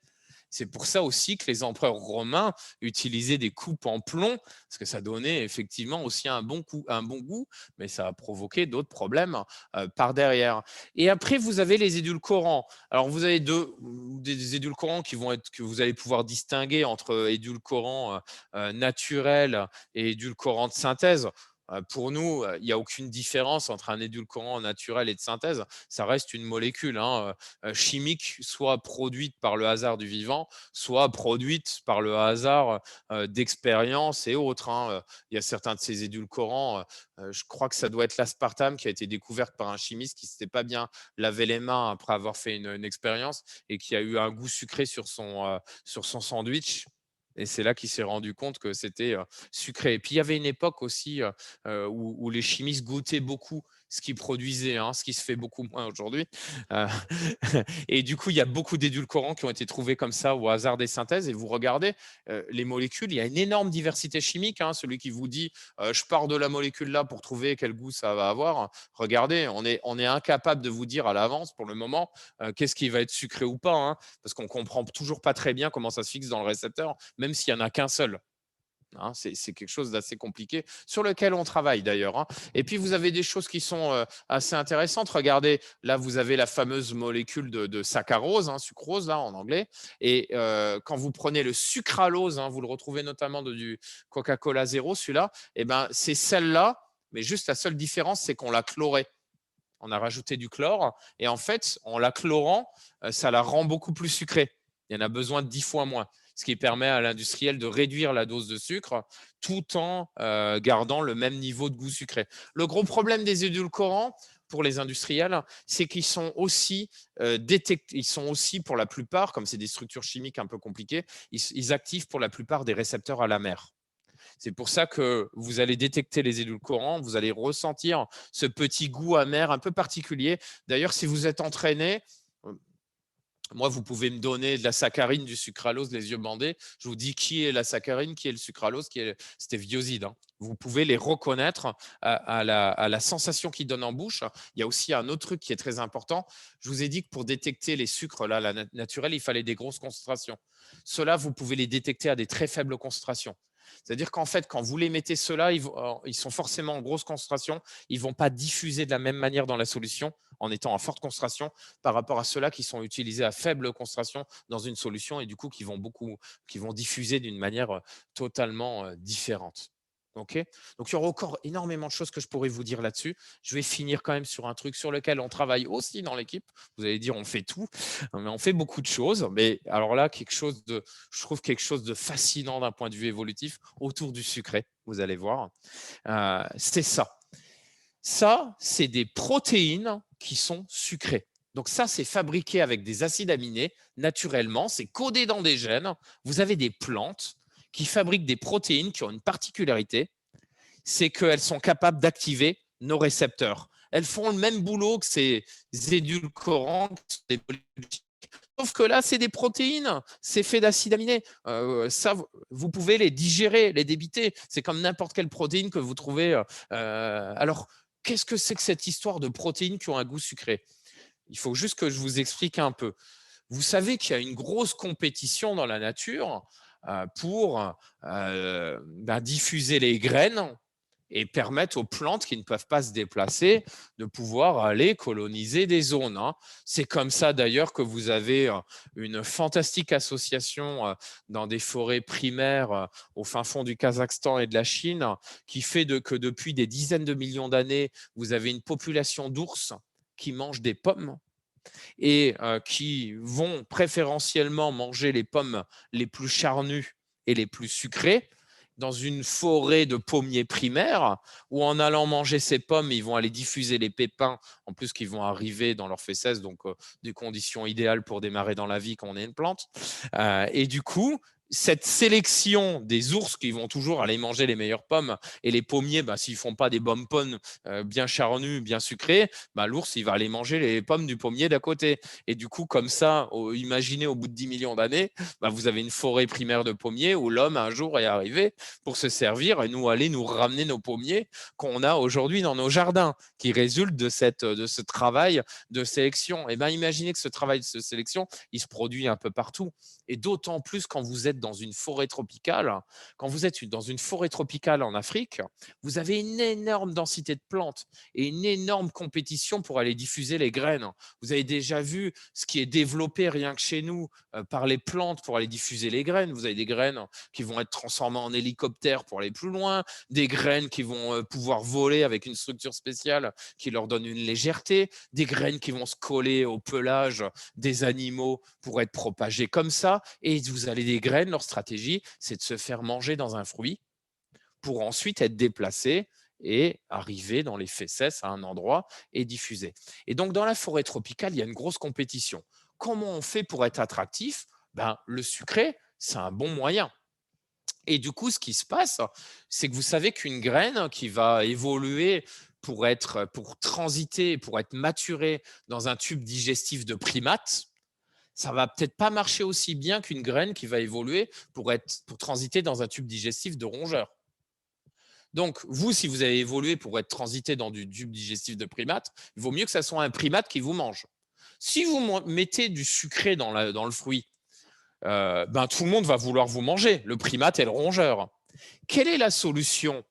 C'est pour ça aussi que les empereurs romains utilisaient des coupes en plomb, parce que ça donnait effectivement aussi un bon goût, mais ça a provoqué d'autres problèmes par derrière. Et après, vous avez les édulcorants. Alors, vous avez des édulcorants que vous allez pouvoir distinguer entre édulcorants naturels et édulcorants de synthèse. Pour nous, il n'y a aucune différence entre un édulcorant naturel et de synthèse. Ça reste une molécule, hein, chimique, soit produite par le hasard du vivant, soit produite par le hasard d'expérience et autres, hein. Il y a certains de ces édulcorants, je crois que ça doit être l'aspartame qui a été découverte par un chimiste qui ne s'était pas bien lavé les mains après avoir fait une expérience et qui a eu un goût sucré sur son sandwich. Et c'est là qu'il s'est rendu compte que c'était sucré. Et puis, il y avait une époque aussi où les chimistes goûtaient beaucoup ce qu'ils produisaient, hein, ce qui se fait beaucoup moins aujourd'hui. Euh, et du coup, il y a beaucoup d'édulcorants qui ont été trouvés comme ça au hasard des synthèses. Et vous regardez les molécules, il y a une énorme diversité chimique, hein. Celui qui vous dit je pars de la molécule là pour trouver quel goût ça va avoir, regardez, on est incapable de vous dire à l'avance pour le moment qu'est-ce qui va être sucré ou pas, hein, parce qu'on comprend toujours pas très bien comment ça se fixe dans le récepteur, même s'il n'y en a qu'un seul. Hein, c'est quelque chose d'assez compliqué sur lequel on travaille d'ailleurs, hein. Et puis vous avez des choses qui sont assez intéressantes. Regardez, là vous avez la fameuse molécule de saccharose, hein, sucrose là en anglais. Et quand vous prenez le sucralose, hein, vous le retrouvez notamment du Coca-Cola Zéro, celui-là, et ben c'est celle-là, mais juste la seule différence, c'est qu'on l'a chlorée. On a rajouté du chlore et en fait, en la chlorant, ça la rend beaucoup plus sucrée. Il y en a besoin de 10 fois moins, ce qui permet à l'industriel de réduire la dose de sucre tout en gardant le même niveau de goût sucré. Le gros problème des édulcorants pour les industriels, c'est qu'ils sont aussi ils sont aussi pour la plupart, comme c'est des structures chimiques un peu compliquées, ils activent pour la plupart des récepteurs à l'amer. C'est pour ça que vous allez détecter les édulcorants, vous allez ressentir ce petit goût amer un peu particulier. D'ailleurs, si vous êtes entraîné, moi, vous pouvez me donner de la saccharine, du sucralose, les yeux bandés. Je vous dis qui est la saccharine, qui est le sucralose, c'était vioside, hein. Vous pouvez les reconnaître à la sensation qu'ils donnent en bouche. Il y a aussi un autre truc qui est très important. Je vous ai dit que pour détecter les sucres là, naturels, il fallait des grosses concentrations. Ceux-là, vous pouvez les détecter à des très faibles concentrations. C'est-à-dire qu'en fait, quand vous les mettez ceux-là, ils sont forcément en grosse concentration. Ils ne vont pas diffuser de la même manière dans la solution en étant en forte concentration par rapport à ceux-là qui sont utilisés à faible concentration dans une solution et du coup qui vont diffuser d'une manière totalement différente. Ok. Donc, il y aura encore énormément de choses que je pourrais vous dire là-dessus. Je vais finir quand même sur un truc sur lequel on travaille aussi dans l'équipe. Vous allez dire, on fait tout, mais on fait beaucoup de choses. Mais alors là, je trouve quelque chose de fascinant d'un point de vue évolutif autour du sucré. Vous allez voir. C'est ça. Ça, c'est des protéines qui sont sucrées. Donc ça, c'est fabriqué avec des acides aminés naturellement. C'est codé dans des gènes. Vous avez des plantes qui fabriquent des protéines qui ont une particularité, c'est qu'elles sont capables d'activer nos récepteurs. Elles font le même boulot que ces édulcorants, sauf que là, c'est des protéines, c'est fait d'acides aminés. Ça, vous pouvez les digérer, les débiter. C'est comme n'importe quelle protéine que vous trouvez. Alors, qu'est-ce que c'est que cette histoire de protéines qui ont un goût sucré? Il faut juste que je vous explique un peu. Vous savez qu'il y a une grosse compétition dans la nature pour diffuser les graines et permettre aux plantes qui ne peuvent pas se déplacer de pouvoir aller coloniser des zones, hein. C'est comme ça d'ailleurs que vous avez une fantastique association dans des forêts primaires au fin fond du Kazakhstan et de la Chine qui fait que depuis des dizaines de millions d'années, vous avez une population d'ours qui mangent des pommes et qui vont préférentiellement manger les pommes les plus charnues et les plus sucrées dans une forêt de pommiers primaires où en allant manger ces pommes, ils vont aller diffuser les pépins, en plus qui vont arriver dans leurs fesses, donc des conditions idéales pour démarrer dans la vie quand on est une plante. Et du coup, cette sélection des ours qui vont toujours aller manger les meilleures pommes et les pommiers, s'ils ne font pas des bonnes pommes bien charnues, bien sucrées, l'ours, il va aller manger les pommes du pommier d'à côté. Et du coup, comme ça, imaginez au bout de 10 millions d'années, vous avez une forêt primaire de pommiers où l'homme, un jour, est arrivé pour se servir et aller nous ramener nos pommiers qu'on a aujourd'hui dans nos jardins, qui résultent de ce travail de sélection. Et imaginez que ce travail de sélection, il se produit un peu partout. Et d'autant plus quand vous êtes dans une forêt tropicale. Quand vous êtes dans une forêt tropicale en Afrique, vous avez une énorme densité de plantes et une énorme compétition pour aller diffuser les graines. Vous avez déjà vu ce qui est développé rien que chez nous par les plantes pour aller diffuser les graines. Vous avez des graines qui vont être transformées en hélicoptères pour aller plus loin, des graines qui vont pouvoir voler avec une structure spéciale qui leur donne une légèreté, des graines qui vont se coller au pelage des animaux pour être propagées comme ça. Et vous avez des graines, leur stratégie, c'est de se faire manger dans un fruit pour ensuite être déplacé et arriver dans les fesses à un endroit et diffuser. Et donc, dans la forêt tropicale, il y a une grosse compétition. Comment on fait pour être attractif? Le sucré, c'est un bon moyen. Et du coup, ce qui se passe, c'est que vous savez qu'une graine qui va évoluer pour transiter, pour être maturée dans un tube digestif de primate, ça va peut-être pas marcher aussi bien qu'une graine qui va évoluer pour transiter dans un tube digestif de rongeur. Donc, vous, si vous avez évolué pour être transité dans du tube digestif de primate, il vaut mieux que ça soit un primate qui vous mange. Si vous mettez du sucré dans le fruit, tout le monde va vouloir vous manger, le primate et le rongeur. Quelle est la solution?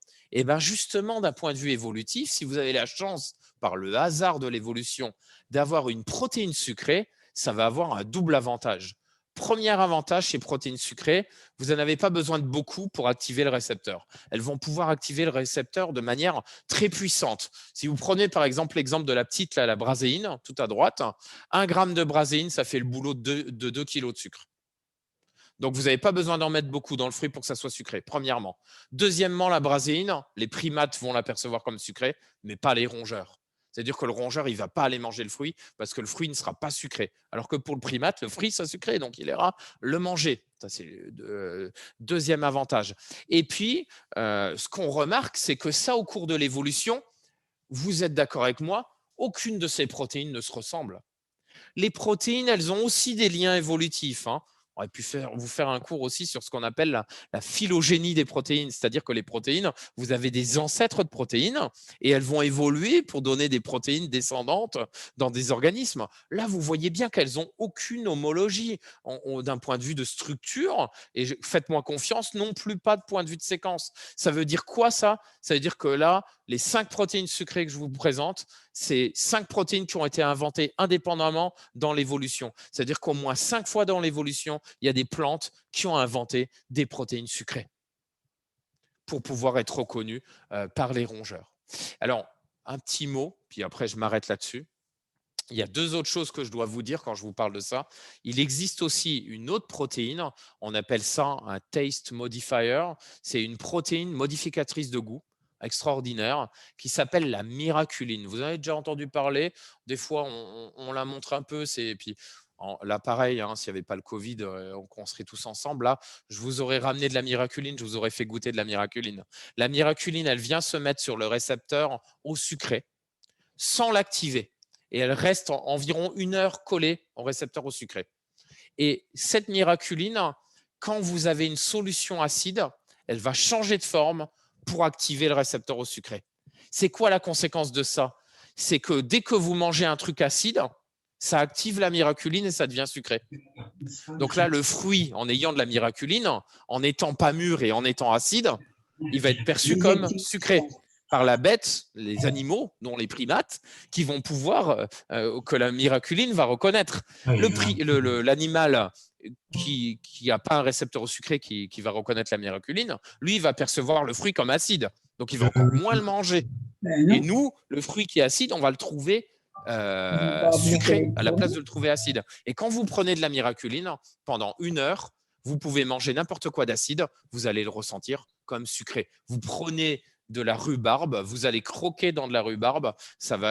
Justement, d'un point de vue évolutif, si vous avez la chance, par le hasard de l'évolution, d'avoir une protéine sucrée, ça va avoir un double avantage. Premier avantage, ces protéines sucrées, vous n'en avez pas besoin de beaucoup pour activer le récepteur. Elles vont pouvoir activer le récepteur de manière très puissante. Si vous prenez par exemple l'exemple de la petite, la braséine, tout à droite, 1 gramme de braséine, ça fait le boulot de 2 kilos de sucre. Donc, vous n'avez pas besoin d'en mettre beaucoup dans le fruit pour que ça soit sucré, premièrement. Deuxièmement, la braséine, les primates vont la percevoir comme sucrée, mais pas les rongeurs. C'est-à-dire que le rongeur, il ne va pas aller manger le fruit parce que le fruit ne sera pas sucré. Alors que pour le primate, le fruit sera sucré, donc il ira le manger. Ça, c'est le deuxième avantage. Et puis, ce qu'on remarque, c'est que ça, au cours de l'évolution, vous êtes d'accord avec moi, aucune de ces protéines ne se ressemble. Les protéines, elles ont aussi des liens évolutifs. On aurait pu vous faire un cours aussi sur ce qu'on appelle la phylogénie des protéines, c'est-à-dire que les protéines, vous avez des ancêtres de protéines et elles vont évoluer pour donner des protéines descendantes dans des organismes. Là, vous voyez bien qu'elles n'ont aucune homologie d'un point de vue de structure et faites-moi confiance, non plus pas de point de vue de séquence. Ça veut dire quoi ça? Ça veut dire que là, les 5 protéines sucrées que je vous présente, c'est 5 protéines qui ont été inventées indépendamment dans l'évolution. C'est-à-dire qu'au moins 5 fois dans l'évolution, il y a des plantes qui ont inventé des protéines sucrées pour pouvoir être reconnues par les rongeurs. Alors, un petit mot, puis après je m'arrête là-dessus. Il y a 2 autres choses que je dois vous dire quand je vous parle de ça. Il existe aussi une autre protéine, on appelle ça un taste modifier. C'est une protéine modificatrice de goût extraordinaire qui s'appelle la miraculine. Vous en avez déjà entendu parler? Des fois, on la montre un peu. Puis là, pareil, s'il n'y avait pas le Covid, on serait tous ensemble. Là, je vous aurais ramené de la miraculine, je vous aurais fait goûter de la miraculine. La miraculine, elle vient se mettre sur le récepteur au sucré sans l'activer. Et elle reste environ 1 heure collée au récepteur au sucré. Et cette miraculine, quand vous avez une solution acide, elle va changer de forme pour activer le récepteur au sucré. C'est quoi la conséquence de ça? C'est que dès que vous mangez un truc acide, ça active la miraculine et ça devient sucré. Donc là, le fruit, en ayant de la miraculine, en n'étant pas mûr et en étant acide, il va être perçu comme sucré par la bête, les animaux, dont les primates, qui vont pouvoir, que la miraculine va reconnaître. L'animal qui n'a pas un récepteur au sucré qui va reconnaître la miraculine, lui, il va percevoir le fruit comme acide. Donc, il va encore moins le manger. Et nous, le fruit qui est acide, on va le trouver sucré à la place de le trouver acide. Et quand vous prenez de la miraculine, pendant 1 heure, vous pouvez manger n'importe quoi d'acide, vous allez le ressentir comme sucré. Vous prenez de la rhubarbe. Vous allez croquer dans de la rhubarbe.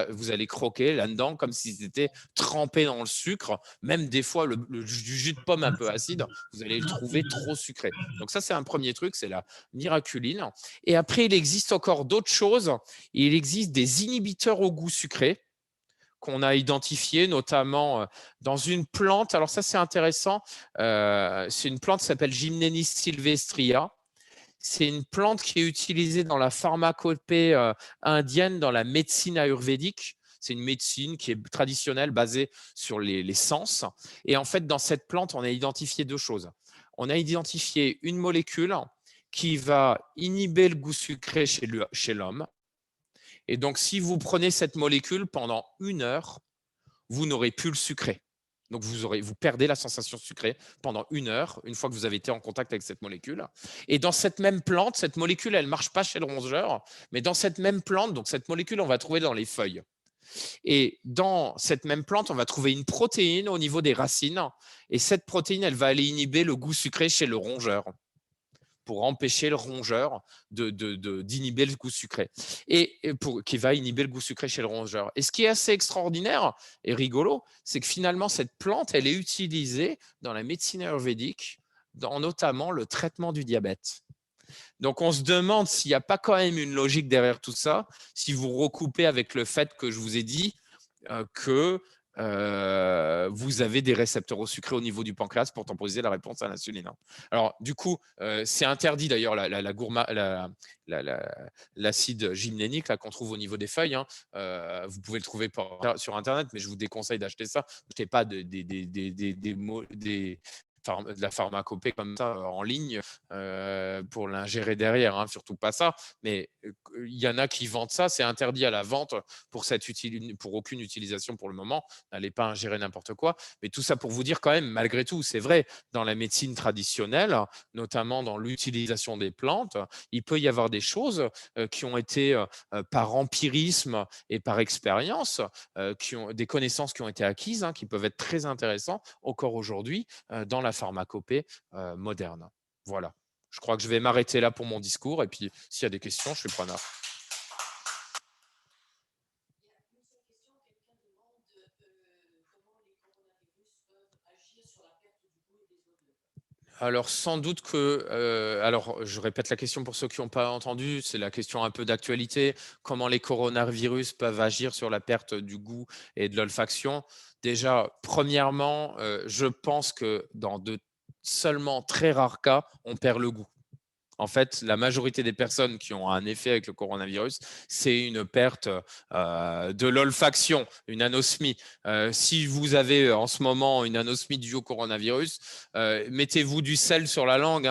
Vous allez croquer là-dedans comme si c'était trempé dans le sucre. Même des fois, du jus de pomme un peu acide, vous allez le trouver trop sucré. Donc ça, c'est un premier truc, c'est la miraculine. Et après, il existe encore d'autres choses. Il existe des inhibiteurs au goût sucré qu'on a identifié notamment dans une plante. Alors ça, c'est intéressant. C'est une plante qui s'appelle Gymnellis sylvestria. C'est une plante qui est utilisée dans la pharmacopée indienne, dans la médecine ayurvédique. C'est une médecine qui est traditionnelle, basée sur les sens. Et en fait, dans cette plante, on a identifié deux choses. On a identifié une molécule qui va inhiber le goût sucré chez l'homme. Et donc, si vous prenez cette molécule pendant 1 heure, vous n'aurez plus le sucré. Donc, vous perdez la sensation sucrée pendant 1 heure, une fois que vous avez été en contact avec cette molécule. Et dans cette même plante, cette molécule, elle ne marche pas chez le rongeur, mais dans cette même plante, donc cette molécule, on va trouver dans les feuilles. Et dans cette même plante, on va trouver une protéine au niveau des racines. Et cette protéine, elle va aller inhiber le goût sucré chez le rongeur, pour empêcher le rongeur d'inhiber le goût sucré, qui va inhiber le goût sucré chez le rongeur. Et ce qui est assez extraordinaire et rigolo, c'est que finalement, cette plante, elle est utilisée dans la médecine ayurvédique, dans notamment le traitement du diabète. Donc, on se demande s'il n'y a pas quand même une logique derrière tout ça, si vous recoupez avec le fait que je vous ai dit que vous avez des récepteurs au sucré au niveau du pancréas pour temporiser la réponse à l'insuline. Alors, du coup, c'est interdit d'ailleurs l'acide gymnénique qu'on trouve au niveau des feuilles. Vous pouvez le trouver sur Internet, mais je vous déconseille d'acheter ça. N'achetez pas de la pharmacopée comme ça en ligne pour l'ingérer derrière, surtout pas ça. Mais il y en a qui vendent ça, c'est interdit à la vente pour aucune utilisation pour le moment. N'allez pas ingérer n'importe quoi. Mais tout ça pour vous dire quand même, malgré tout, c'est vrai, dans la médecine traditionnelle, notamment dans l'utilisation des plantes, il peut y avoir des choses qui ont été par empirisme et par expérience, des connaissances qui ont été acquises, qui peuvent être très intéressantes encore aujourd'hui dans la pharmacopée moderne. Voilà. Je crois que je vais m'arrêter là pour mon discours. Et puis, s'il y a des questions, je suis preneur. Alors, sans doute que… alors, je répète la question pour ceux qui n'ont pas entendu. C'est la question un peu d'actualité. Comment les coronavirus peuvent agir sur la perte du goût et de l'olfaction? Déjà, premièrement, je pense que dans de seulement très rares cas, on perd le goût. En fait, la majorité des personnes qui ont un effet avec le coronavirus, c'est une perte de l'olfaction, une anosmie. Si vous avez en ce moment une anosmie due au coronavirus, mettez-vous du sel sur la langue.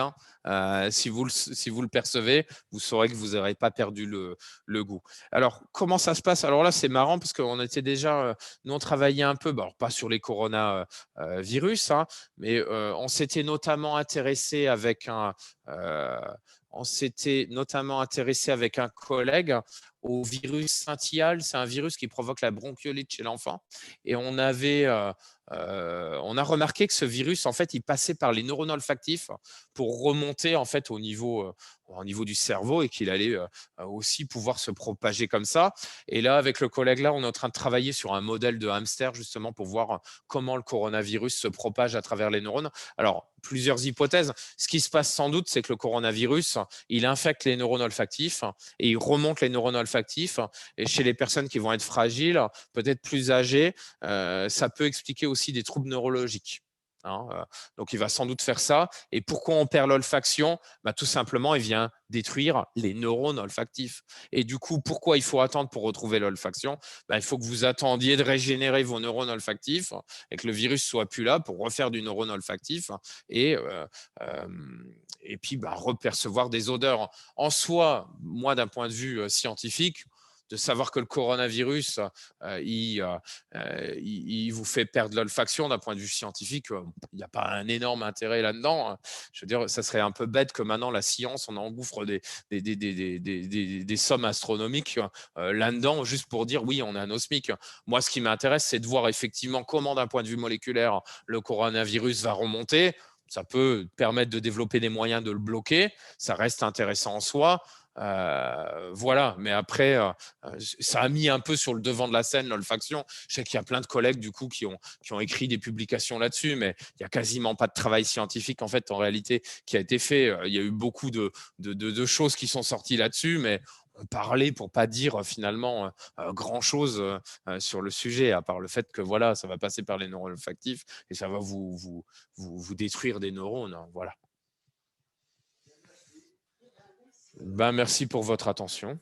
Si vous le percevez, vous saurez que vous n'aurez pas perdu le goût. Alors, comment ça se passe? Alors là, c'est marrant parce qu'on était déjà, nous, on travaillait un peu, alors pas sur les coronavirus, mais on s'était notamment intéressé avec un collègue au virus syncytial. C'est un virus qui provoque la bronchiolite chez l'enfant. Et on a remarqué que ce virus, en fait, il passait par les neurones olfactifs pour remonter en fait au niveau du cerveau et qu'il allait aussi pouvoir se propager comme ça. Et là, avec le collègue là, on est en train de travailler sur un modèle de hamster justement pour voir comment le coronavirus se propage à travers les neurones. Alors, plusieurs hypothèses. Ce qui se passe sans doute, c'est que le coronavirus, il infecte les neurones olfactifs et il remonte les neurones olfactifs. Et chez les personnes qui vont être fragiles, peut-être plus âgées, ça peut expliquer aussi des troubles neurologiques. Donc, il va sans doute faire ça. Et pourquoi on perd l'olfaction? Tout simplement, il vient détruire les neurones olfactifs. Et du coup, pourquoi il faut attendre pour retrouver l'olfaction? Il faut que vous attendiez de régénérer vos neurones olfactifs et que le virus soit plus là pour refaire du neurone olfactif et puis repercevoir des odeurs. En soi, moi, d'un point de vue scientifique, de savoir que le coronavirus, il vous fait perdre l'olfaction d'un point de vue scientifique, il n'y a pas un énorme intérêt là-dedans. Je veux dire, ça serait un peu bête que maintenant la science, on engouffre des sommes astronomiques là-dedans juste pour dire oui, on est anosmique. Moi, ce qui m'intéresse, c'est de voir effectivement comment, d'un point de vue moléculaire, le coronavirus va remonter. Ça peut permettre de développer des moyens de le bloquer. Ça reste intéressant en soi. Voilà, mais après, ça a mis un peu sur le devant de la scène l'olfaction. Je sais qu'il y a plein de collègues du coup qui ont écrit des publications là-dessus, mais il n'y a quasiment pas de travail scientifique en fait en réalité qui a été fait. Il y a eu beaucoup de choses qui sont sorties là-dessus, mais parler pour pas dire finalement grand-chose sur le sujet, à part le fait que voilà, ça va passer par les neurones olfactifs et ça va vous détruire des neurones. Voilà. Ben, merci pour votre attention.